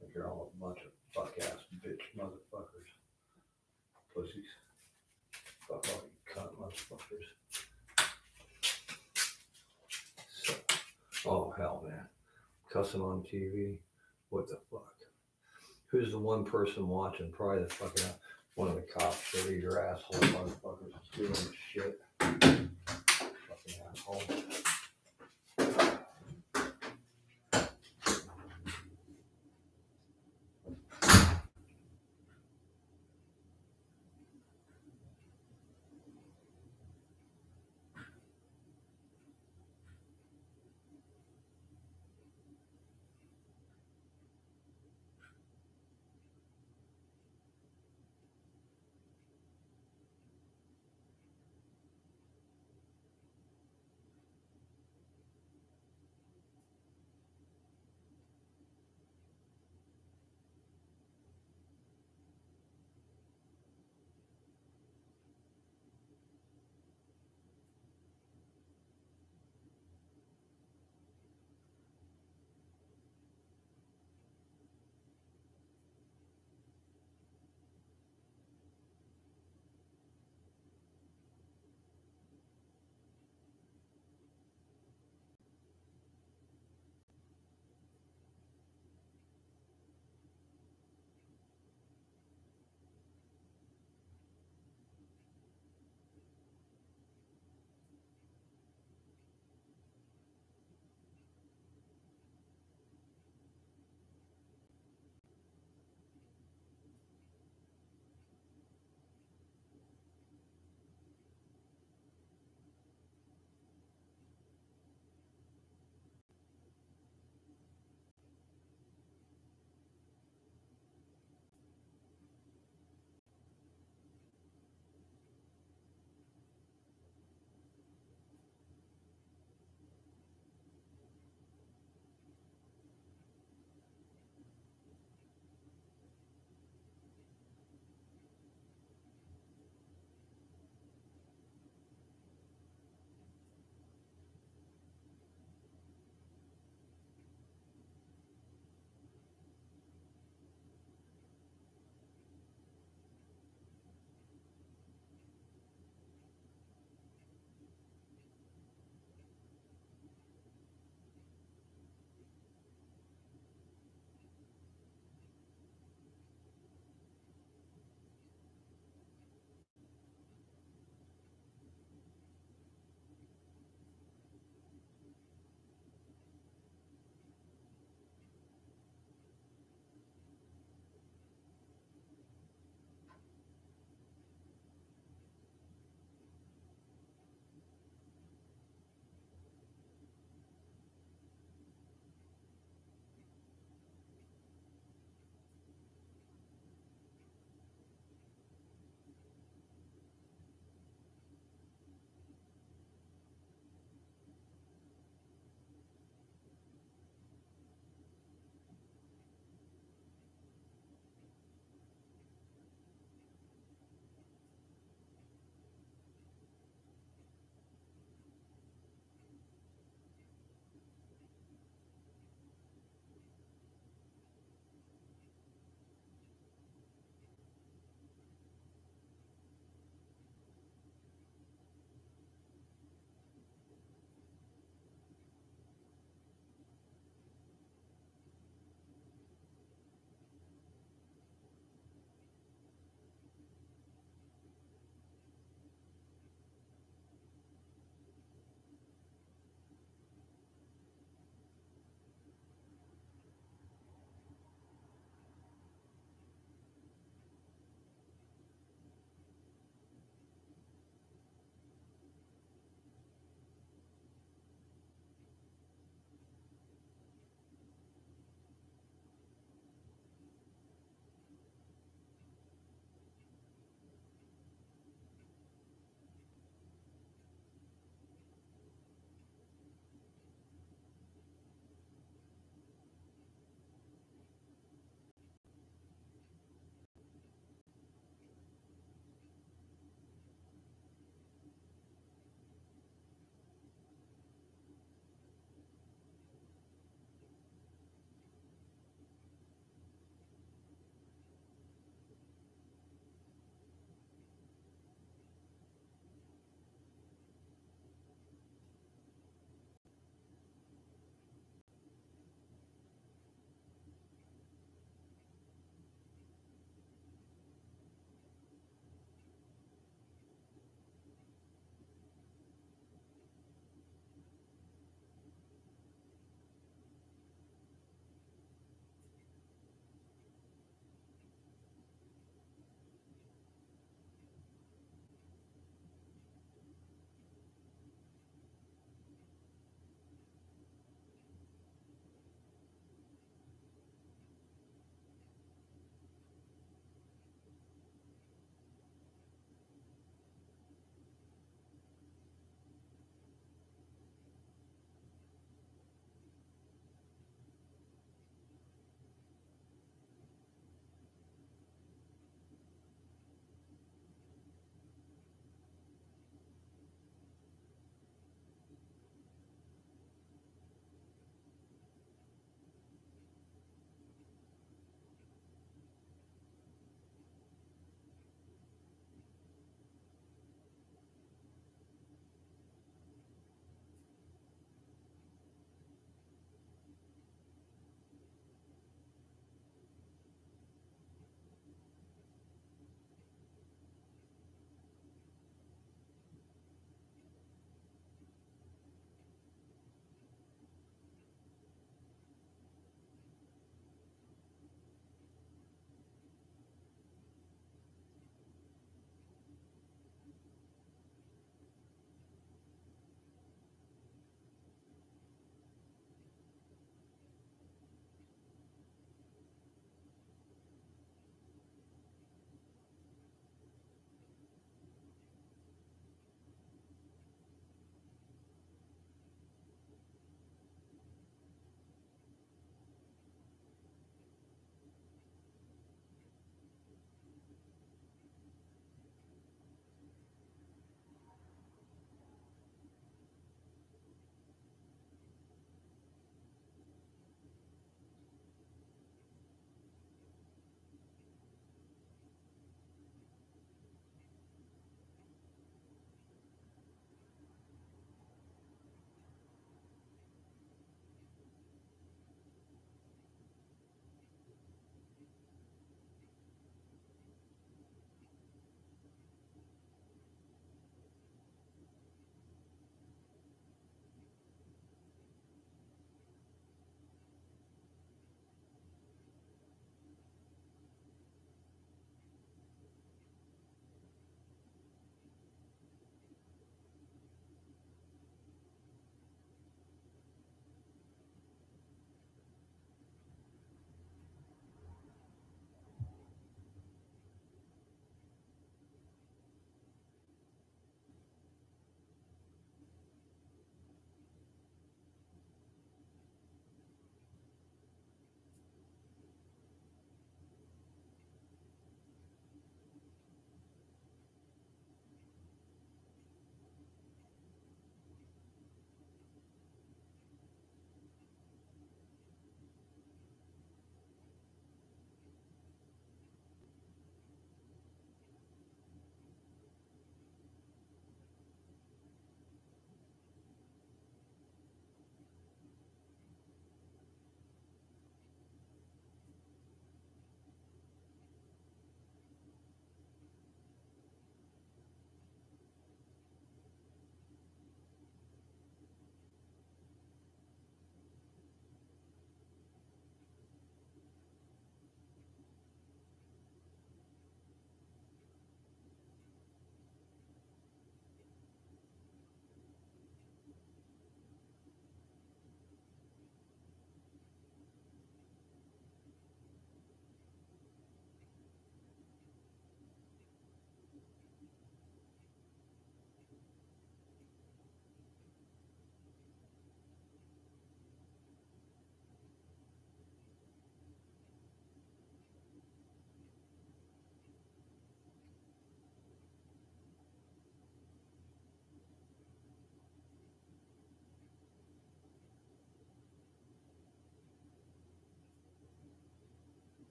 Like you're all a bunch of fuck ass bitch motherfuckers. Pussies. Fuck all you cunt motherfuckers. So, oh hell, man. Cussing on TV. What the fuck? Who's the one person watching? Probably the fucking one of the cops. They're your asshole motherfuckers doing shit. Fucking asshole.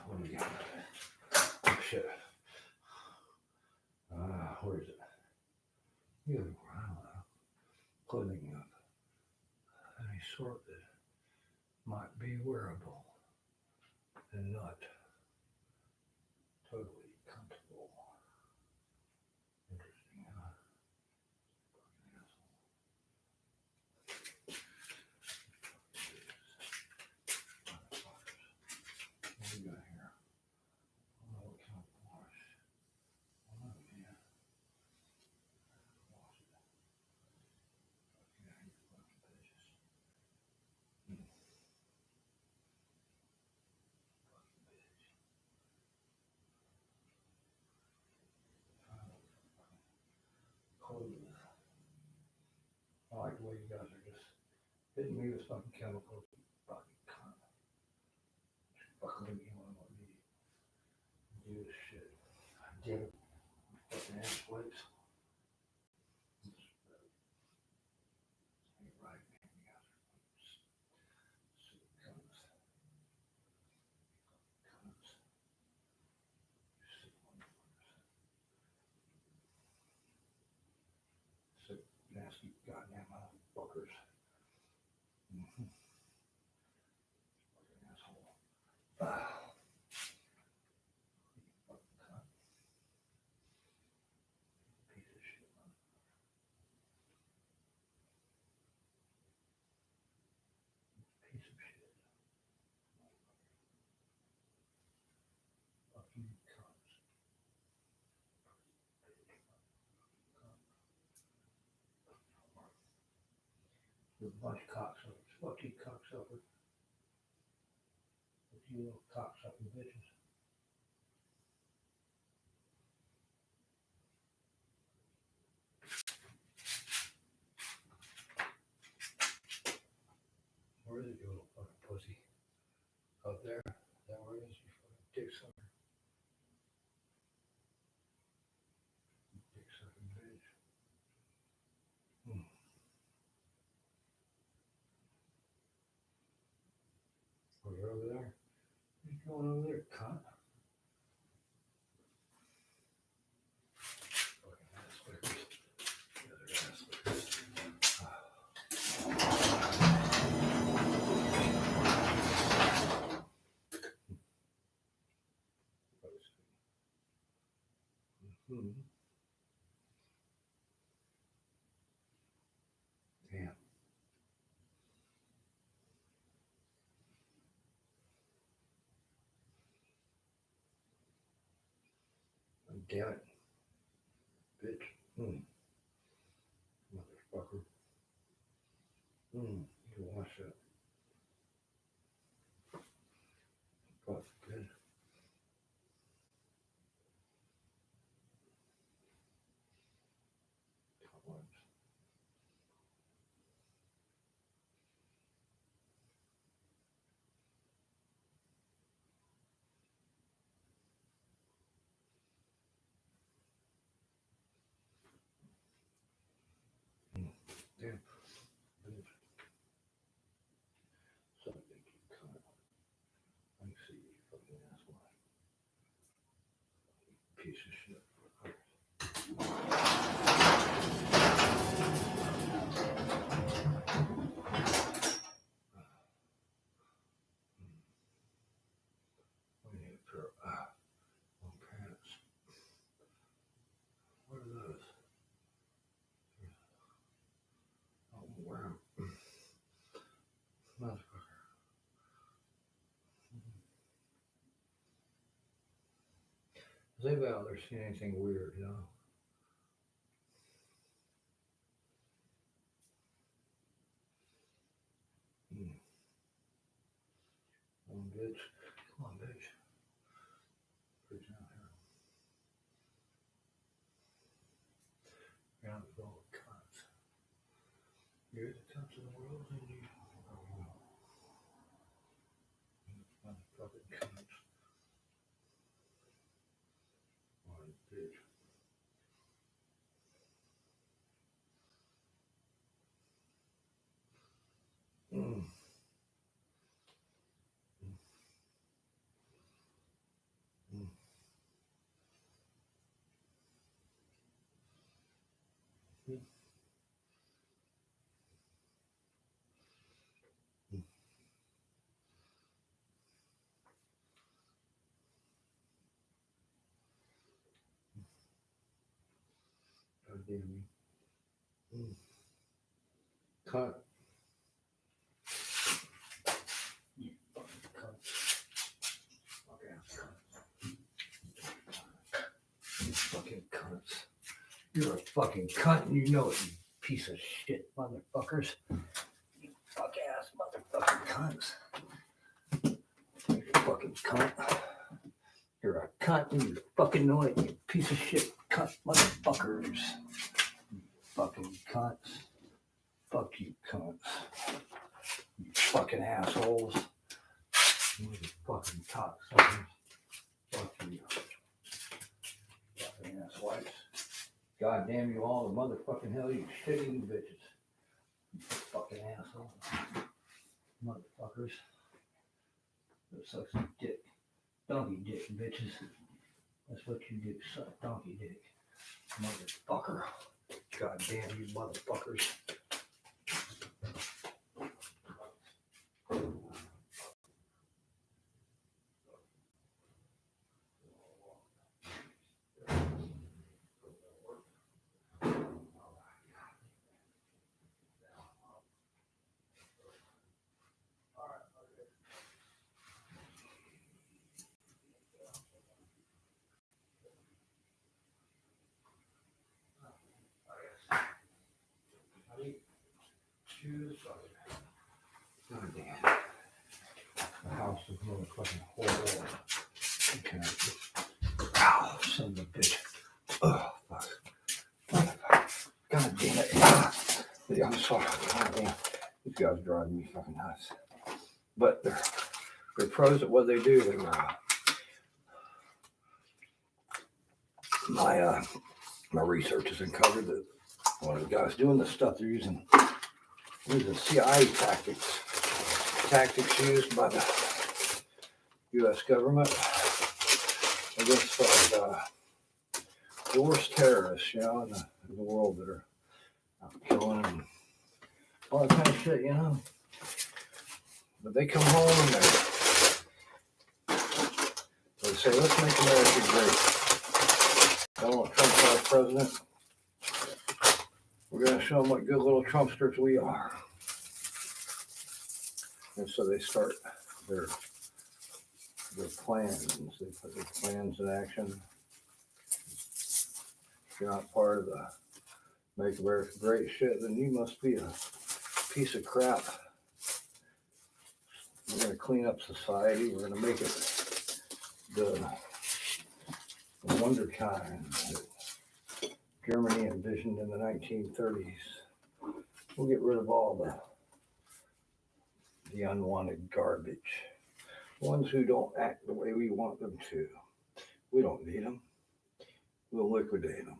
What do we got? Shit. Where is it? You have, I don't know, clothing of any sort that might be wearable and not totally comfortable. Interesting, huh? What do we got here? Oh, what kind of wash? Oh, man. Wash it. Okay, fucking pages. Fucking page. Clothes. I like the way you guys are just hitting me with fucking chemicals. Fucking cunt. Fucking me when I need to do this shit. I did it. Fucking ass plates. Ain't right, man. You guys are sick cunts. Cunts. Sick motherfuckers. Sick, nasty, goddamn motherfuckers. Mm-hmm. Fucking asshole. Fucking cunt. Piece of shit, man. Piece of shit. Fucking cunts. You're a bunch of cocksuckers. Fuck you, cocksucker. Fuck you little cocksucking bitches. Where is it, you little fucking pussy? Up there? Is that where it is? You fucking dick sucker. Dick sucking bitch. Oh, you're over there? What are you going over there, cunt? Fucking ass lickers. The other ass lickers. damn it. Bitch. Motherfucker. You watch that. Fuck, good. Damn. So they keep coming. I see you fucking asshole. Piece of shit. We need a pair of long pants. What are those? I don't wear them. Motherfucker. Has anybody out there seen anything weird, you know? Come on, bitch. Come on, bitch. Bitch out here. You're not full of cunts. You're the cunts of the world, and you. Motherfucking cunts. Come on, bitch. God damn me. Cunt. You fucking cunt. Fucking ass cunt. You fucking cunts. You're a fucking cunt and you know it, you piece of shit motherfuckers. You fuck ass motherfucking cunts. You fucking cunt. You're a cunt and you fucking know it, you piece of shit cunt motherfuckers. You fucking cunts. Fuck you cunts. You fucking assholes. You fucking cocksuckers. Fuck you. Fucking asswipes. God damn you all the motherfucking hell, you shitty bitches. You fucking assholes. Motherfuckers. That sucks some dick. Donkey dick, bitches. That's what you do, suck donkey dick. Motherfucker. God damn you motherfuckers. God damn. The house is motherfucking horrible. Okay. Ow, son of a bitch. Oh, fuck. God damn it. Yeah, I'm sorry. God damn. These guys are driving me fucking nuts. But they're pros at what they do. They my research has uncovered that one of the guys doing this stuff, they're using CIA tactics used by the U.S. government against the worst terrorists, you know, in the world that are out killing and all that kind of shit, you know. But they come home and they say, let's make America great. Donald Trump's our president. We're going to show them what good little Trumpsters we are. And so they start their plans. They put their plans in action. If you're not part of the Make America Great shit, then you must be a piece of crap. We're going to clean up society. We're going to make it the wonder kind that Germany envisioned in the 1930s. We'll get rid of all the unwanted garbage. Ones who don't act the way we want them to. We don't need them. We'll liquidate them.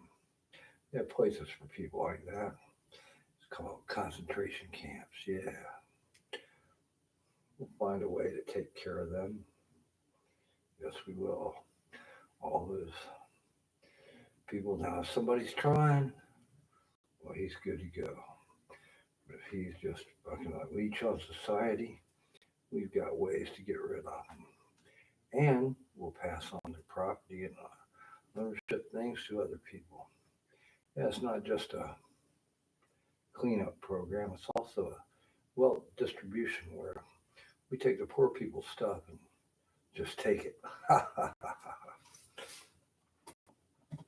There are places for people like that. It's called concentration camps. Yeah. We'll find a way to take care of them. Yes, we will. All those people. Now, if somebody's trying, well, he's good to go. But if he's just fucking a leech on society, we've got ways to get rid of him. And we'll pass on the property and ownership things to other people. Yeah, it's not just a cleanup program, it's also a wealth distribution where we take the poor people's stuff and just take it.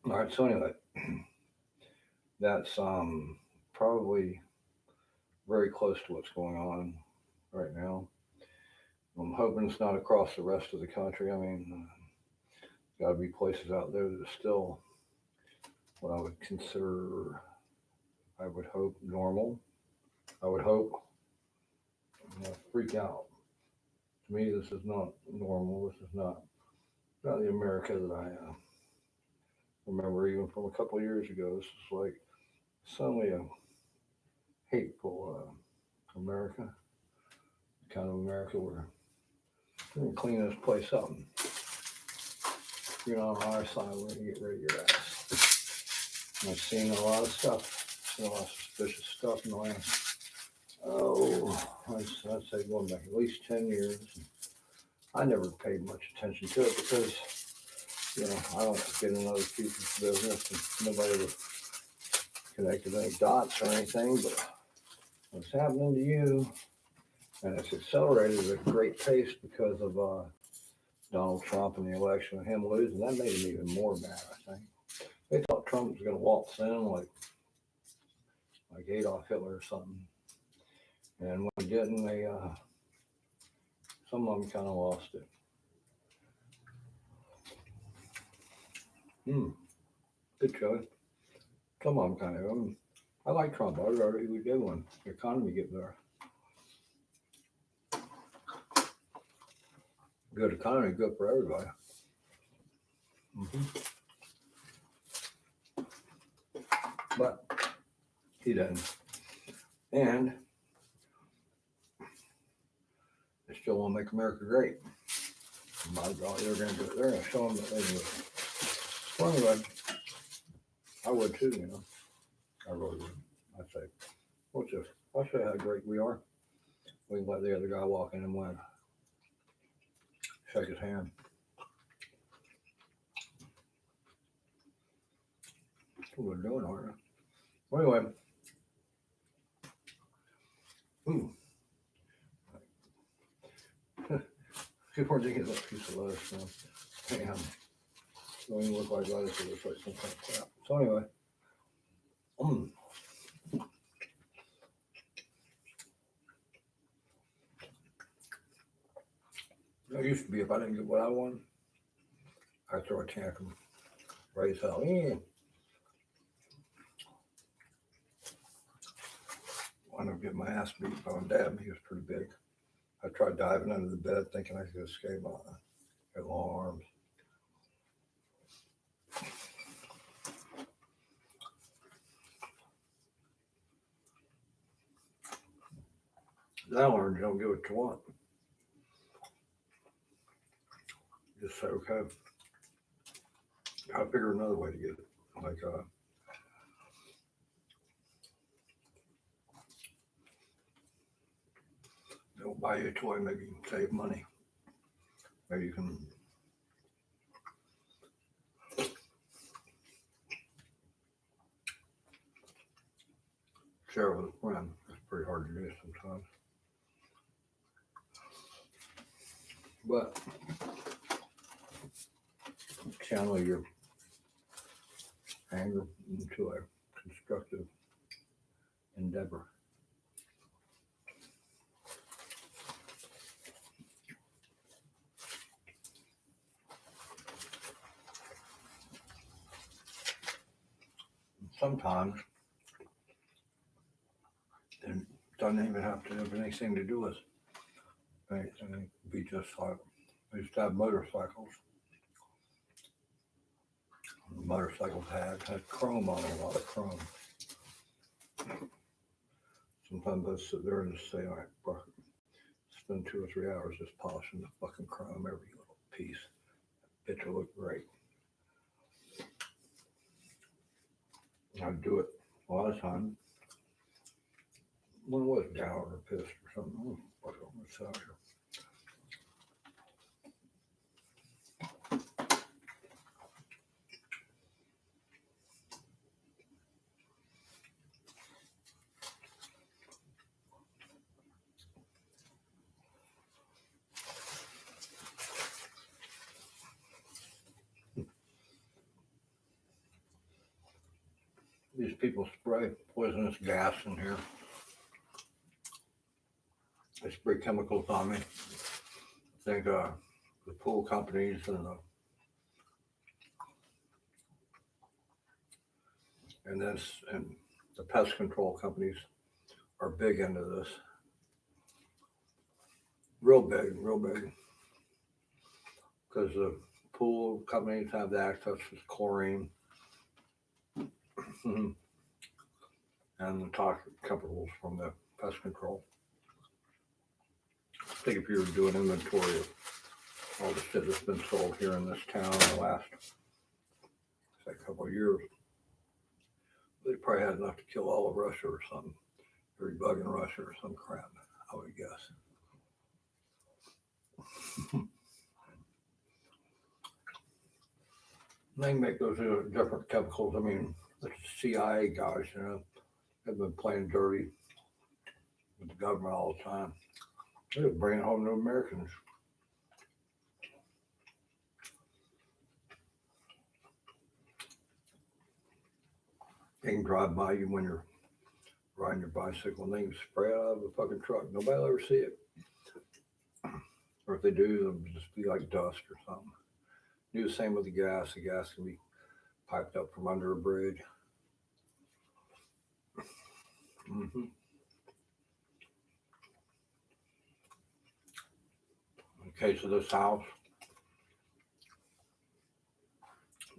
All right, so anyway, that's probably very close to what's going on right now. I'm hoping it's not across the rest of the country. I mean, got to be places out there that are still what I would consider, I would hope, normal. I would hope. Freak out. To me, this is not normal. This is not the America that I remember even from a couple of years ago. This is like suddenly a hateful America, the kind of America where we're going to clean this place up. And if you're not on our side, we're going to get rid of your ass. And I've seen a lot of stuff, a lot of suspicious stuff in the last, I'd say going back at least 10 years. I never paid much attention to it because, I don't get in other people's business and nobody ever connected any dots or anything, but what's happening to you, and it's accelerated at a great pace because of Donald Trump and the election and him losing. That made him even more mad, I think. They thought Trump was going to waltz in like Adolf Hitler or something. And when he didn't, some of them kind of lost it. Good choice. Some of them kind of. I like Trump. I would already we did one. The economy get better. Good economy, good for everybody. But he didn't. And they still want to make America great. My God, they're going to do it. They're going to show them that they do it. Well, anyway, I would too, I really would. I'd say, I'll show you how great we are. We can let the other guy walk in and win. Shake his hand. That's what we're doing, aren't we? Well, anyway. Good for you get that piece of lettuce now. Damn. Don't even look like lettuce, it looks like some kind of crap. So anyway. It used to be if I didn't get what I wanted, I'd throw a tantrum, raise hell. I ended up getting my ass beat by my dad. He was pretty big. I tried diving under the bed thinking I could escape on it. Had long arms. That orange don't get what you want. Just say, okay, I'll figure another way to get it. Like, they'll buy you a toy, maybe you can save money. Maybe you can share with a friend. It's pretty hard to do sometimes. But channel your anger into a constructive endeavor. Sometimes it doesn't even have to have anything to do with anything. It could be just like we used to have motorcycles. The motorcycles had chrome on them, a lot of chrome. Sometimes I sit there and just say, all right, fuck it. Spend 2 or 3 hours just polishing the fucking chrome, every little piece. It will look great. I'd do it a lot of times. When I was down or pissed or something, oh, fuck it, what's out here? These people spray poisonous gas in here. They spray chemicals on me. I think the pool companies and the pest control companies are big into this. Real big. Because the pool companies have the access to chlorine and the toxic chemicals from the pest control. I think if you were doing inventory of all the shit that's been sold here in this town in the last couple of years, they probably had enough to kill all of Russia or something. Every bug in Russia or some crap, I would guess. They make those different chemicals. I mean, the CIA guys, have been playing dirty with the government all the time. They're bringing home to Americans. They can drive by you when you're riding your bicycle and they can spray it out of the fucking truck. Nobody will ever see it. Or if they do, it'll just be like dust or something. Do the same with the gas. The gas can be piped up from under a bridge. Mm-hmm. In the case of this house,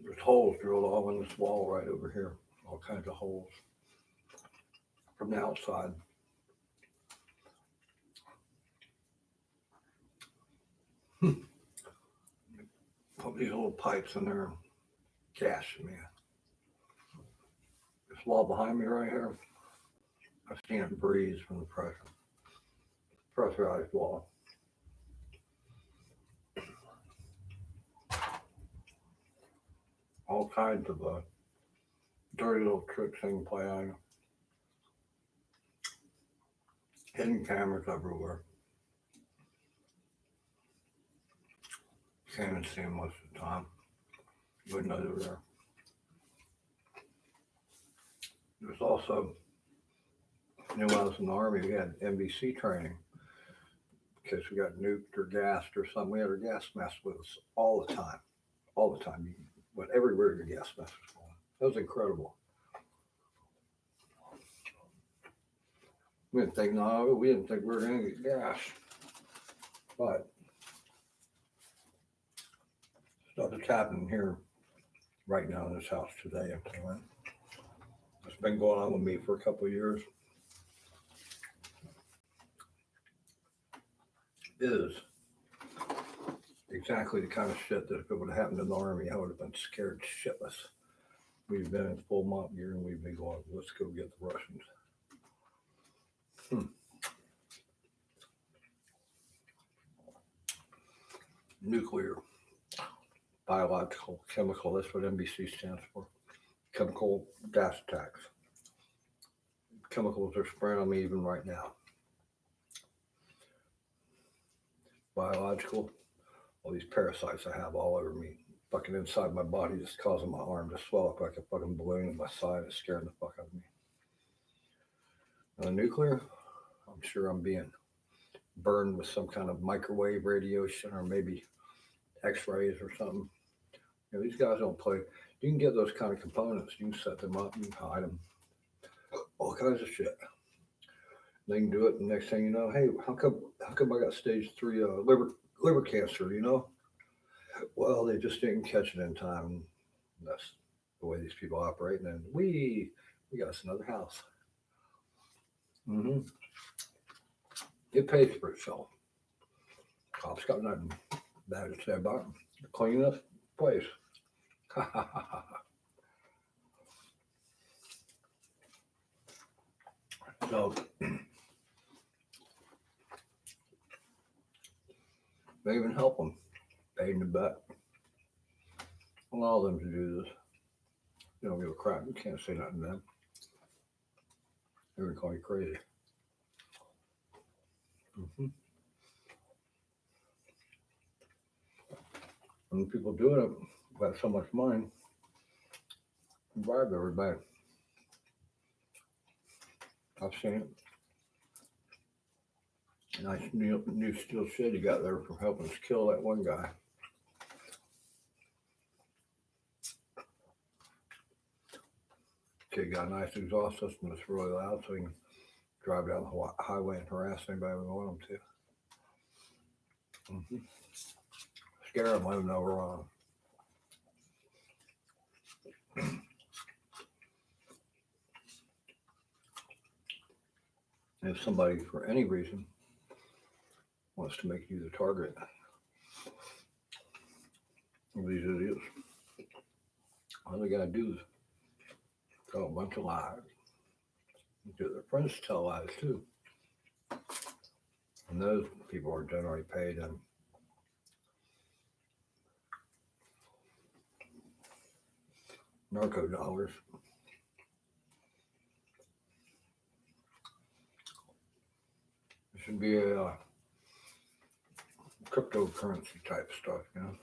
there's holes drilled all in this wall right over here. All kinds of holes from the outside. Put these little pipes in there. Gas, man. This wall behind me right here, I've seen it breeze from the pressure. Pressurized wall. All kinds of dirty little tricks they can play on you. Hidden cameras everywhere. Can't even see them most of the time. You wouldn't know they were there. There's also, when I was in the Army, we had NBC training. In case we got nuked or gassed or something, we had our gas mask with us all the time. All the time. You went everywhere your gas mask was going. That was incredible. We didn't think we were going to get gas. But stuff that's happening here right now in this house today. It's been going on with me for a couple of years. Is exactly the kind of shit that if it would have happened in the Army, I would have been scared shitless. We've been in full mop gear and we've been going, let's go get the Russians. Nuclear, biological, chemical, that's what NBC stands for. Chemical gas attacks. Chemicals are spraying on me even right now. Biological, all these parasites I have all over me, fucking inside my body, just causing my arm to swell up like a fucking balloon in my side. It's scaring the fuck out of me. And the nuclear, I'm sure I'm being burned with some kind of microwave radiation or maybe x-rays or something. You know, these guys don't play. You can get those kind of components. You can set them up. You can hide them. All kinds of shit. They can do it. And next thing you know, hey, how come I got stage 3 liver cancer? You know, well, they just didn't catch it in time. That's the way these people operate. And then we got us another house. Mm-hmm. It pays for itself. Cops got nothing bad to say about it. Clean up place. So they even help them. Paid in the butt. Allow them to do this. You don't give a crap. You can't say nothing to them. They're going to call you crazy. Mm-hmm. And people doing it got so much money, bribe everybody. I've seen it. Nice new steel shit he got there for helping us kill that one guy. Kid got a nice exhaust system that's really loud so he can drive down the highway and harass anybody we want him to. Mm-hmm. Scare them, let them know we're on. If somebody, for any reason, wants to make you the target of these idiots, all they gotta do is tell a bunch of lies. Get their friends to tell lies too. And those people are generally paid in narco dollars. It should be a cryptocurrency type stuff, you know.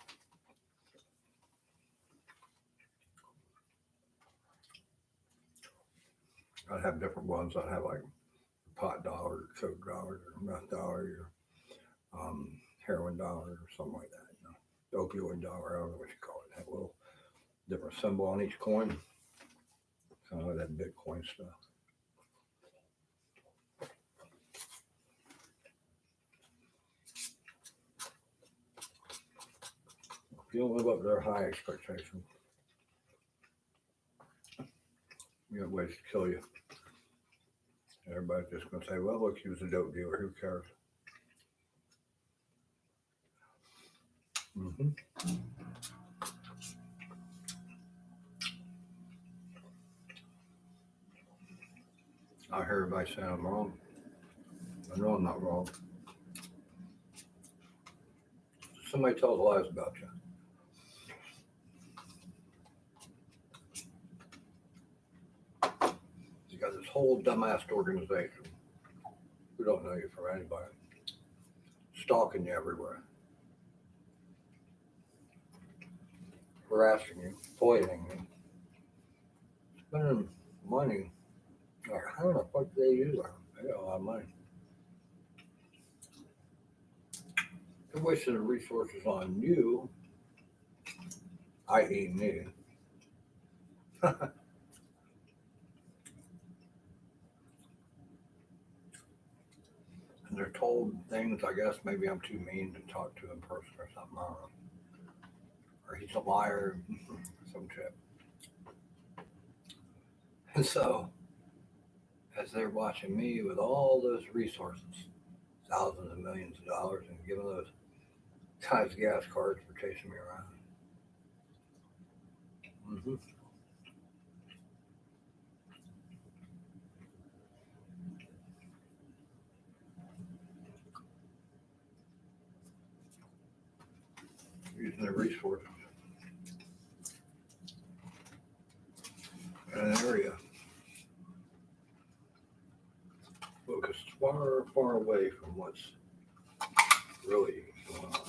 I'd have different ones. I'd have like pot dollar, coke dollar, or meth dollar, or heroin dollar, or something like that. You know, opioid dollar. I don't know what you call it. Have a little different symbol on each coin. Kind of like that Bitcoin stuff. If you don't live up to their high expectations, you got ways to kill you. Everybody's just going to say, well, look, he was a dope dealer. Who cares? Mm-hmm. I hear everybody saying I'm wrong. I know I'm not wrong. Somebody tells lies about you. You got this whole dumbass organization who don't know you from anybody, stalking you everywhere, harassing you, poisoning you, spending money. Like, how the fuck do they use that? They got a lot of money. They're wasting the resources on you, i.e. me. And they're told things, I guess maybe I'm too mean to talk to in person or something, I don't know. Or he's a liar, some shit. And so, as they're watching me with all those resources, thousands of millions of dollars, and giving those guys gas cards for chasing me around. Mm-hmm. Using their resources in an area focused far, far away from what's really going on.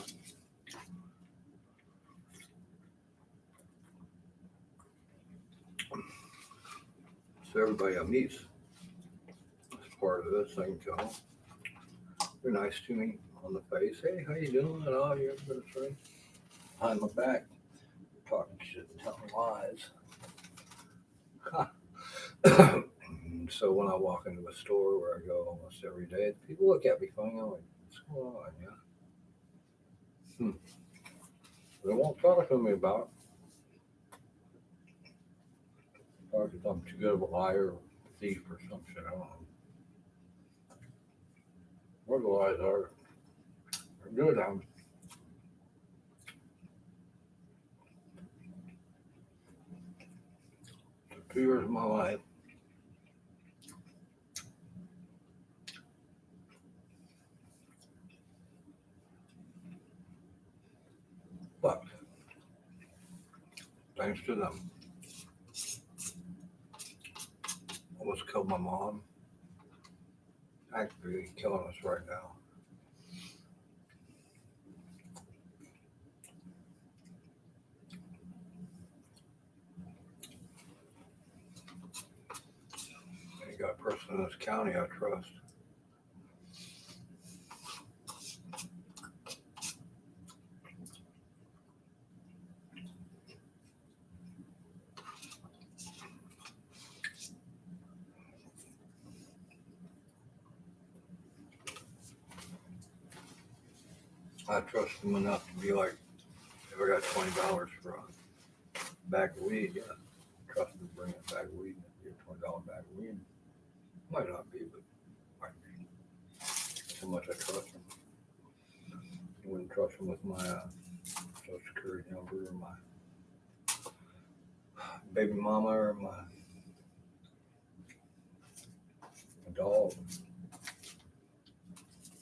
everybody I meet's as part of this, I can tell. They're nice to me on the face. Hey, how you doing? Oh, you're good, right? Behind my back, talking shit and telling lies. So when I walk into a store where I go almost every day, people look at me funny. I'm like, what's going on? Yeah. They won't talk to me about it. Probably because I'm too good of a liar or thief or some shit. I don't know. What the lies are. They're good. I'm 2 years of my life. But thanks to them, almost killed my mom. Actually killing us right now. Ain't got a person in this county I trust. I trust them enough to be like, if I got $20 for a bag of weed, yeah, trust them to bring a bag of weed, get a $20 bag of weed. Might not be, but might be. So much I trust them. I wouldn't trust them with my social security number or my baby mama or my dog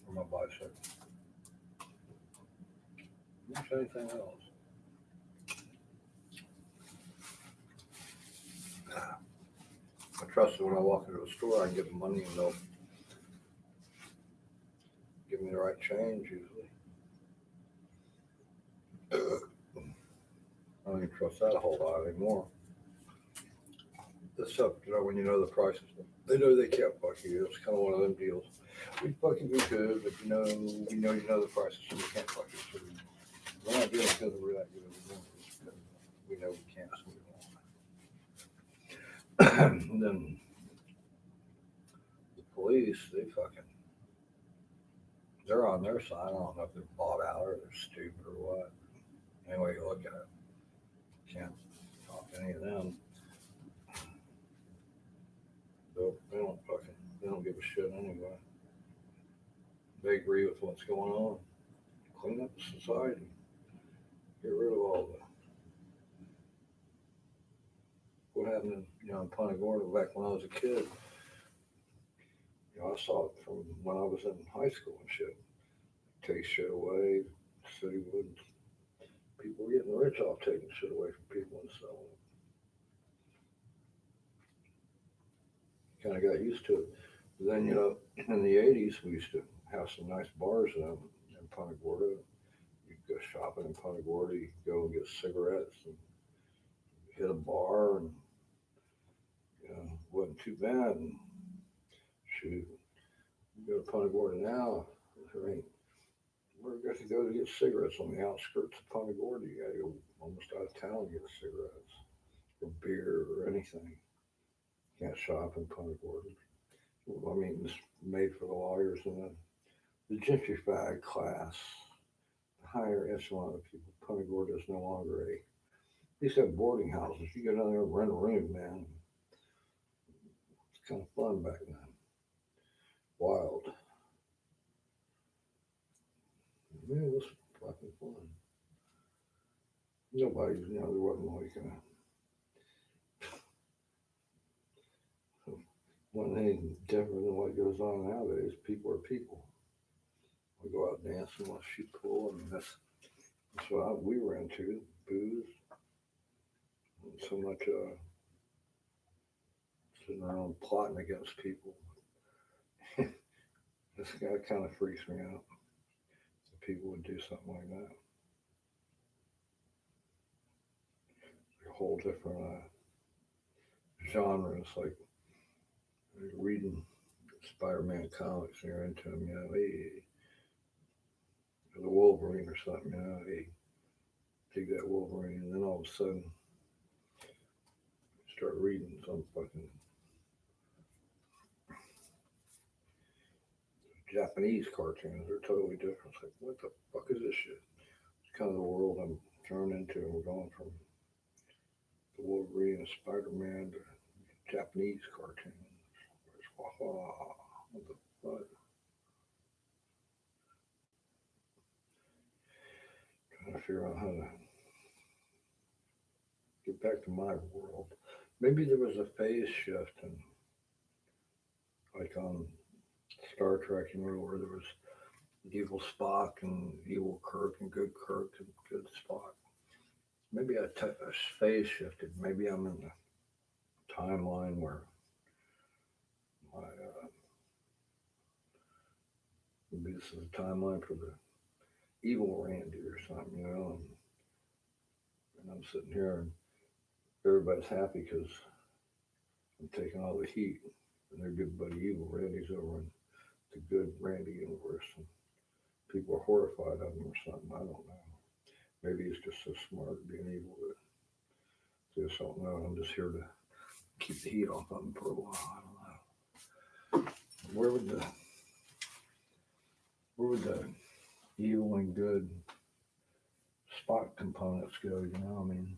or my bicycle. Not anything else. I trust that when I walk into a store, I can give them money and they'll give me the right change usually. I don't even trust that a whole lot anymore. This stuff, when you know the prices, they know they can't fuck you. It's kind of one of them deals. We fucking be good, but we know you know the prices, so we can't fuck you. So we're not doing it because we're that good. We're doing it because we know we can't, so we won't. And then the police, they're on their side. I don't know if they're bought out or they're stupid or what. Anyway, you look at it, can't talk to any of them. They don't give a shit anyway. They agree with what's going on. Clean up the society. Get rid of all the what happened in Punta Gorda back when I was a kid. I saw it from when I was in high school and shit. Take shit away, city wouldn't. People were getting rich off taking shit away from people and selling it. Kind of got used to it. Then in the '80s we used to have some nice bars in Punta Gorda. You'd go shopping in Punta Gorda. You could go and get cigarettes and hit a bar, and it wasn't too bad. And shoot, you go to Punta Gorda now, there ain't. Where you got to go to get cigarettes on the outskirts of Punta Gorda? You got to go almost out of town to get cigarettes or beer or anything. You can't shop in Punta Gorda. Well, I mean, it's made for the lawyers and the gentrified class, the higher echelon of people. Punta Gorda is no longer a. These have boarding houses. You go down there and rent a room, man. It's kind of fun back then. Wild. Man, it was fucking fun. Nobody, there wasn't like one thing different than what goes on nowadays. People are people. We go out dancing, watch shoot pool, and that's what we were into. Booze, and so much sitting around plotting against people. This guy kind of freaks me out. That people would do something like that. A whole different genre. It's like You're reading Spider-Man comics and you're into them, hey, the Wolverine or something, hey, take that Wolverine, and then all of a sudden, you start reading some fucking Japanese cartoons. They're totally different. It's like, what the fuck is this shit? It's kind of the world I'm thrown into. We're going from the Wolverine and Spider-Man to Japanese cartoons. What the fuck? Trying to figure out how to get back to my world. Maybe there was a phase shift in, like on Star Trek, where there was evil Spock and evil Kirk and good Spock. Maybe a phase shifted. Maybe I'm in the timeline where my maybe this is a timeline for the evil Randy or something, and I'm sitting here and everybody's happy because I'm taking all the heat, and their good buddy evil Randy's over in the good Randy universe, and people are horrified of him or something. I don't know. Maybe he's just so smart being evil that I just don't know. I'm just here to keep the heat off of him for a while. I don't know. Where would the evil and good Spock components go? I mean,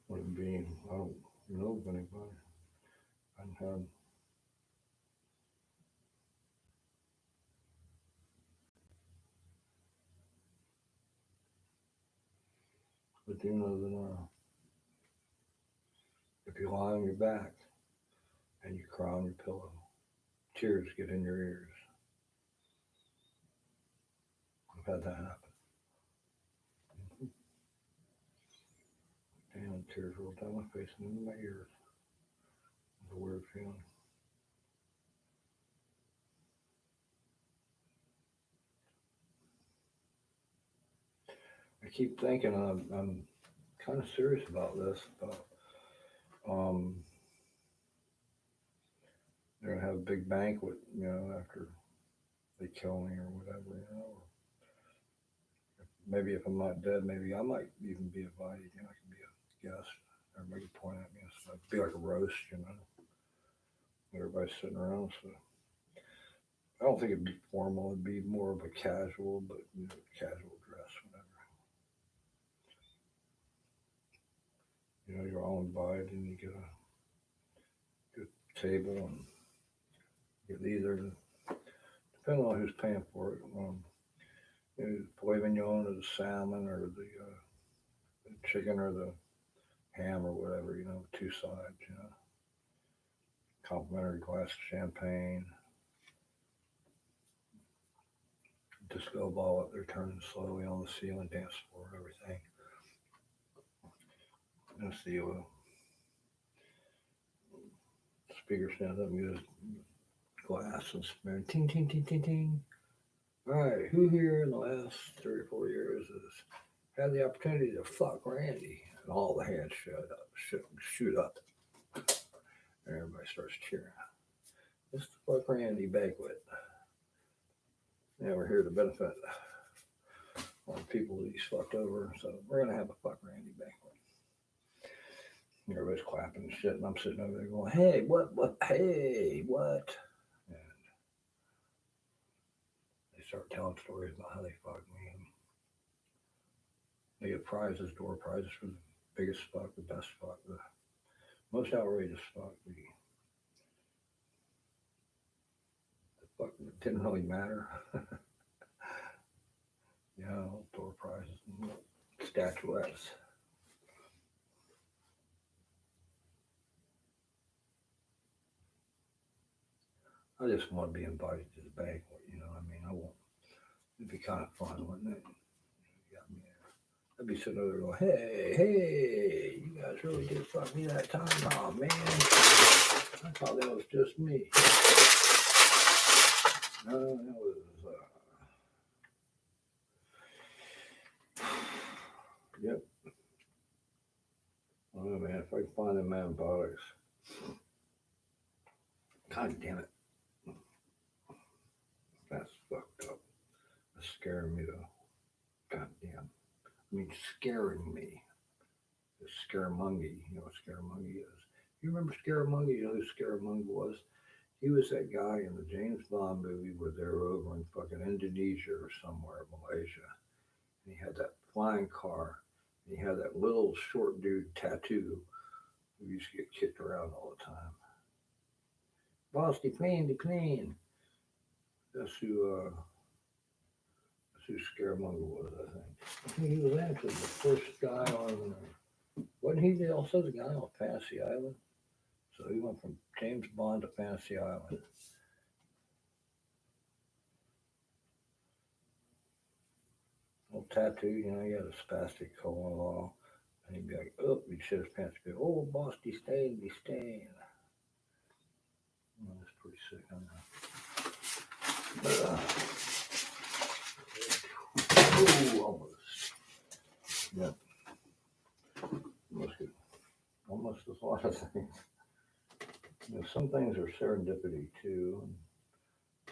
would it be? I don't know of anybody. I haven't had. But do know that if you lie on your back and you cry on your pillow, tears get in your ears. I've had that happen. Damn, tears roll down my face and into my ears. It's a weird feeling. I keep thinking I'm kind of serious about this. They're gonna have a big banquet, after they kill me or whatever, Or maybe if I'm not dead, maybe I might even be invited. I could be a guest. Everybody could point at me. So it'd be like a roast, Everybody's sitting around. So I don't think it'd be formal. It'd be more of a casual, but casual dress, whatever. You're all invited, and you get a good table, and you get either, depending on who's paying for it, the filet mignon or the salmon or the chicken or the ham or whatever, 2 sides, complimentary glass of champagne, disco ball up there turning slowly on the ceiling, dance floor, everything. And see speaker stands up and gives glass and spoon, ting, ting, ting, ting, ting. All right, who here in the last 3 or 4 years has had the opportunity to fuck Randy? And all the hands shoot up. And everybody starts cheering. It's the fuck Randy banquet. Yeah, we're here to benefit all the people that he's fucked over. So we're gonna have a fuck Randy banquet. And everybody's clapping and shit, and I'm sitting over there going, "Hey, what? Hey, what?" And they start telling stories about how they fucked me. And they get prizes, door prizes for the biggest fuck, the best fuck, the most outrageous fuck. The fuck didn't really matter. Door prizes and statuettes. I just want to be invited to the banquet, I won't. It'd be kind of fun, wouldn't it? You got me there. I'd be sitting over there going, hey, you guys really did fuck me that time? Oh, man. I thought that was just me. No, that was, yep. Oh man, if I can find them antibiotics. God damn it. That's fucked up. That's scaring me though. God damn. I mean, scaring me. It's Scaramougie. You know what Scaramougie is? You remember Scaramougie? You know who Scaramougie was? He was that guy in the James Bond movie where they were over in fucking Indonesia or somewhere, Malaysia. And he had that flying car. And he had that little short dude tattoo who used to get kicked around all the time. Boss, decline. That's who Scaramougie was, I think he was actually the first guy on, wasn't he also the guy on Fantasy Island? So he went from James Bond to Fantasy Island. Little tattoo, you know, he had a spastic colon law. And he'd be like, oh, he'd shit his pants, be like, oh, boss, be staying. Oh, that's pretty sick, I know. Ooh, almost. Yep. Almost a lot of things. You know, some things are serendipity too, and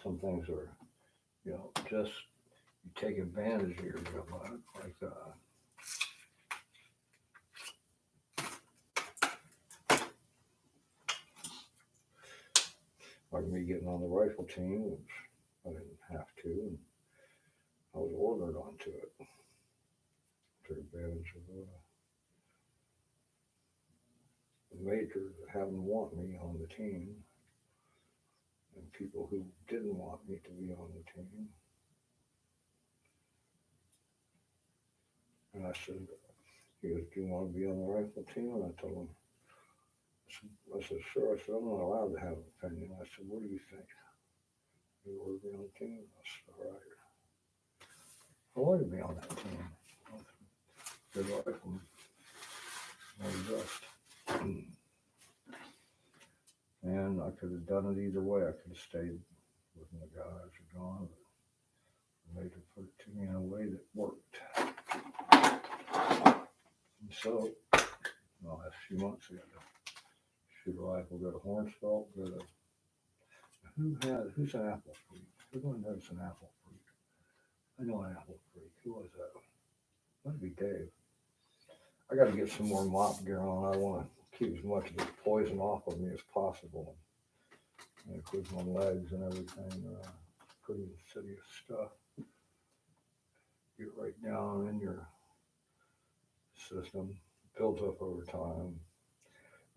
some things are, you know, just you take advantage of your good luck, like me getting on the rifle team, which I didn't have to, and I was ordered onto it. Took advantage of the majors having want me on the team, and people who didn't want me to be on the team. And I said, he goes, do you want to be on the rifle team? And I told him, I said, sure. I said, I'm not allowed to have an opinion. I said, what do you think? You want to be on the team? I said, all right. I wanted to be on that team. Good rifleman. No rust. And I could have done it either way. I could have stayed with my guys or gone, but Major put it to me in a way that worked. And so, in the last few months, I got to shoot a rifle, go to Hornsfeld, go to who's an apple freak? Everyone knows an apple freak. I know an apple freak. Who was that? Might be Dave. I got to get some more mop gear on. I want to keep as much of this poison off of me as possible. And includes my legs and everything. Pretty insidious stuff. Get right down in your system. Builds up over time.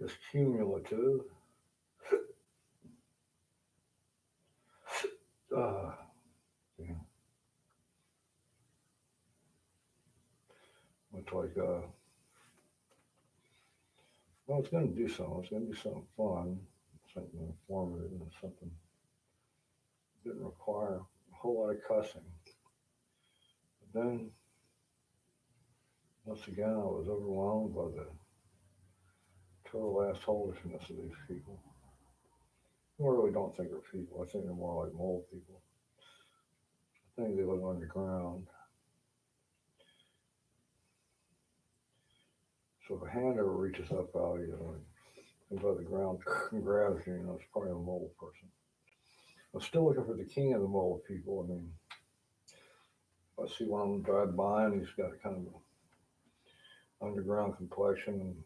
It's cumulative. Yeah. It's like, well, it's going to do something. It's going to do something fun, something informative, and something that didn't require a whole lot of cussing. But then, once again, I was overwhelmed by the total assholishness of these people. I really don't think they're people. I think they're more like mole people. I think they live underground. So if a hand ever reaches up out, you know, comes out of the ground and grabs you, you know, it's probably a mole person. I'm still looking for the king of the mole people. I mean, I see one of them drive by and he's got a kind of underground complexion and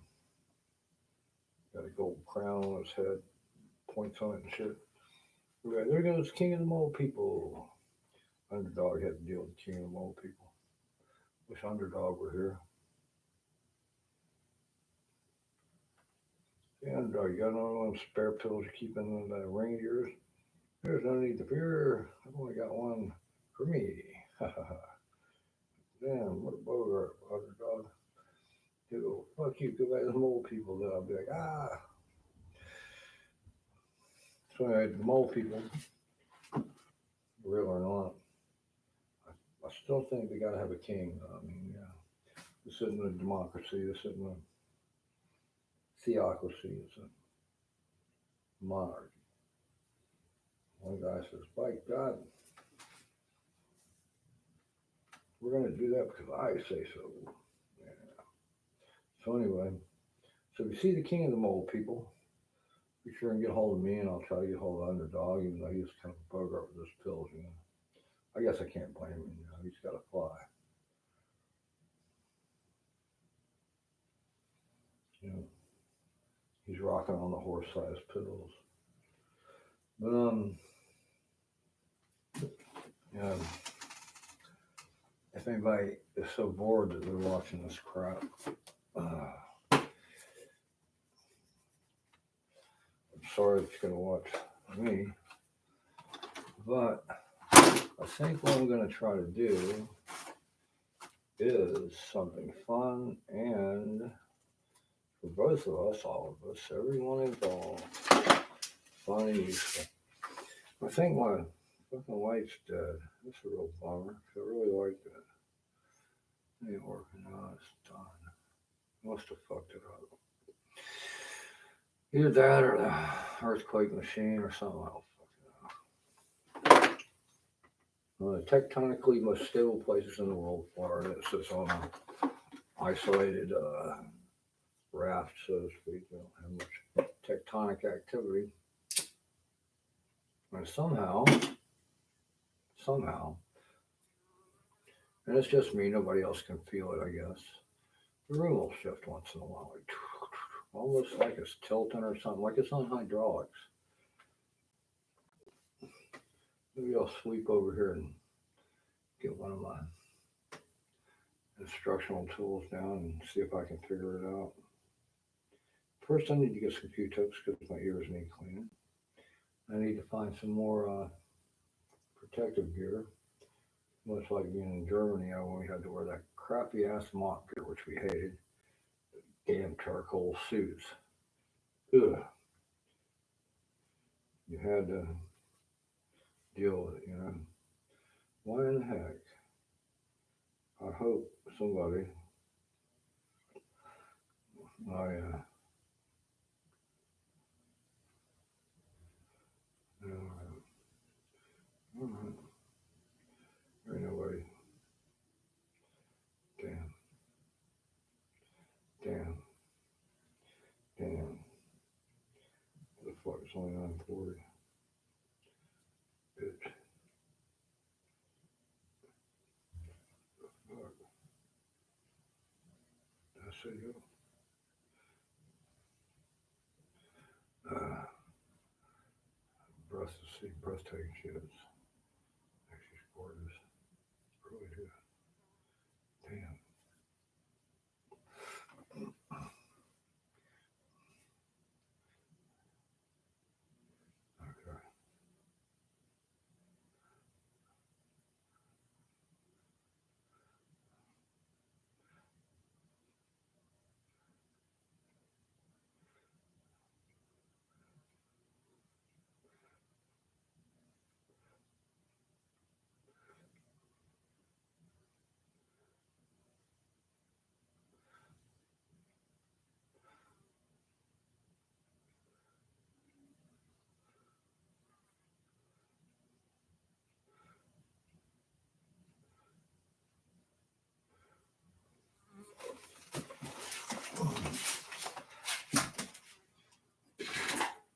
got a gold crown on his head, points on it and shit. Okay, there goes king of the mole people. Underdog had to deal with the king of the mole people. Wish Underdog were here. The Underdog, you got none of them spare pills you keep in the ring of yours? There's no need to fear. I've only got one for me. Damn, what a bogart, Underdog. You go, fuck you, go back to the mole people. Then I'll be like, ah. So anyway, the mole people, real or not, I still think they gotta have a king. I mean, yeah. This isn't a democracy. This isn't a theocracy. It's a monarchy. One guy says, by God, we're going to do that because I say so. Yeah. So anyway, So if you see the king of the mole, people, be sure and get hold of me, and I'll try to get hold of Underdog, even though he's kind of a bugger with those pills. I guess I can't blame him. He's got to fly. He's rocking on the horse-sized pills. But if anybody is so bored that they're watching this crap, I'm sorry that you're gonna watch me, but I think what I'm gonna try to do is something fun and for both of us, all of us, everyone involved, fun and useful. I think my fucking wife's dead. That's a real bummer. I really liked it. It ain't working out. It's done. Must have fucked it up. Either that or the earthquake machine or something else. One of the tectonically most stable places in the world, Florida. It sits on an isolated raft, so to speak. We don't have much tectonic activity. And somehow, and it's just me, nobody else can feel it, I guess. The room will shift once in a while, like, almost like it's tilting or something, like it's on hydraulics. Maybe I'll sweep over here and get one of my instructional tools down and see if I can figure it out. First, I need to get some Q-tips because my ears need cleaning. I need to find some more protective gear. Much like being in Germany, when we had to wear that crappy ass mop gear, which we hated. Damn charcoal suits. Ugh. You had to deal with it, Why in the heck? I hope somebody, all right. There ain't nobody. Damn. The fuck, it's only 9:40. Bitch. Fuck. Did I say go? Breathtaking shit. She's gorgeous. Really good. Damn. Okay.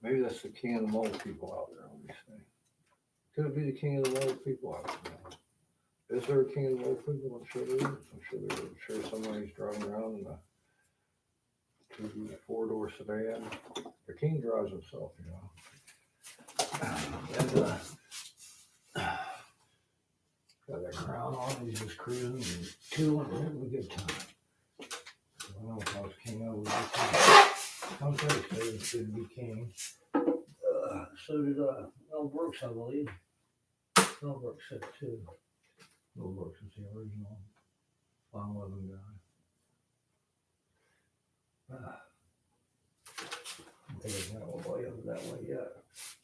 Maybe that's the king of the mole people out there, let me say. Could it be the king of the mole people out there? Is there a king of the mole people? I'm sure there is. I'm sure there is. I'm sure somebody's driving around in a four-door sedan. The king drives himself, And, got that crown on, he's just cruising and chilling and having a good time. I don't know if I was king over this. Some folks say it's good to be king. So did Mel Brooks, I believe. Mel Brooks said too. Mel Brooks is the original 5'11" guy. I'm thinking that way over that way yet.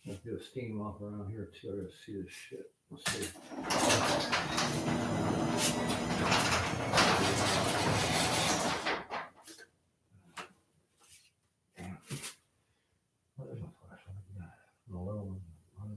Let's do a steam off around here too. I gotta see this shit. Let's see. Damn. What is my flashlight? An 11. I don't know.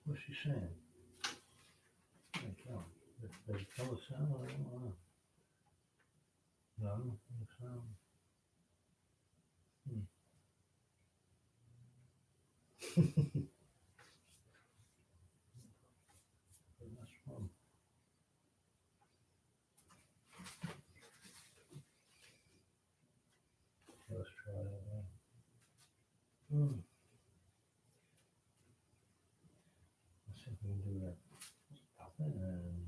What's she saying? Can't tell. Does it tell a sound? I don't know. No, no sound. Where that's from? Let's try that one. Let's see if we can do that. Stop it and.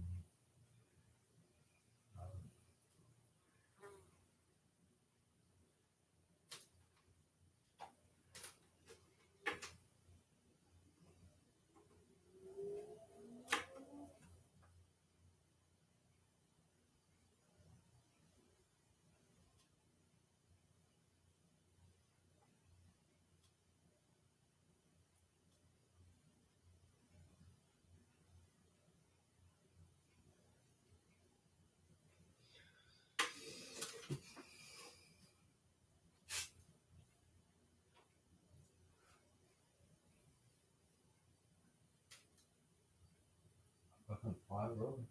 Fucking 5 rows.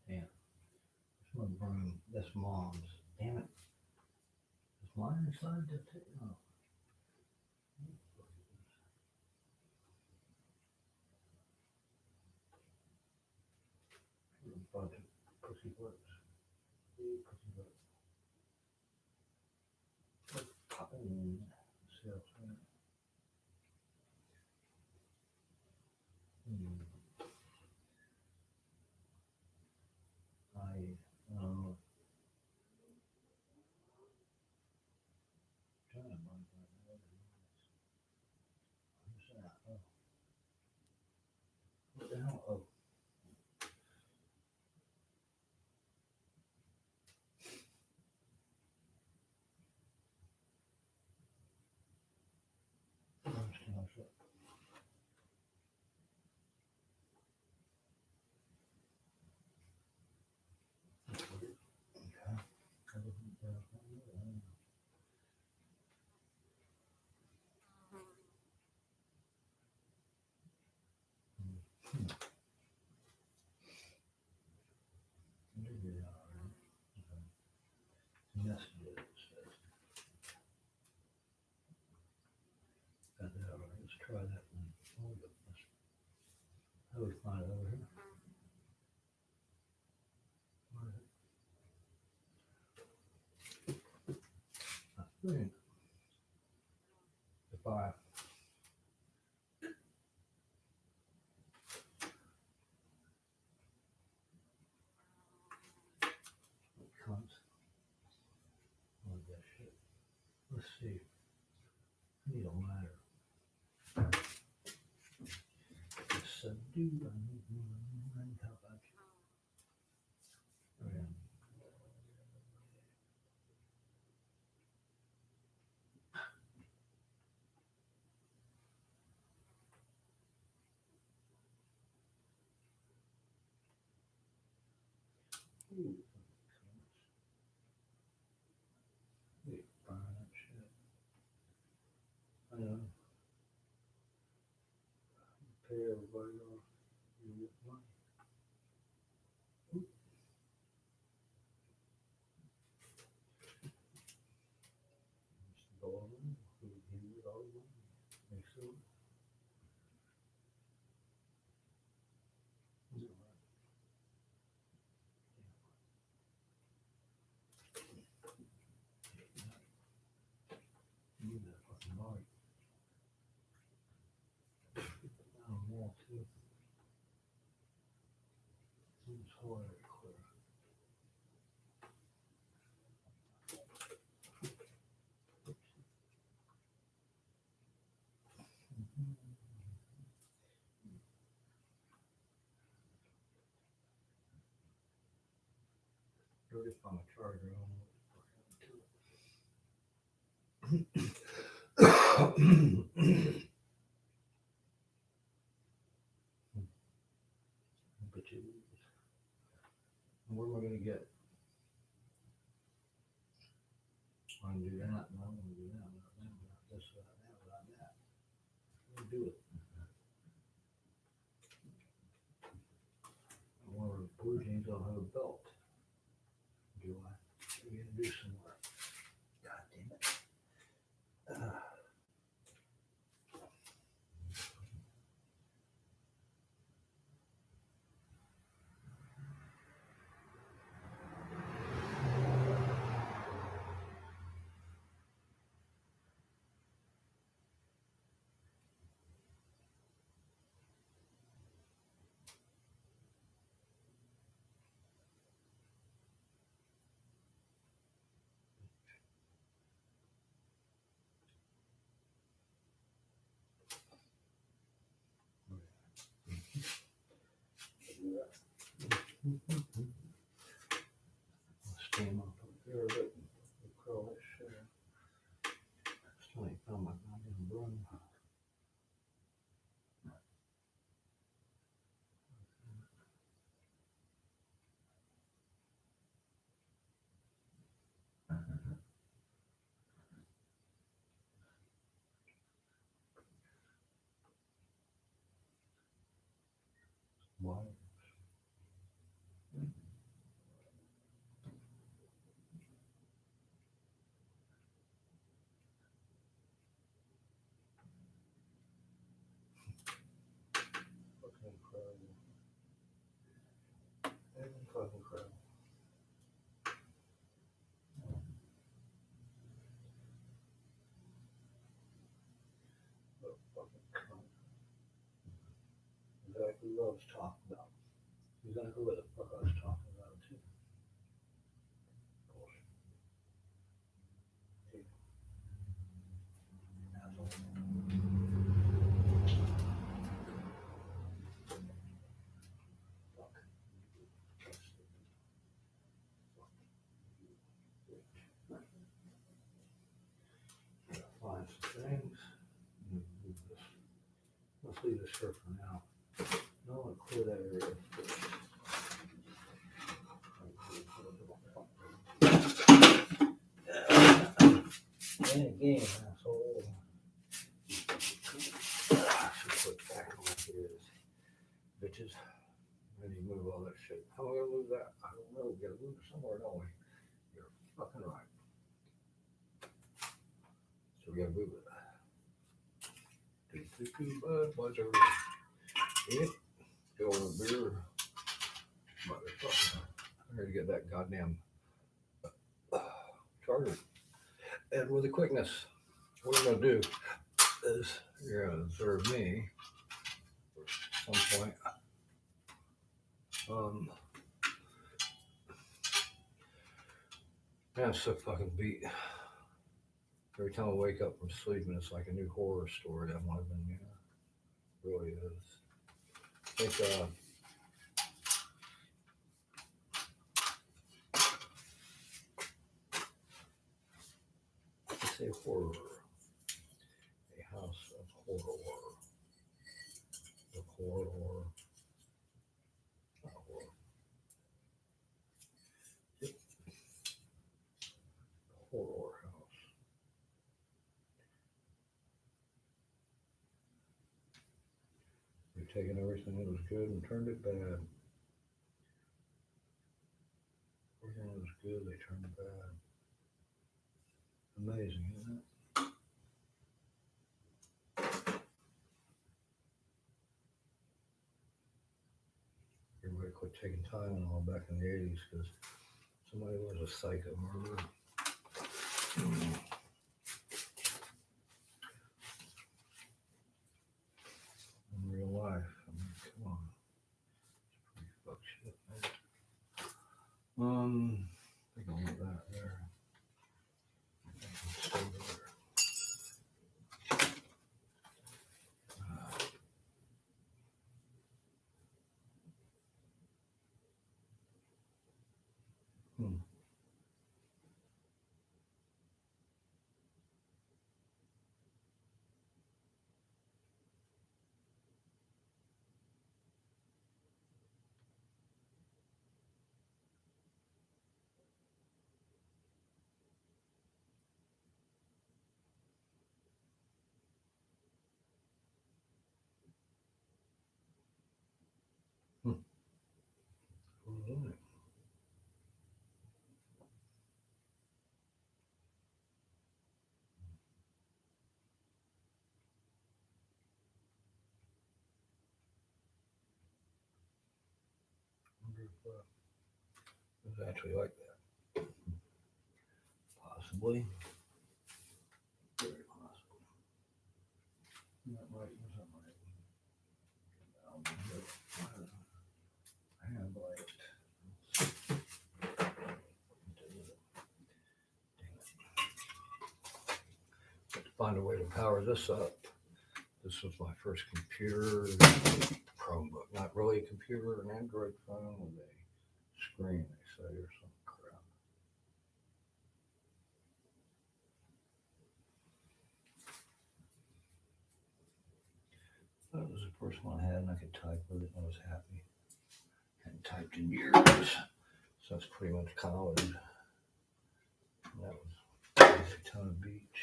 Damn. This one broom. That's mom's. Damn it. Is mine inside the too? Oh. A bunch of pussy butts. Pussy butts. Popping cells. Trying to find that. Who's that? Oh. What the hell? Oh. I don't understand what's up. That's weird. Okay. I didn't, Maybe they are, right? Okay. Messages, it says. Got that all right. Let's try that one. Oh, goodness. How do we find it over here? Where is it? I think if I comes on that shit. Let's see. I need a ladder. Subdue. I need how about you? Oh, yeah. Ooh. Wait, burn that shit. I know. Pay everybody off. You get money. Oop. Just go on in. We give you all the money. Make sure. Is it right? You need that fucking body. Down the wall too. Seems hard to clear. Dirty from a charger. I don't know what the fuck happened to it. But you, where am I gonna get? I'm gonna do that, no, I'm gonna do that, not that, not this, not that, not that. I'm gonna do it. don't have a belt. Do I? We gotta do some work. God damn it. Stand up there a bit. Curl this shit. Still ain't found my goddamn broom. Why? Fucking incredible. Fucking incredible. What a fucking cunt. Exactly what I was talking about. Exactly what the fuck I was talking about too. Bullshit. Dude. Asshole. Fuck. Find some things. Move this. Let's leave this here for now. No, I'll clear that area first. And again, asshole. I should put back on like it is. Bitches. Then you move all that shit. How am I gonna move that? I don't know. We gotta move it somewhere, don't we? You're fucking right. So we gotta move it. Budweiser. Yep. Go on a beer. Motherfucker. I gotta get that goddamn charger. And with the quickness, what we're gonna do is you're gonna observe me at some point. Man, I'm so fucking beat. Every time I wake up from sleeping, it's like a new horror story that might have been, you know, really is. I think, let's say horror. A house of horror. The horror. Not horror. Yep. Horror house. They've taken everything that was good and turned it bad. Everything that was good, they turned it bad. Amazing, isn't it? Everybody quit taking Tylenol back in the 80s because somebody was a psycho murderer. In real life, I mean, come on. It's pretty fuck shit, man. I think I'll leave that there. Stay there. All right. it was actually like that. Possibly. Very possible. That might was that might. Find a way to power this up. This was my first computer, Chromebook. Not really a computer, an Android phone with a screen, they say, or some crap. That was the first one I had, and I could type with it, and I was happy. Hadn't typed in years, so that's pretty much college. And that was Daytona Beach.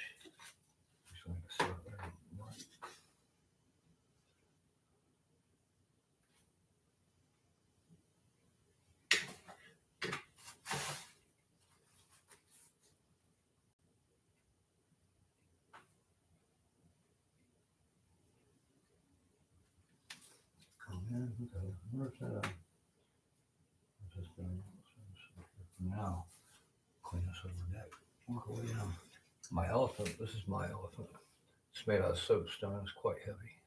So like I said, right. Oh man, okay. Where's that? Just now, clean this over deck. Walk away now. My elephant, this is my elephant. It's made out of soapstone, it's quite heavy.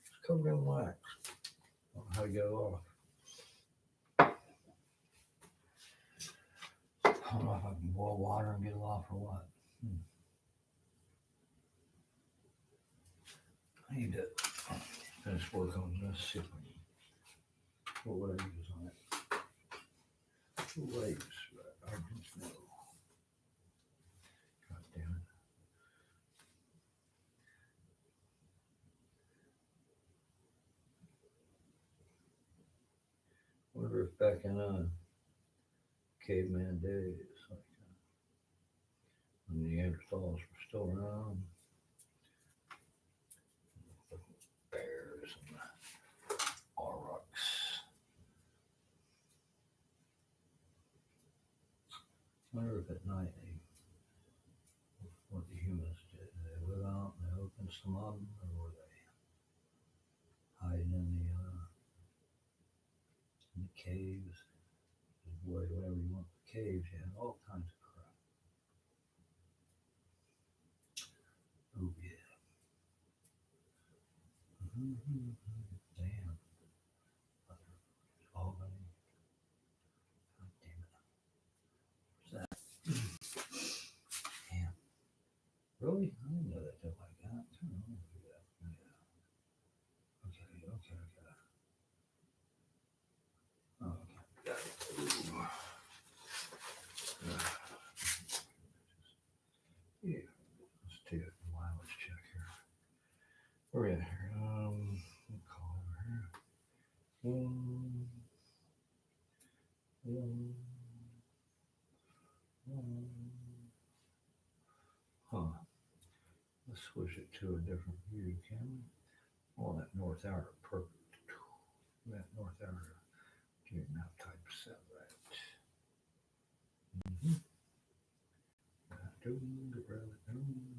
It's covered in wax. I don't know how to get it off. I don't know if I can boil water and get it off or what. I need to finish work on this. See if I can. What would I use on it? What would I use? I just know. God damn it. Wonder if back in caveman days, like when the Neanderthals were still around, bears and aurochs. Wonder if at night what the humans did. Did they live out in the open, some of them, or were they hiding in the caves? Whatever you want, the caves, you had all kinds of crap. Oh yeah. Damn. Albany. God damn it. What's that? Damn. Really? I didn't know that did like that. Turn on and do that. Yeah. Okay. Oh, okay. Got it. Yeah. Let's do it. Wow, let's check here. Where are we at here? We'll call over here. Huh. Let's switch it to a different view, can we? Oh, that north outer, perfect. That north outer. Here, now type set right.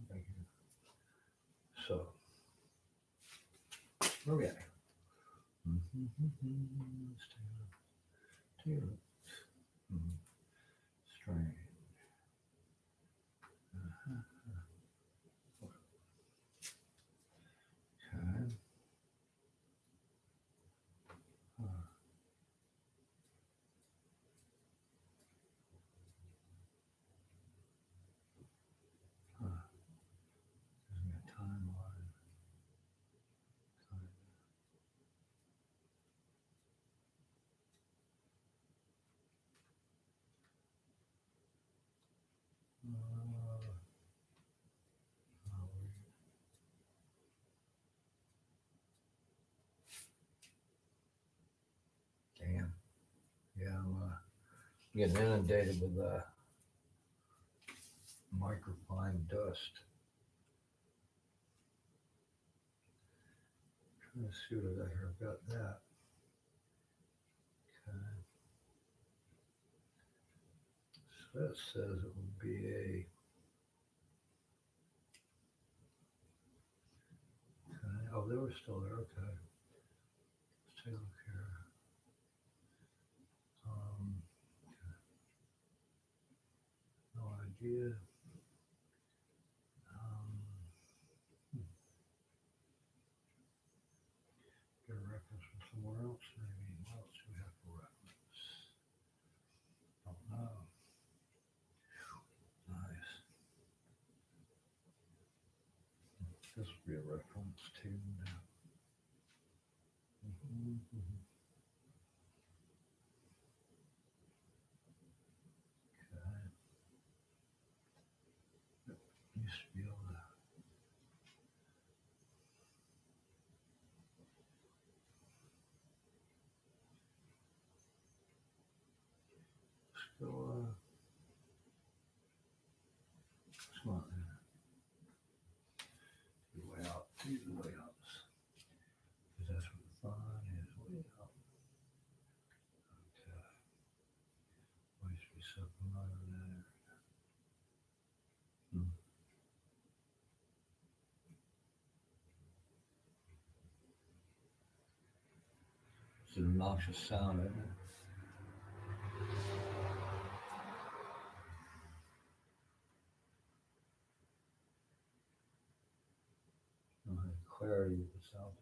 Thank you. So, where are we at? Let's take a look. Strange. Okay. Isn't that timeline? Damn. Yeah, I'm getting inundated with microfine dust. Trying to see what I got here. I've got that. Okay. So that says it would be a. Okay. Oh, they were still there. Okay. Let's take a look here. idea. Get a reference from somewhere else, maybe. What else do we have for reference? Don't know. Nice. This would be a reference too. Okay. Used to be able to. Let's go, come on there. The way out, these are the way outs. Because that's where the fun is, way out. Okay. Always be something over there. It's an obnoxious sound, isn't it? I don't have clarity with this altitude.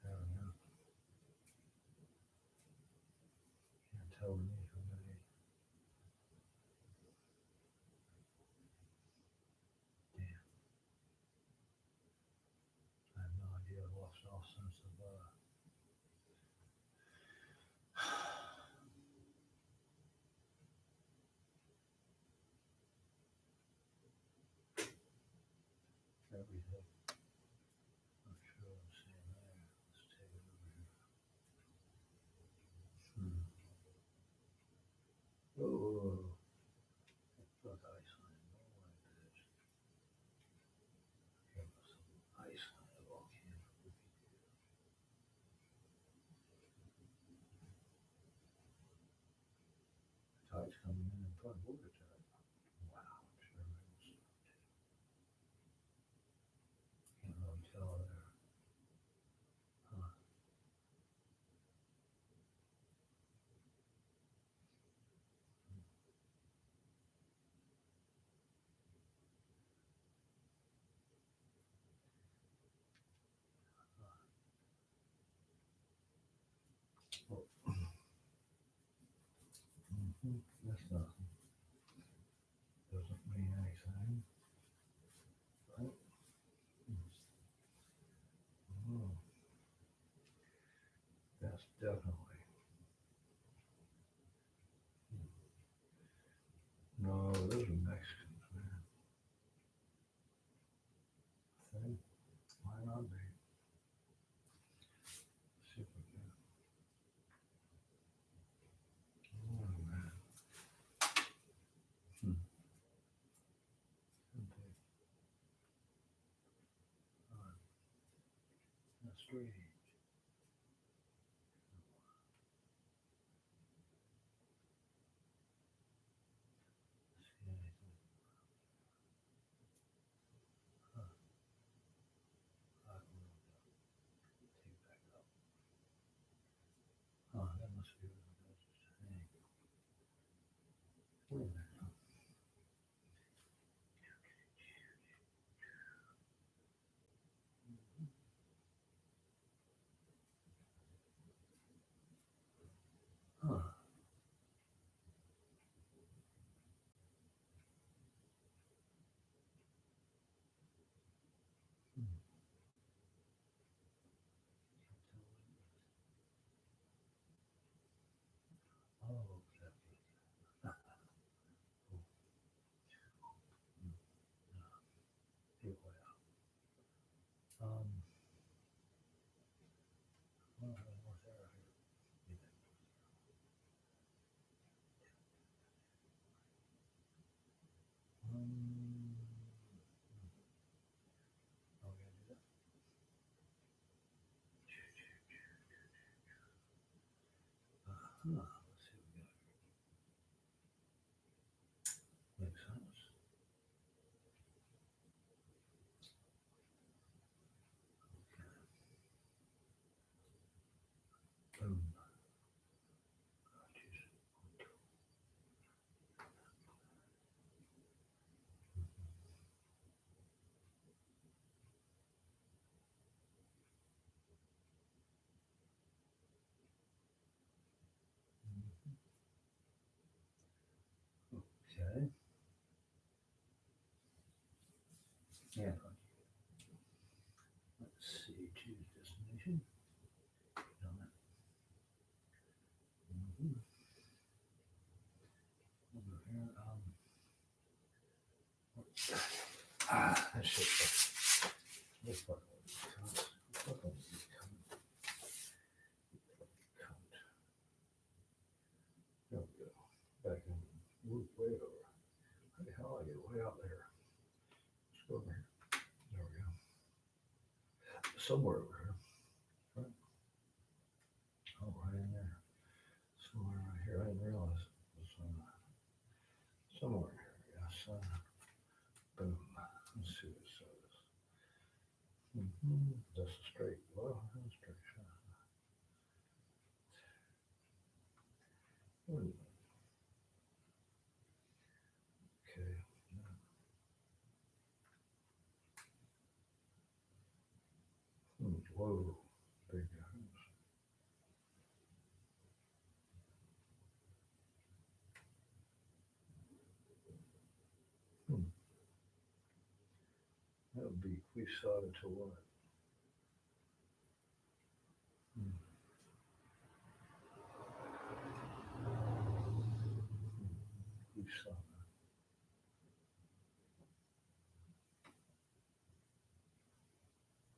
There we go. Can't tell beneath from beneath. Damn. I have no idea. I've lost all sense of everything. Not sure what I'm seeing there. Let's take it over here. Oh, fuck Iceland. No way, bitch. Here was some Iceland volcano. Tide's coming in and putting water to it. Wow, I'm sure it was. Can't really tell there. Huh. That's nothing. Doesn't mean anything. Right? Oh, that's definitely. No, those are Mexicans, man. See? Might not be. See if we can. Oh, man. Could be. That's strange. See anything? I don't know. Take back up. Oh, that must be what it was saying. Wait a minute. Huh. Oh, exactly. Get way out. Well, North Arrow here. Oh, we gotta do that. Let's see what we got. Makes sense. Boom. Gotcha. Okay. Yeah. Let's see, choose destination. Done. Mhm. Over here, that shit. This fucking cunt. Fucking cunt. There we go. Back in, move way over. How the hell I get way out there? Let's go over here. There we go. Somewhere over here. Right. Oh, right in there. Somewhere right here. I didn't realize it was somewhere here. Yes. Boom. Let's see what it says. That's a straight. Well, that's a straight shot. Hmm. Okay. Whoa. Big guns. That would be, we saw it to what? We saw that.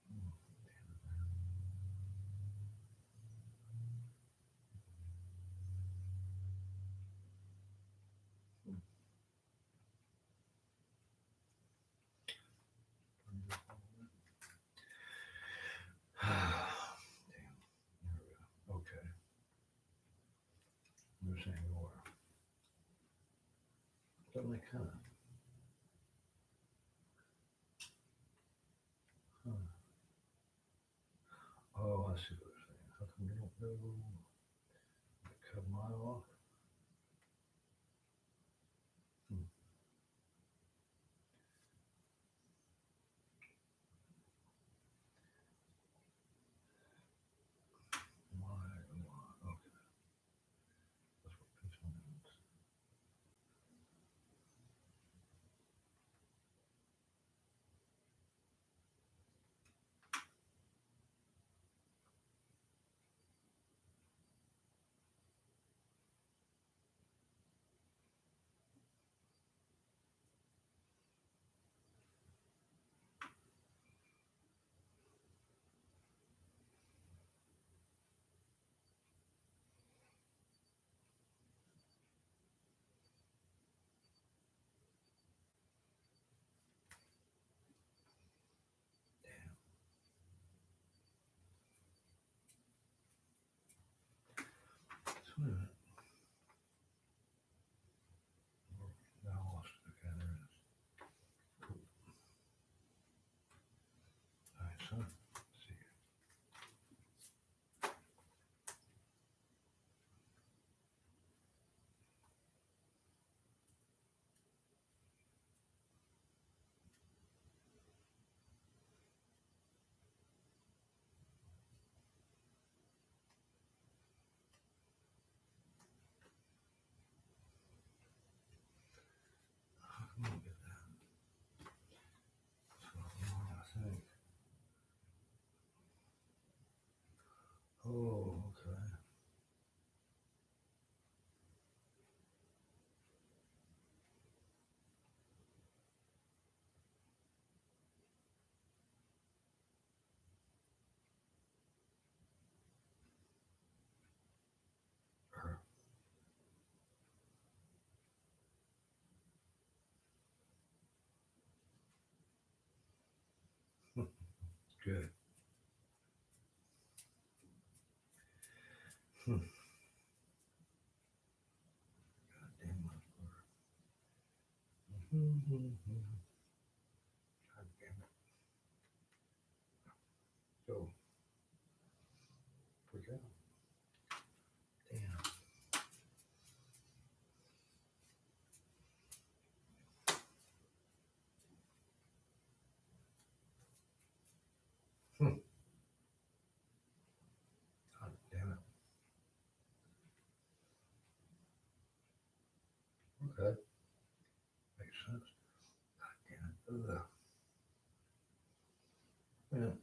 Damn. There we go. Okay. We're saying war. Something like kind of. Huh. Oh, I see what you're saying. How come you don't know? Cut a mile off? Okay. That's what this one is. So, wait a minute. Now I lost it. Okay, there it is. Cool. All right, so, let's see. Come on, get that. So, I think. Oh, okay. Good. God damn my floor. God damn it. Go. Freak out. Damn. God damn it. Okay. sense. God damn it. Ugh. Yeah.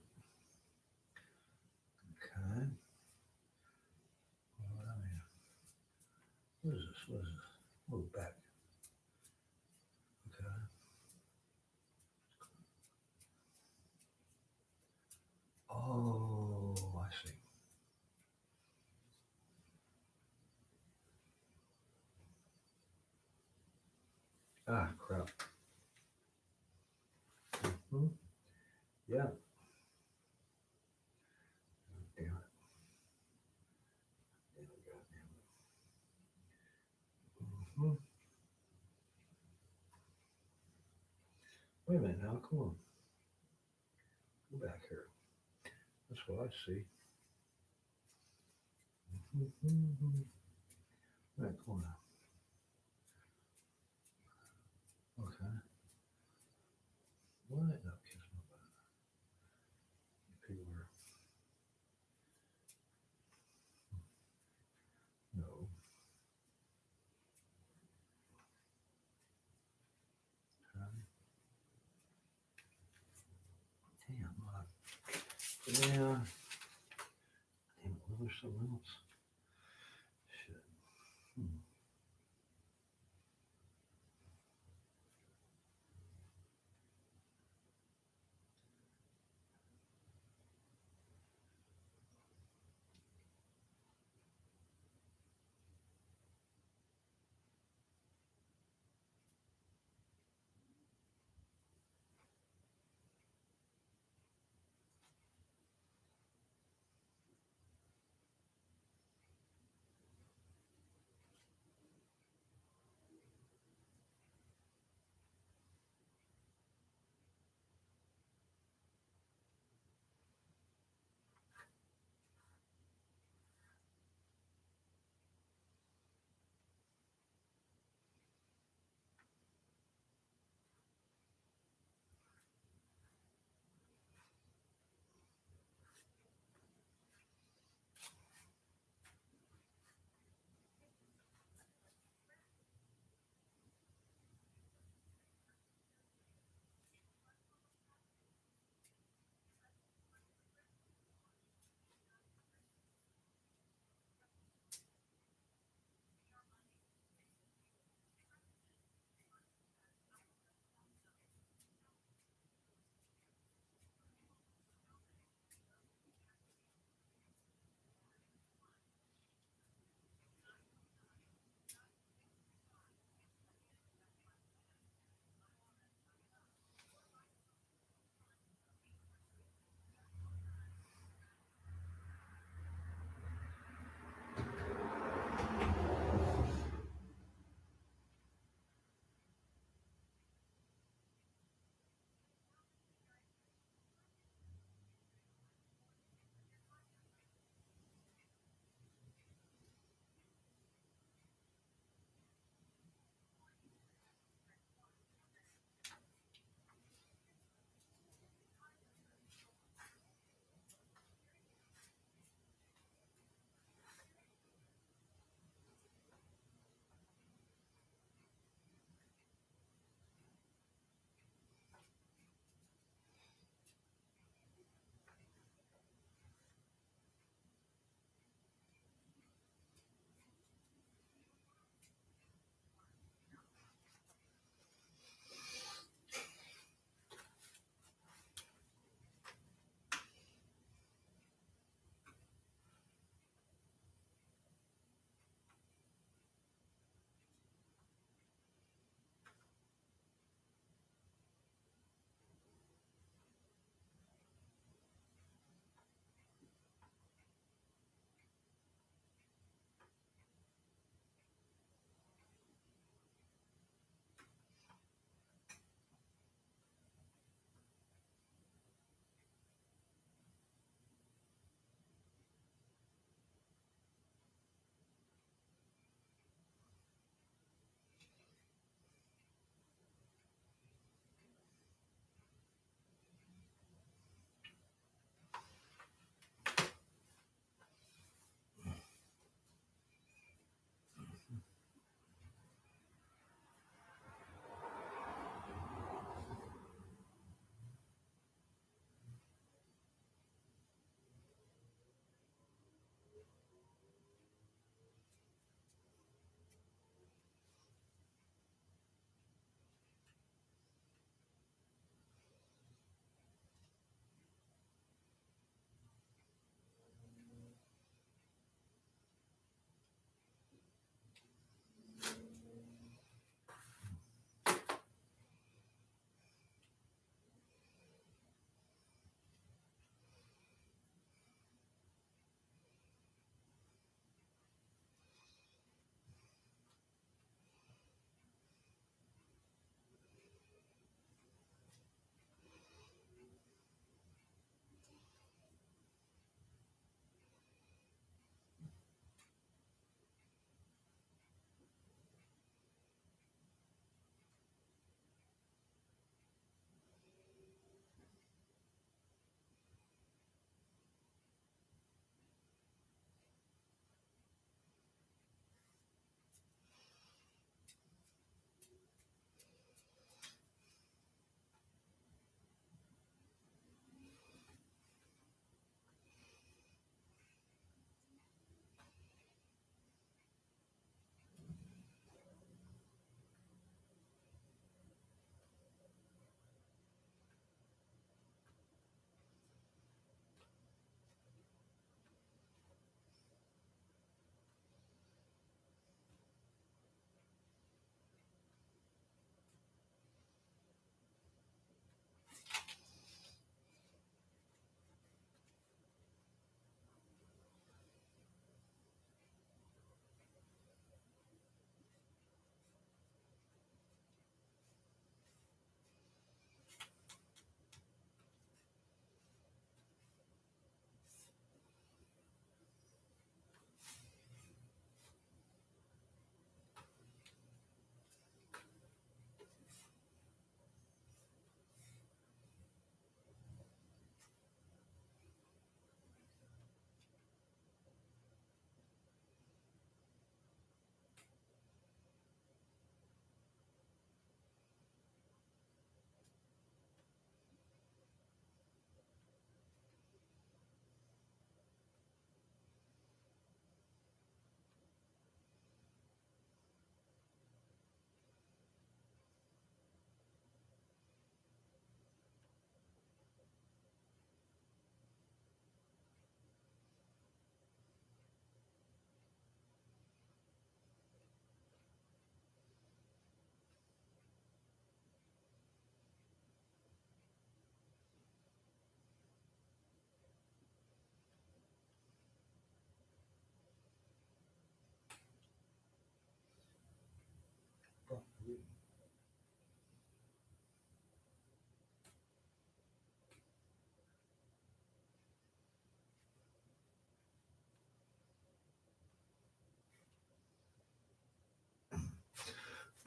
Okay. Well, I mean, what is this? What is this? Move back. Okay. Oh, I see. Ah, crap. Hmm. Yeah. Damn it. Damn it, God damn it. Hmm. Wait a minute now. Come on. Go back here. That's what I see. Mm-hmm. Right, come on now. Okay. What? No, kiss my butt. People are. No. Okay. Damn. Yeah. Damn it. Was there something else? Shit. Hmm.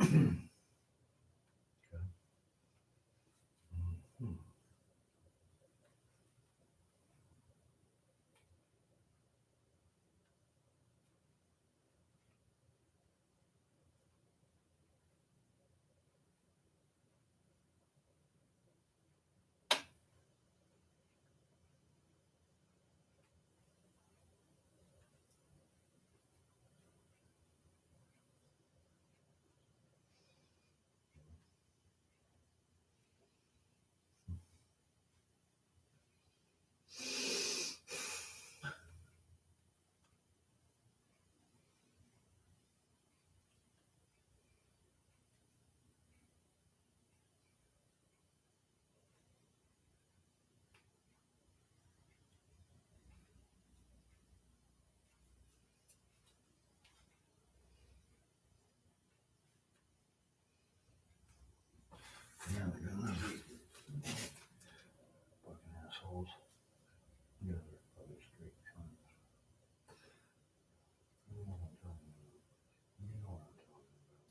Mhm. Yeah, they're gonna be fucking assholes. Yeah, they're probably straight cunts. You know what I'm talking about. You know what I'm talking about.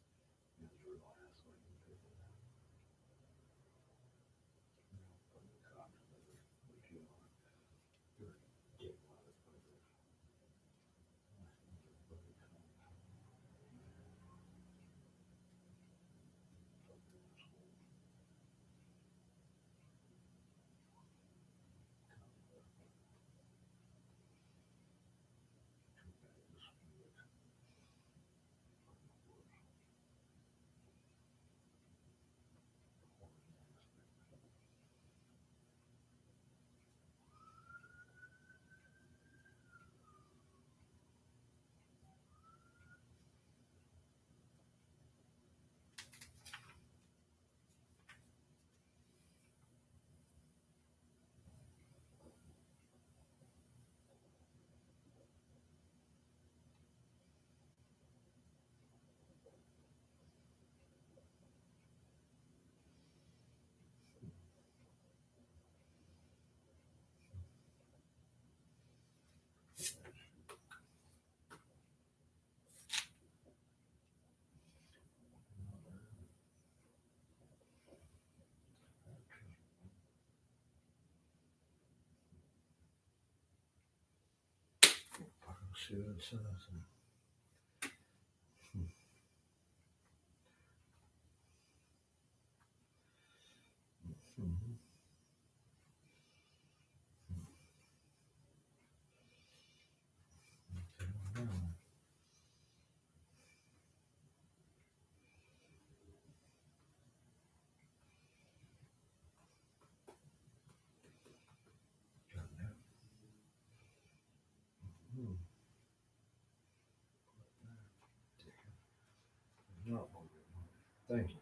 You're the real asshole. You figure it out. You know, fucking cocksuckers. What you are. You're a dick motherfucker. See what it says. Mhm. Okay, well, now, got that. Hmm. Not one good one. Thank you.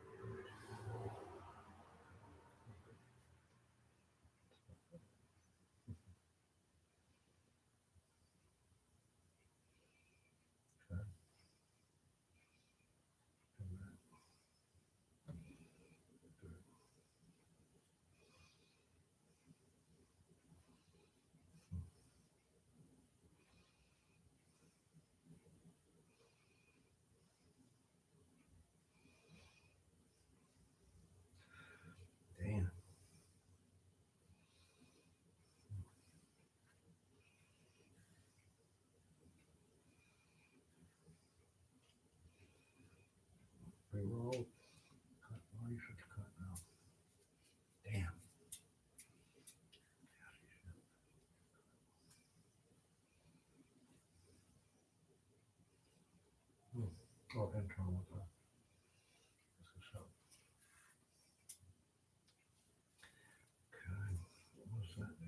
Okay. And that. Good. Damn. Reroll. Cut. Why are you such a cut now? Damn. Hmm. Oh, internal. This is so. Okay. What's that do?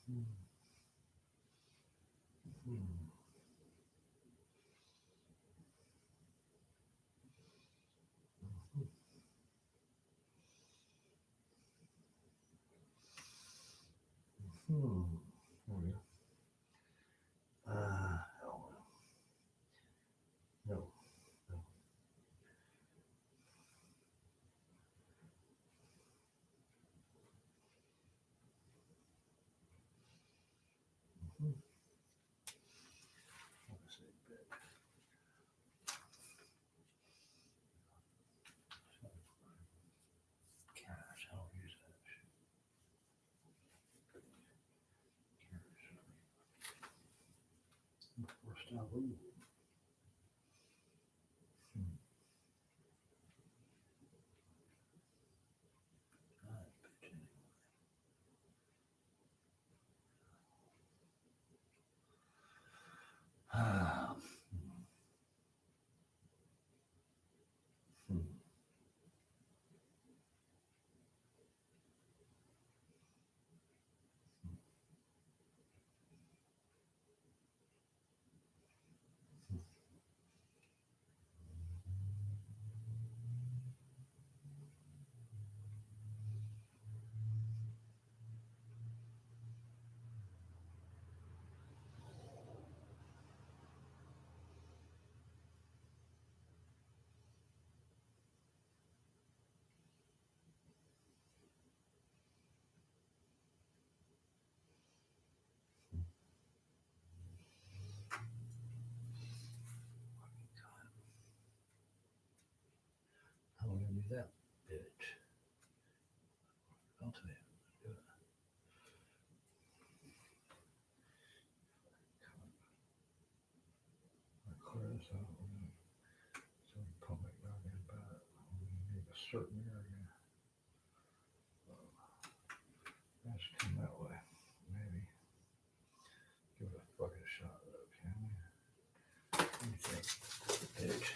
Hmm. Hmm. Hmm. Oh, yeah. Hell no. No. No. Now, ooh. God, bitch, anyway. How am I gonna do that, bitch? I'll tell you. Do it. Clear this out. So we pump it down in back. We need a certain area. Let's come that way. Maybe. Give it a fucking shot though, can we? What do you think, bitch?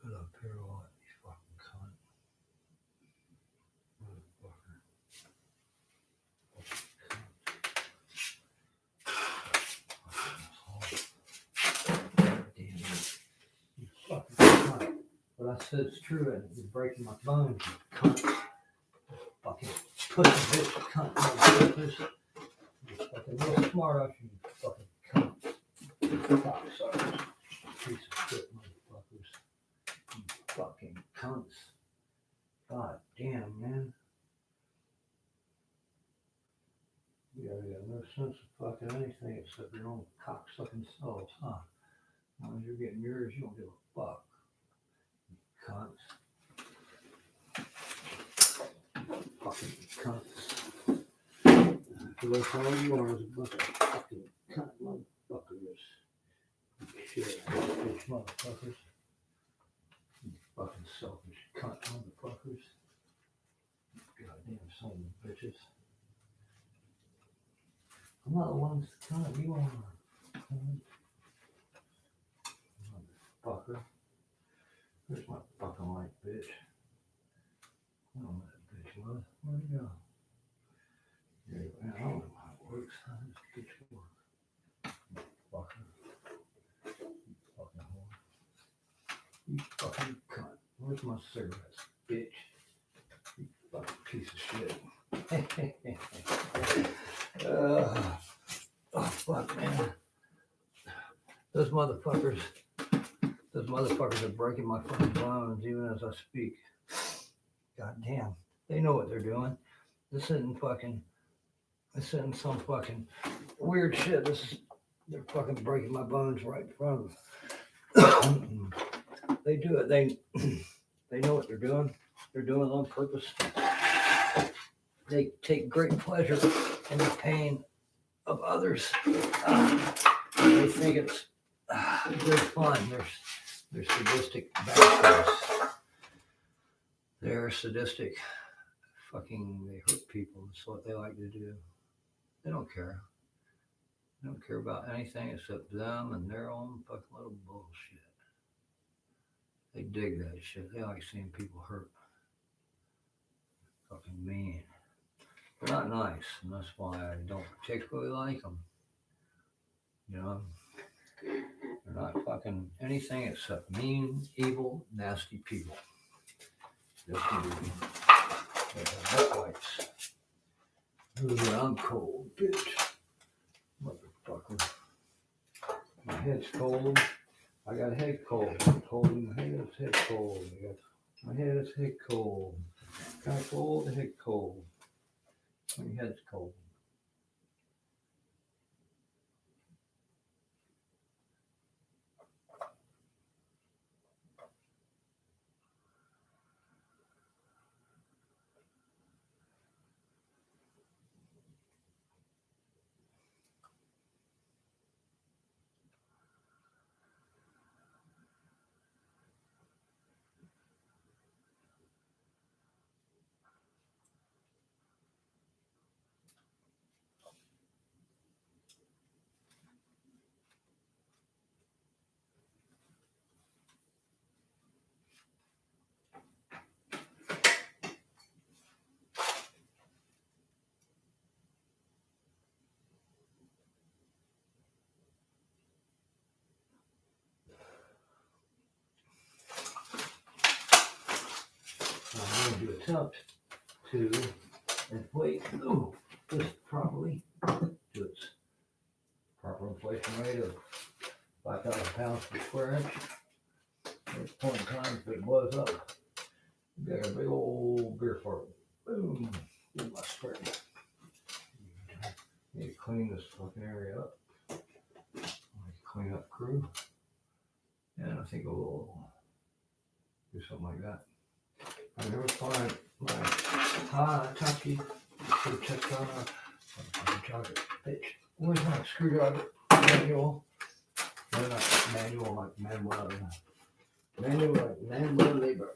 Put up here on it, you fucking cunt. Motherfucker. Damn it. You fucking cunt. What I said's true, and you're breaking my bones, you cunt. Fucking pussy bitch, cunt, motherfuckers. You're fucking real smart off you fucking cunt. Cocksuckers. Piece of shit, motherfuckers. You fucking cunts. God damn, man. You gotta have no sense of fucking anything except your own cocksucking selves, huh? As long as you're getting yours, you don't give a fuck. You cunts. Fucking cunts. That's all you are is a bunch of fucking cunt motherfuckers. Shit, bitch motherfuckers. You fucking selfish cunt motherfuckers. Goddamn son of bitches. I'm not the one that's kind you are. Motherfucker. Where's my fucking light, bitch? I don't know that bitch was. Where'd it go? There you go. Man, I don't know how it works. How does this bitch work? Fucker. You fucking whore. You fucking cunt. Where's my cigarettes, bitch? You fucking piece of shit. Oh, fuck, man. Those motherfuckers are breaking my fucking bones even as I speak. God damn. They know what they're doing. This isn't some fucking weird shit. They're fucking breaking my bones right in front of them. They do it. They know what they're doing. They're doing it on purpose. They take great pleasure in the pain of others. They think it's good fun. They're sadistic bastards. They're sadistic. They hurt people. That's what they like to do. They don't care. They don't care about anything except them and their own fucking little bullshit. They dig that shit. They like seeing people hurt. Fucking mean. They're not nice, and that's why I don't particularly like them. You know? They're not fucking anything except mean, evil, nasty people. Just indeed. They're not lights. Ooh, I'm cold, bitch. Motherfucker. My head's cold. I got a head cold. I'm cold in my head. It's head cold. My head is head cold. Kind of cold, head cold. My head's cold. I'm going to attempt to inflate this properly to its proper inflation rate of 5,000 pounds per square inch. At this point in time, if it blows up, you got a big old beer fart. Boom. Get my spray. Need to clean this fucking area up. Clean up crew. And I think we'll do something like that. I never find my Taki for Texana. Chocolate. Bitch. Where's my screwdriver? Manual. No, not manual, like manual. Manual, like manual labor.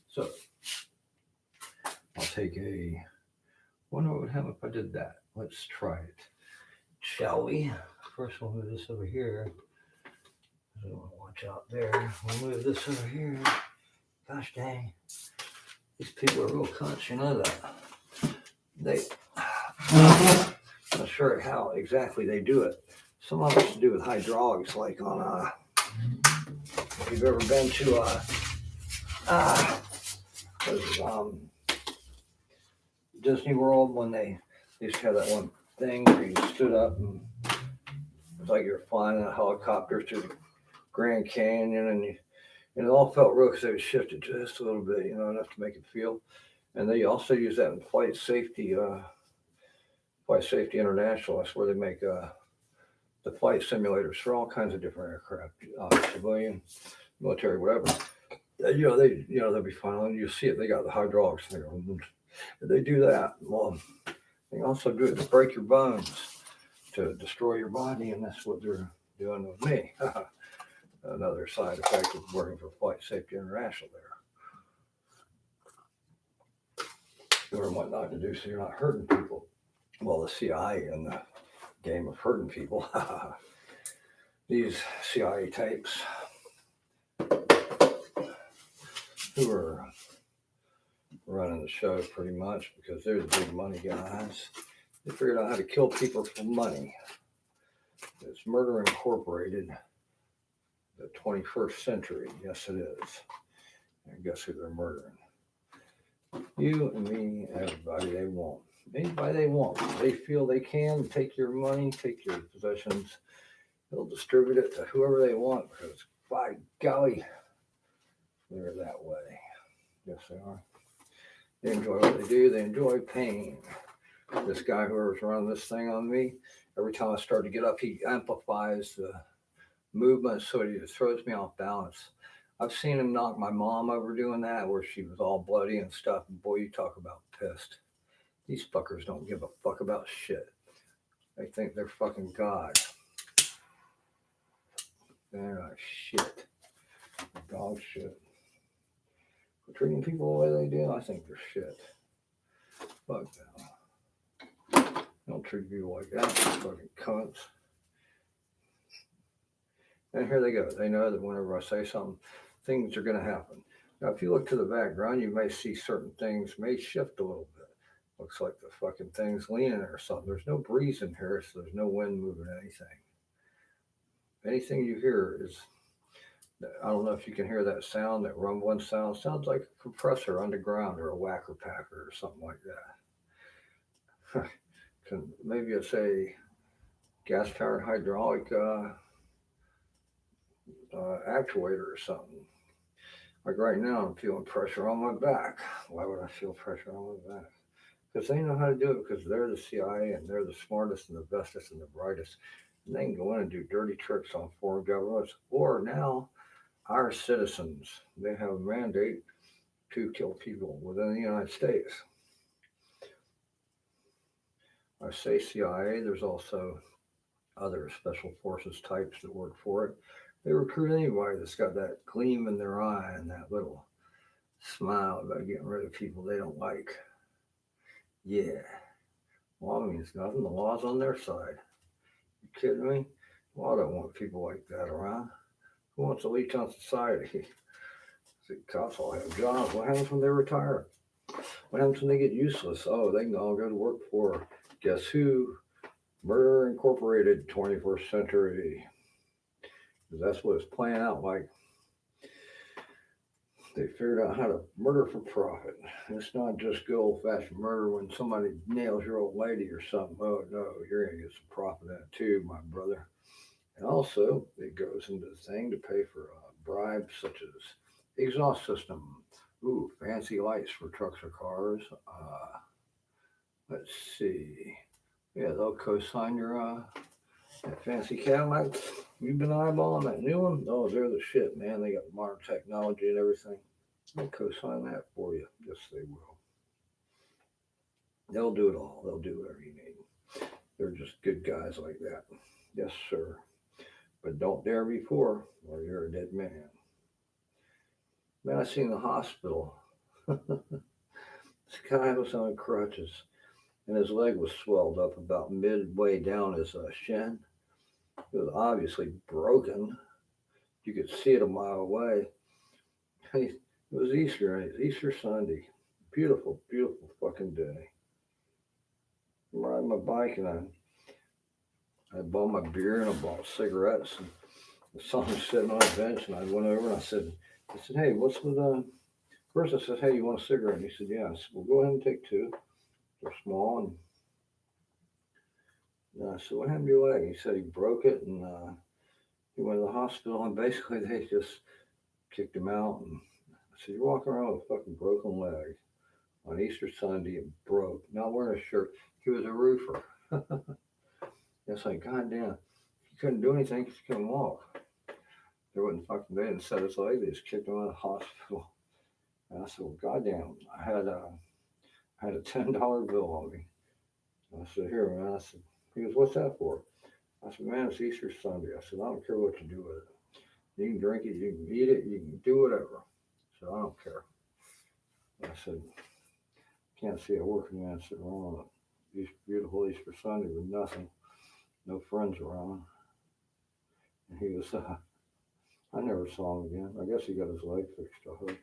So, I'll take wonder what would happen if I did that. Let's try it. Shall we? First, we'll move this over here. I don't want to watch out there. We'll move this over here. Gosh dang. These people are real cunts, you know that. Not sure how exactly they do it. Some of it's to do with hydraulics, like on if you've ever been to Disney World, when they used to have that one thing where you stood up and it was like you're flying in a helicopter through the Grand Canyon, and it all felt real because they would shift it just a little bit, you know, enough to make it feel. And they also use that in Flight Safety International. That's where they make the flight simulators for all kinds of different aircraft, civilian, military, whatever. They'll be fine. And you see it. They got the hydraulics there. They do that. Well, they also do it to break your bones, to destroy your body, and that's what they're doing with me. Another side effect of working for Flight Safety International there. learn what not to do so you're not hurting people. Well, the CIA in the game of hurting people, these CIA types who are running the show pretty much because they're the big money guys. They figured out how to kill people for money. It's Murder Incorporated, the 21st century. Yes, it is. And guess who they're murdering? You and me, everybody they want. Anybody they want. They feel they can take your money, take your possessions. They'll distribute it to whoever they want because, by golly, they're that way. Yes, they are. They enjoy what they do. They enjoy pain. This guy, whoever's running this thing on me, every time I start to get up, he amplifies the movement so he throws me off balance. I've seen him knock my mom over doing that, where she was all bloody and stuff. And boy, you talk about pissed. These fuckers don't give a fuck about shit. They think they're fucking God. They're not shit. Dog shit. For treating people the way they do, I think they're shit. Fuck them. Don't treat people like that, fucking cunts. And here they go. They know that whenever I say something, things are going to happen. Now, if you look to the background, you may see certain things may shift a little bit. Looks like the fucking thing's leaning or something. There's no breeze in here, so there's no wind moving anything. Anything you hear is, I don't know if you can hear that sound, that rumbling sound. Sounds like a compressor underground or a whacker packer or something like that. Maybe it's a gas-powered hydraulic actuator or something. Like right now, I'm feeling pressure on my back. Why would I feel pressure on my back? Because they know how to do it, because they're the CIA and they're the smartest and the bestest and the brightest. And they can go in and do dirty tricks on foreign governments. Or now, our citizens, they have a mandate to kill people within the United States. I say CIA, there's also other special forces types that work for it. They recruit anybody that's got that gleam in their eye and that little smile about getting rid of people they don't like. Yeah. Law means nothing. The law's on their side. You kidding me? Law don't want people like that around. Who wants to leech on society? See, cops all have jobs. What happens when they retire? What happens when they get useless? Oh, they can all go to work for, guess who? Murder Incorporated, 21st century. That's what it's playing out like. They figured out how to murder for profit. It's not just good old-fashioned murder when somebody nails your old lady or something. Oh, no, you're going to get some profit in it too, my brother. And also, it goes into the thing to pay for bribes such as exhaust system. Ooh, fancy lights for trucks or cars. Let's see. Yeah, they'll co-sign your that fancy Cadillac. You've been eyeballing that new one? Oh, they're the shit, man. They got modern technology and everything. They'll co-sign that for you. Yes, they will. They'll do it all. They'll do whatever you need. They're just good guys like that. Yes, sir. But don't dare be poor or you're a dead man. Man, I seen the hospital. This guy was on crutches and his leg was swelled up about midway down his shin. It was obviously broken. You could see it a mile away. It was Easter, and it's Easter Sunday. Beautiful, beautiful fucking day. I'm riding my bike, and I bought my beer, and I bought cigarettes, and someone was sitting on a bench, and I went over, and I said, hey, what's with, first I said, hey, you want a cigarette? And he said, yeah. I said, well, go ahead and take two. They're small, and I said, what happened to your leg? He said he broke it, and he went to the hospital, and basically they just kicked him out. And I said, you're walking around with a fucking broken leg on Easter Sunday and broke, not wearing a shirt. He was a roofer. It's like, goddamn, he couldn't do anything because he couldn't walk. They didn't set his leg, they just kicked him out of the hospital. And I said, well, goddamn, I had a $10 bill on me. And I said, here, man. I said, he goes, what's that for? I said, man, it's Easter Sunday. I said, I don't care what you do with it. You can drink it, you can eat it, you can do whatever. I said, I don't care. I said, Can't see a working man sitting around on a beautiful Easter Sunday with nothing, no friends around. And he was, I never saw him again. I guess he got his leg fixed, I hope.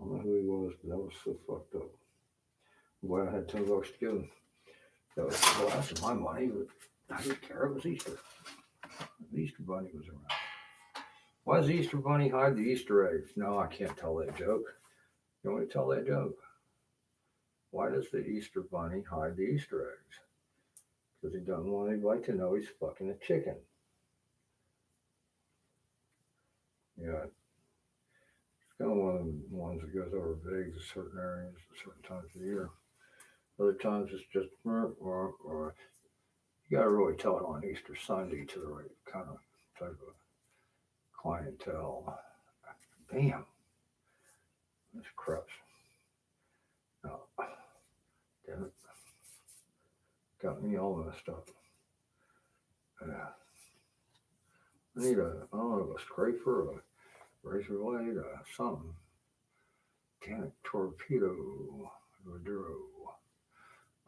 I don't know who he was, but that was so fucked up. I'm glad I had $10 to give him. That was the last of my money, but I didn't care. It was Easter. The Easter Bunny was around. Why does the Easter Bunny hide the Easter eggs? No, I can't tell that joke. You want me to tell that joke? Why does the Easter Bunny hide the Easter eggs? Because he doesn't want anybody to know he's fucking a chicken. Yeah. It's kind of one of the ones that goes over big to certain areas at certain times of the year. Other times it's just, or you got to really tell it on Easter Sunday to the right kind of type of clientele. Bam. This crutch. Oh, damn it. Got me all messed up. Yeah. I need I don't know, a scraper, a razor blade, something. Mechanic torpedo, Rodero.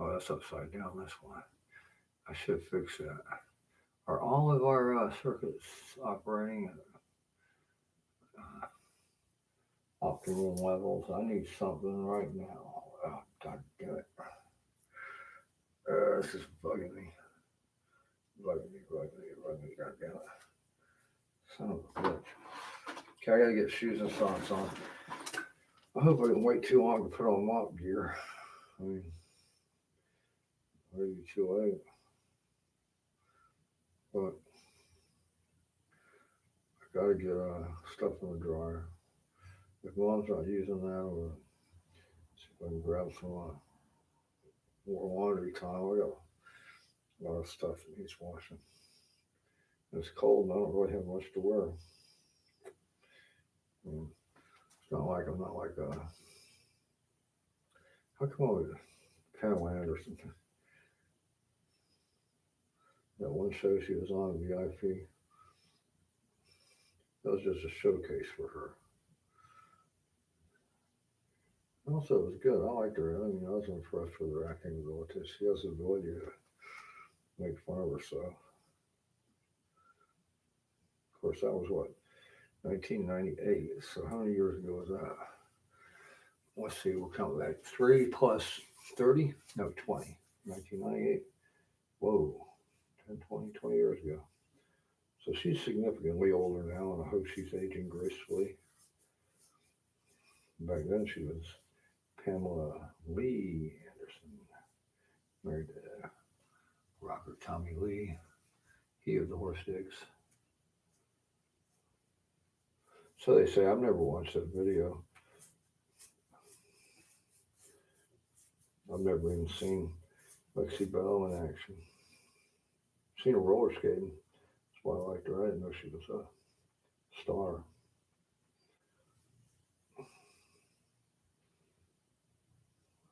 Oh, that's upside down, this one. I should fix that. Are all of our circuits operating at optimal levels? I need something right now. Oh, God damn it. This is bugging me. Bugging me, God damn it. Son of a bitch. Okay, I gotta get shoes and socks on. I hope I didn't wait too long to put on mop gear. I mean, maybe too late. But I gotta get stuff in the dryer. If Mom's not using that, or see if I can grab some more laundry time. I got a lot of stuff that needs washing. It's cold and I don't really have much to wear. It's not like I'm not like how come I was Pamela Anderson? That one show she was on, VIP. That was just a showcase for her. Also, it was good. I liked her. I mean, I was impressed with her acting ability. She has the ability to make fun of herself. Of course, that was what, 1998. So how many years ago was that? Let's see, we'll count that. 3 plus 30? No, 20. 1998. Whoa, 10, 20 years ago. So she's significantly older now, and I hope she's aging gracefully. Back then, she was Pamela Lee Anderson, married to rocker Tommy Lee, he of the Horse Dicks. So they say. I've never watched that video. I've never even seen Lexi Bell in action. Seen her roller skating. That's why I liked her. I didn't know she was a star. I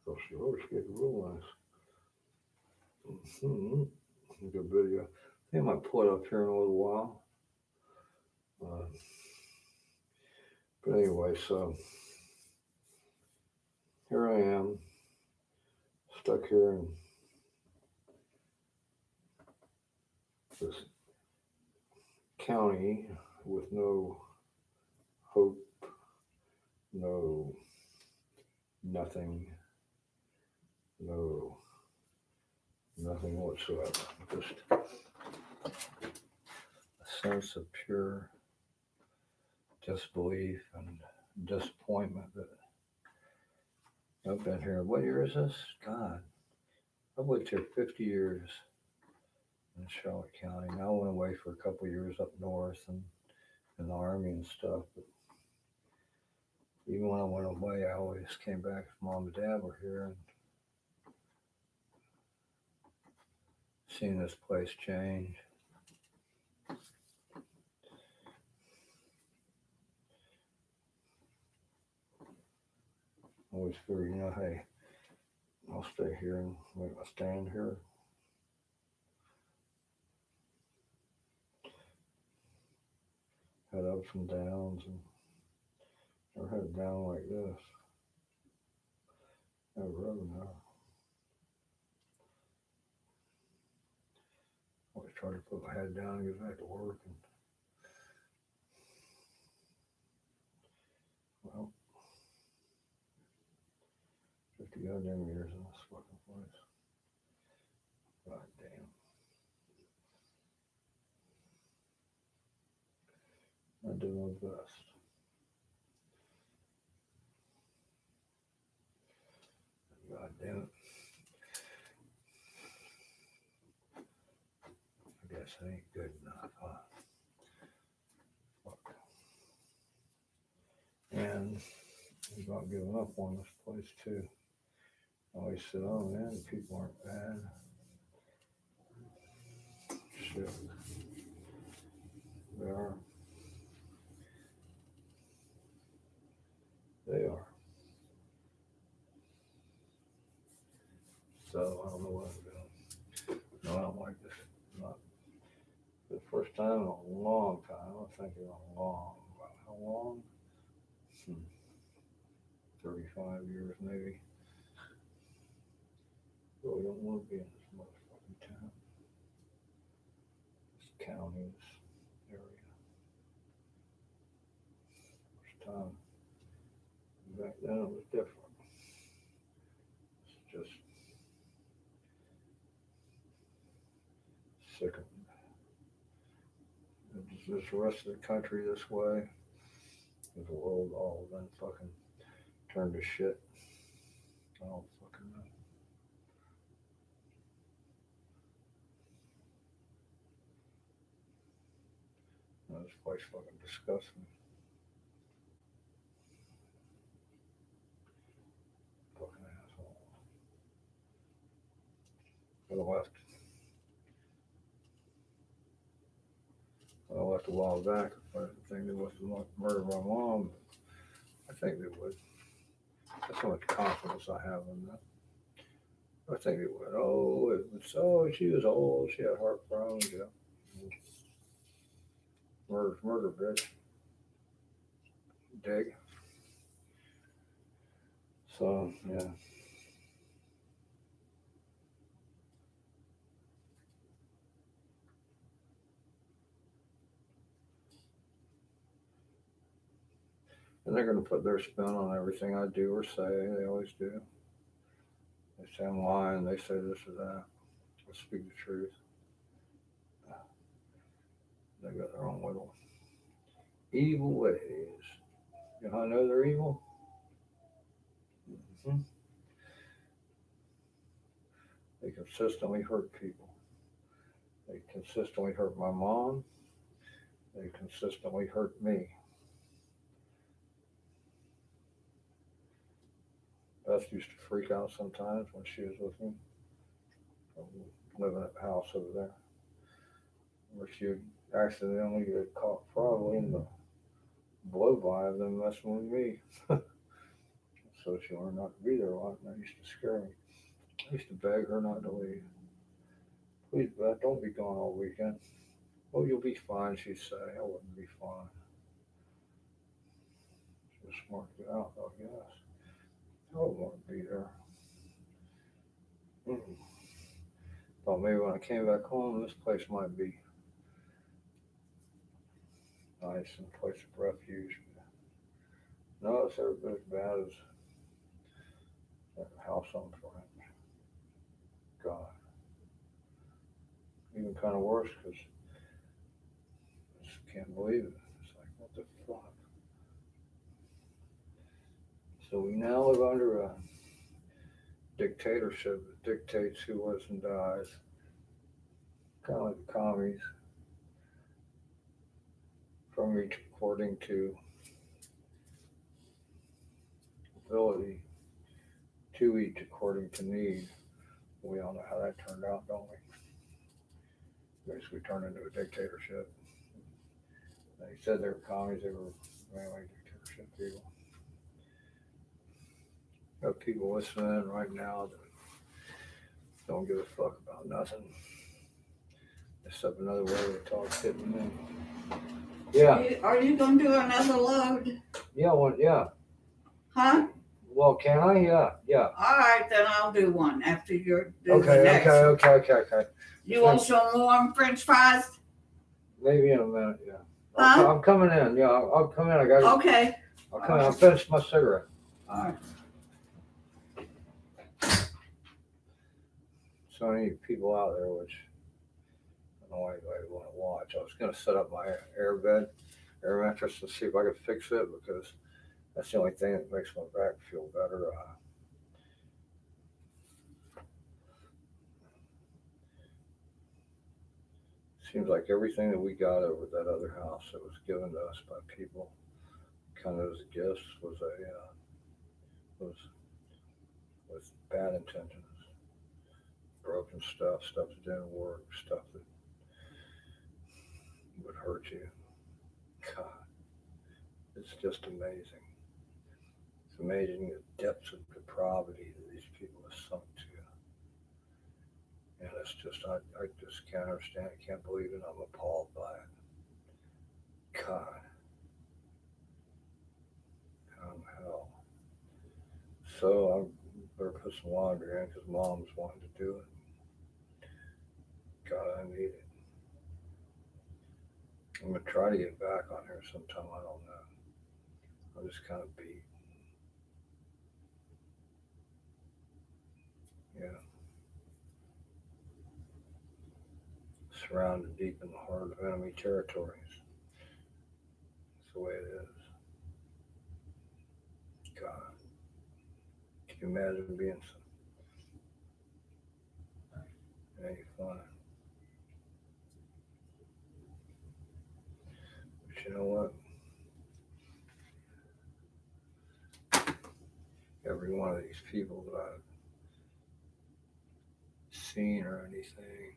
thought she roller skated real nice. Good video. I think I might pull it up here in a little while. But anyway, so here I am, stuck here in this county with no hope, no nothing, no nothing whatsoever. Just a sense of pure disbelief and disappointment that I've been here. What year is this? God, I've lived here 50 years in Charlotte County. Now I went away for a couple of years up north and in the Army and stuff. But even when I went away, I always came back if Mom and Dad were here, and seen this place change. Always figured, hey, I'll stay here and make my stand here. Had ups and downs and her head down like this. Never rubbing her. Always try to put my head down and get back to work. And, well, 50 goddamn years in this fucking place. God damn. I do my best. God damn it. I guess it ain't good enough, huh? Fuck. And I'm about giving up on this place too. I always said, oh man, people aren't bad. Shit. They are. They are. So I don't know what I'm doing. No, I don't like this. Not for the first time in a long time. I think in a long, how long? 35 years maybe. Really don't want to be in this motherfucking town. This county, this area. First time. Back then it was different. It's just sickening. Is the rest of the country this way? Is the world all then fucking turned to shit? I don't fucking know. No, this place fucking disgusts me. Fucking asshole. I left a while back. I didn't think they was to murder my mom. I think they would. That's how much confidence I have in that. I think they would. Oh, she was old. She had heart problems. Yeah. Murder, bitch. Dig. So, yeah. And they're going to put their spin on everything I do or say. They always do. They say I'm lying. They say this or that. I speak the truth. They got their own little evil ways. You know how I know they're evil? Mm-hmm. They consistently hurt people. They consistently hurt my mom. They consistently hurt me. Beth used to freak out sometimes when she was with me. Living at the house over there. Where she would accidentally get caught probably in the blow by of them messing with me. So she learned not to be there a lot, and that used to scare me. I used to beg her not to leave. Please, Beth, don't be gone all weekend. Oh, you'll be fine, she'd say. I wouldn't be fine. She was smart to get out, I guess. I wouldn't want to be there. Thought maybe when I came back home, this place might be nice and a place of refuge. No, it's every bit as bad as that house on front. God. Even kind of worse because I just can't believe it. It's like, what the fuck? So we now live under a dictatorship that dictates who lives and dies. Kind of like the commies. From each according to ability, to each according to need. We all know how that turned out, don't we? Basically turned into a dictatorship. They said they were commies, they were mainly dictatorship people. Got people listening right now that don't give a fuck about nothing. Except another way to talk hitting me. Yeah, Are you gonna do another load? yeah. Huh? Well, can I? Yeah. All right, then I'll do one after you're do the Okay, next. okay. You want some warm French fries? Maybe in a minute, yeah. Huh? I'm coming in, yeah, I'll come in, Okay. I'll come in, I'll finish my cigarette. All right. So many people out there, which I don't know why anybody would want to watch. I was gonna set up my air mattress and see if I could fix it, because that's the only thing that makes my back feel better. Seems like everything that we got over that other house that was given to us by people, kind of as gifts, was with bad intentions, broken stuff that didn't work, stuff that would hurt you. God, it's just amazing. It's amazing the depths of depravity that these people have sunk to. And it's just, I just can't understand it, can't believe it, I'm appalled by it. God. Hell. So I better put some laundry in because Mom's wanting to do it. God, I need it. I'm going to try to get back on here sometime, I don't know. I'm just kind of beat. Yeah. Surrounded deep in the heart of enemy territories. That's the way it is. God. Can you imagine being so? It ain't fun. But you know what? Every one of these people that I've seen or anything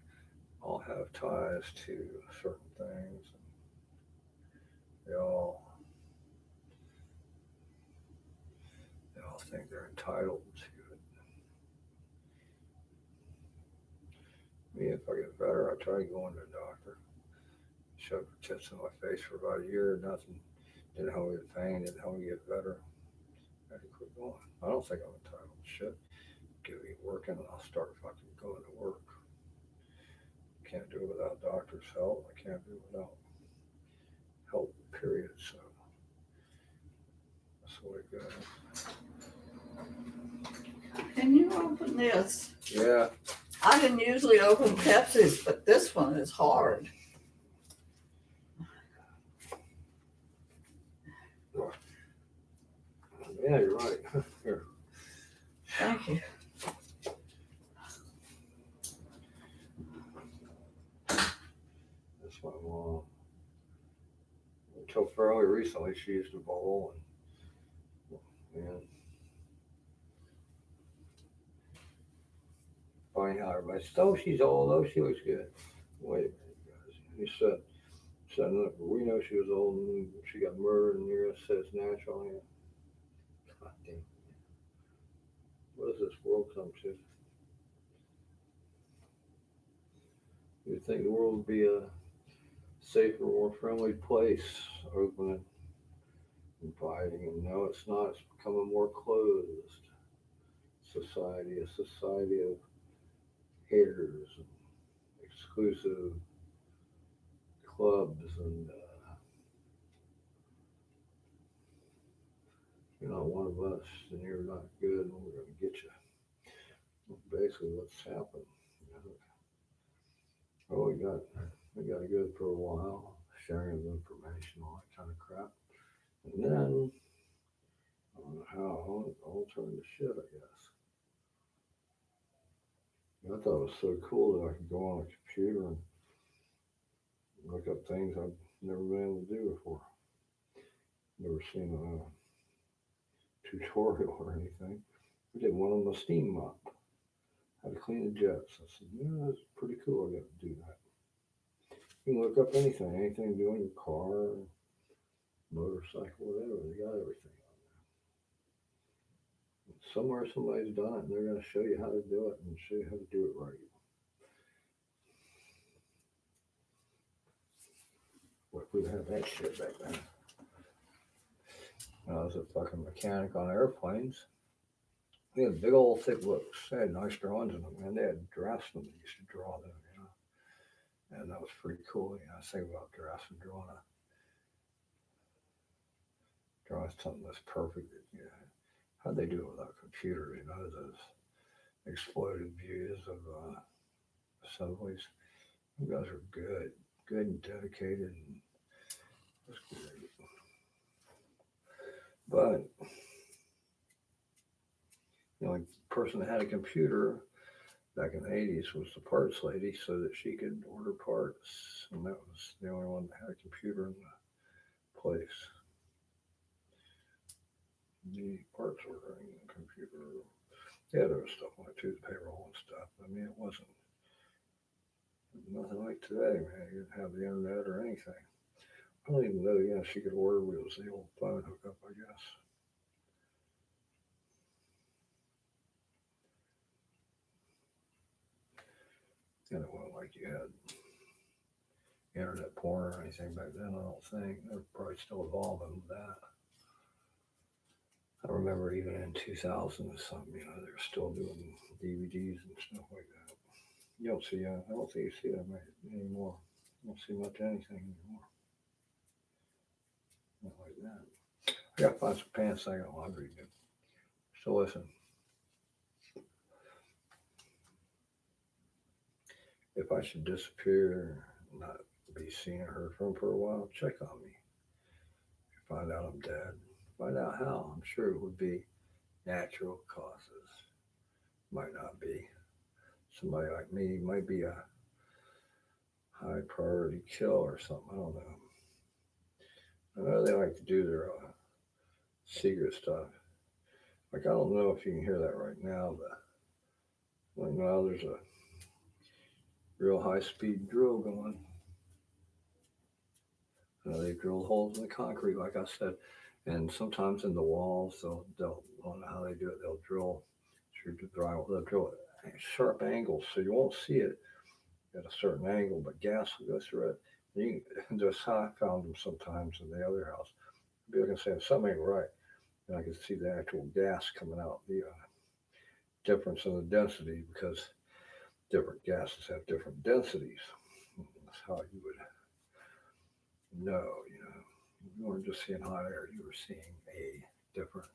all have ties to certain things. They all think they're entitled to it. Me, if I get better, I try going to a doctor. Shove tips in my face for about a year, nothing. Didn't help me with pain, didn't help me get better. I had to quit going. I don't think I'm entitled to shit. Get me working and I'll start fucking going to work. Can't do it without doctor's help. I can't do it without help, period. So that's the way it goes. Can you open this? Yeah. I can usually open Pepsi's, but this one is hard. Yeah, you're right. Here. Thank you. That's my mom. Until fairly recently, she used to bowl and funny how everybody said, "Oh, she's old. Oh, she looks good." Wait a minute, guys. He said, "Look, we know she was old and she got murdered, and you're gonna say it's natural." Yeah. God damn. What does this world come to? You'd think the world would be a safer, more friendly place, open and inviting, and no, it's not. It's become a more closed society, a society of haters and exclusive clubs, and you're not one of us, and you're not good, and we're going to get you. Basically, what's happened. Oh, we got it good for a while, sharing of information, all that kind of crap, and then I don't know how it all turned to shit, I guess. I thought it was so cool that I could go on a computer and look up things I've never been able to do before. Never seen a tutorial or anything. I did one on the steam mop, how to clean the jets. I said, yeah, that's pretty cool. I got to do that. You can look up anything to do in your car, motorcycle, whatever. They got everything on there. Somewhere somebody's done it, and they're going to show you how to do it and show you how to do it right. What Who had that shit back then? When I was a fucking mechanic on airplanes. They had big old thick books. They had nice drawings in them, and they had draftsmen that used to draw them, you know. And that was pretty cool. You know, I was thinking about draftsmen drawing something that's perfect. You know, how'd they do it without computers? You know, those exploded views of assemblies. You guys are good and dedicated, and that's great. But the only person that had a computer back in the 80s was the parts lady, so that she could order parts, and that was the only one that had a computer in the place. The parts ordering computer. Yeah, there was stuff on it too, the payroll and stuff. I mean, it wasn't nothing like today, man. You didn't have the internet or anything. I don't even know, yeah, she could order. It was the old phone hookup, I guess. And it wasn't like you had internet porn or anything back then, I don't think. They're probably still evolving with that. I remember even in 2000 or something, you know, they were still doing DVDs and stuff like that. You don't see, I don't think you see that anymore. You don't see much anything anymore. Not like that. I gotta find some pants I got laundry to do. So listen. If I should disappear, not be seen or heard from for a while, check on me. Find out I'm dead. Find out how. I'm sure it would be natural causes. Might not be. Somebody like me might be a high priority kill or something. I don't know. I know they like to do their secret stuff. Like, I don't know if you can hear that right now, but right now there's a real high speed drill going. They drill holes in the concrete, like I said, and sometimes in the walls, they'll I don't know how they do it. They'll drill through the drywall. They'll drill it at sharp angles, so you won't see it at a certain angle, but gas will go through it. That's how I found them sometimes in the other house. People can say something ain't right, and I can see the actual gas coming out. The difference in the density, because different gases have different densities. That's how you would know, you know. You weren't just seeing hot air, you were seeing a different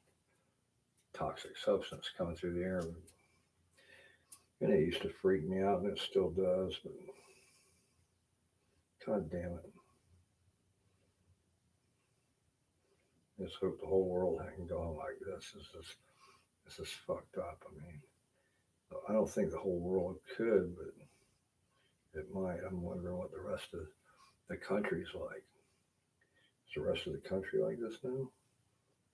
toxic substance coming through the air. And it used to freak me out, and it still does, but god damn it. Let's hope the whole world hadn't gone like this. This is fucked up. I mean, I don't think the whole world could, but it might. I'm wondering what the rest of the country's like. Is the rest of the country like this now?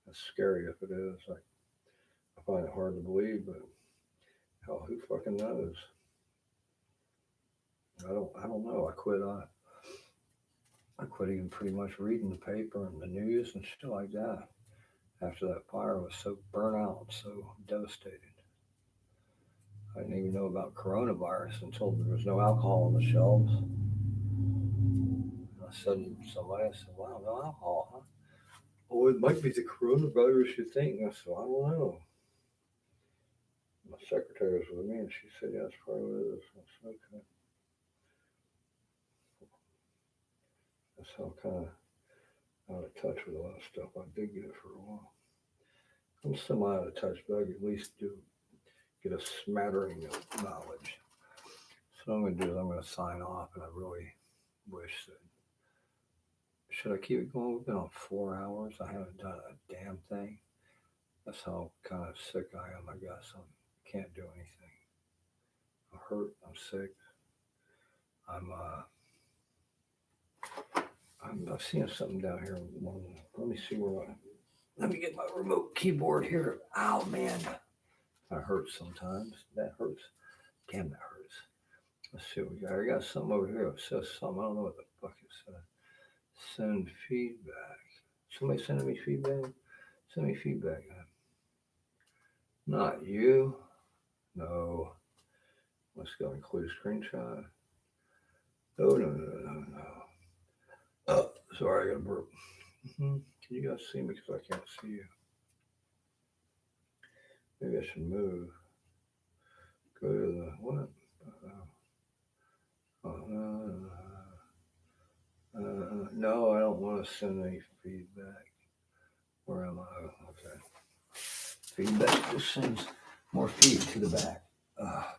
That's scary if it is. I find it hard to believe, but hell, who fucking knows? I don't know. I quit even pretty much reading the paper and the news and shit like that after that fire was so burnt out, so devastated. I didn't even know about coronavirus until there was no alcohol on the shelves. And I said to somebody, I said, wow, no alcohol, huh? Oh, it might be the coronavirus you think. I said, I don't know. My secretary was with me, and she said, yeah, that's probably what it is. I said, okay. That's how kind of out of touch with a lot of stuff I did get for a while. I'm semi out of touch, but I can at least get a smattering of knowledge. So what I'm going to do is I'm going to sign off, and I really wish that. Should I keep it going? We've been on 4 hours. I haven't done a damn thing. That's how kind of sick I am, I guess. I can't do anything. I'm hurt. I'm sick. I'm seeing something down here. Let me see let me get my remote keyboard here. Ow, man. That hurts sometimes. That hurts. Damn, that hurts. Let's see what we got. I got something over here. It says something. I don't know what the fuck it says. Send feedback. Somebody sending me feedback? Send me feedback. Not you. No. Let's go include screenshot. Oh, no. Sorry, I got a burp. Can you guys see me? Because I can't see you. Maybe I should move. Go to the what? No, I don't want to send any feedback. Where am I? Oh, okay. Feedback just sends more feed to the back. I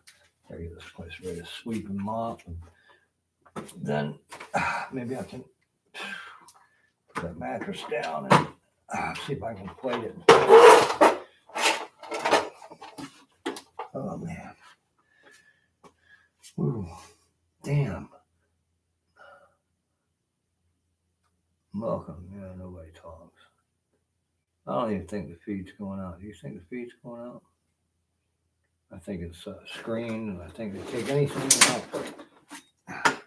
get this place ready to sweep and mop, and then maybe I can put that mattress down and see if I can plate it. Oh man. Ooh, damn. Welcome. Yeah, nobody talks. I don't even think the feed's going out. Do you think the feed's going out? I think it's screened, and I think they take anything out.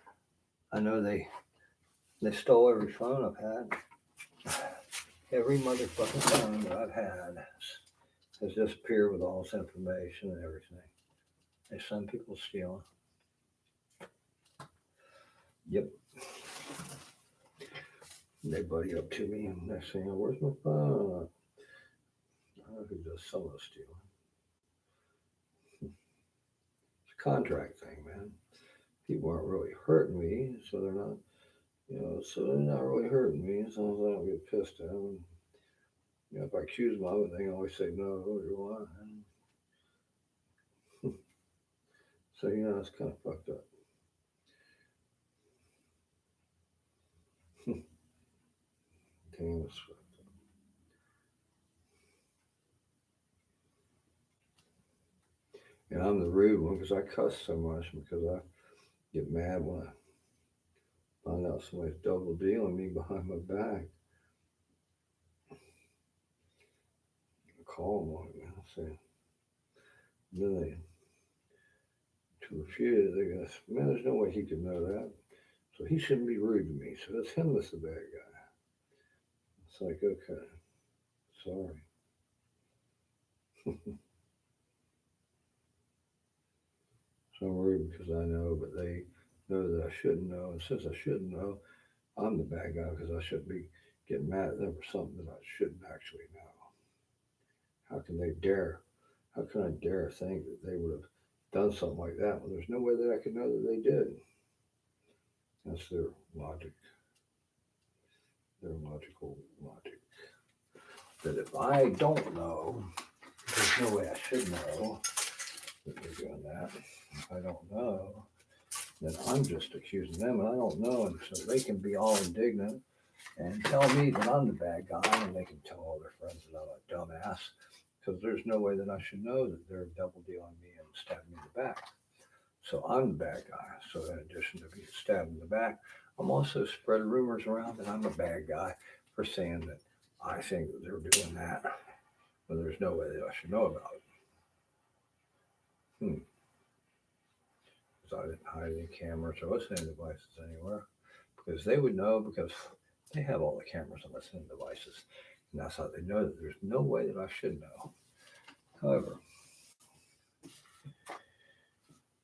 I know they stole every phone I've had. Every motherfucking phone that I've had has disappeared with all this information and everything. There's some people stealing. Yep. They buddy up to me and they're saying, "Where's my phone?" I don't know who does some of the stealing. It's a contract thing, man. People aren't really hurting me, so they're not, so they're not really hurting me as long as I don't get pissed at them. If I accuse them of it, they always say, "No, who do you want?" So, it's kind of fucked up. Damn, it's fucked up. And I'm the rude one because I cuss so much, because I get mad when I find out somebody's double dealing me behind my back. I call them on it, man. I say, then they, to refuse, they go, "Man, there's no way he could know that. So he shouldn't be rude to me. So it's him that's the bad guy." It's like, okay, sorry. So I'm rude because I know, but they know that I shouldn't know. And since I shouldn't know, I'm the bad guy because I shouldn't be getting mad at them for something that I shouldn't actually know. How can they dare? How can I dare think that they would have done something like that when there's no way that I could know that they did? That's their logic. Their logical logic. That if I don't know, there's no way I should know that they're doing that. If I don't know, then I'm just accusing them, and I don't know, and so they can be all indignant and tell me that I'm the bad guy, and they can tell all their friends that I'm a dumbass, because there's no way that I should know that they're double dealing me and stabbing me in the back. So I'm the bad guy. So in addition to being stabbed in the back, I'm also spreading rumors around that I'm a bad guy for saying that I think that they're doing that, but there's no way that I should know about it. Because I didn't hide any cameras or listening devices anywhere, because they would know, because they have all the cameras and listening devices, and that's how they know that there's no way that I should know. However,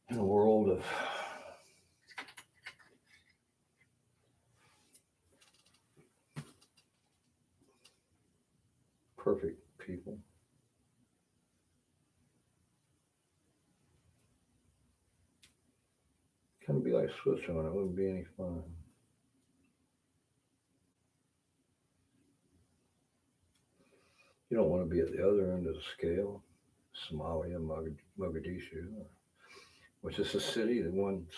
in a world of perfect people, kind of be like Switzerland. It wouldn't be any fun. You don't want to be at the other end of the scale. Somalia, Mogadishu, which is a city that once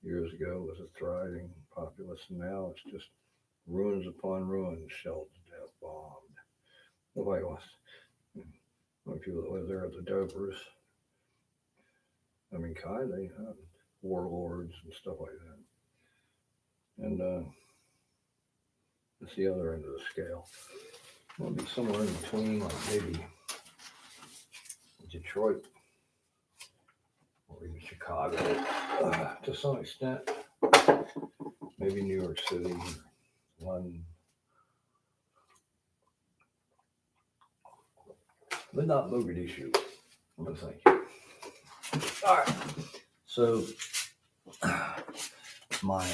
years ago was a thriving populace, and now it's just ruins upon ruins, shelled to death, bombed. Nobody wants. When people that live there are the dopers. I mean, they have warlords and stuff like that. And it's the other end of the scale. It will be somewhere in between, like maybe Detroit or even Chicago, to some extent. Maybe New York City, London, but not Mogadishu. I'm gonna thank you. All right. So my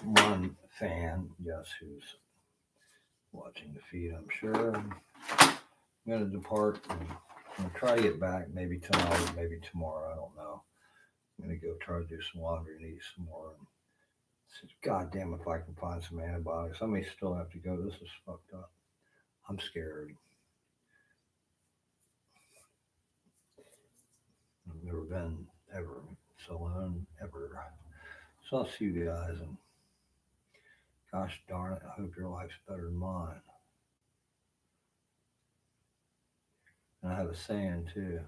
one fan, yes, who's watching the feed, I'm sure. I'm gonna depart. And I'm gonna try to get back maybe tonight, maybe tomorrow. I don't know. I'm gonna go try to do some laundry and eat some more. And God damn if I can find some antibiotics. I may still have to go. This is fucked up. I'm scared. I've never been ever so alone ever. So I'll see you guys, and gosh darn it, I hope your life's better than mine. And I have a saying too,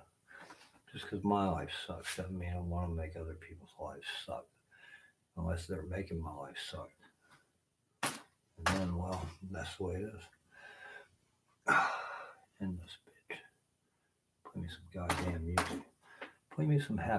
just because my life sucks doesn't mean I want to make other people's lives suck, unless they're making my life suck. And then, well, that's the way it is. In this bitch. Play me some goddamn music. Play me some happy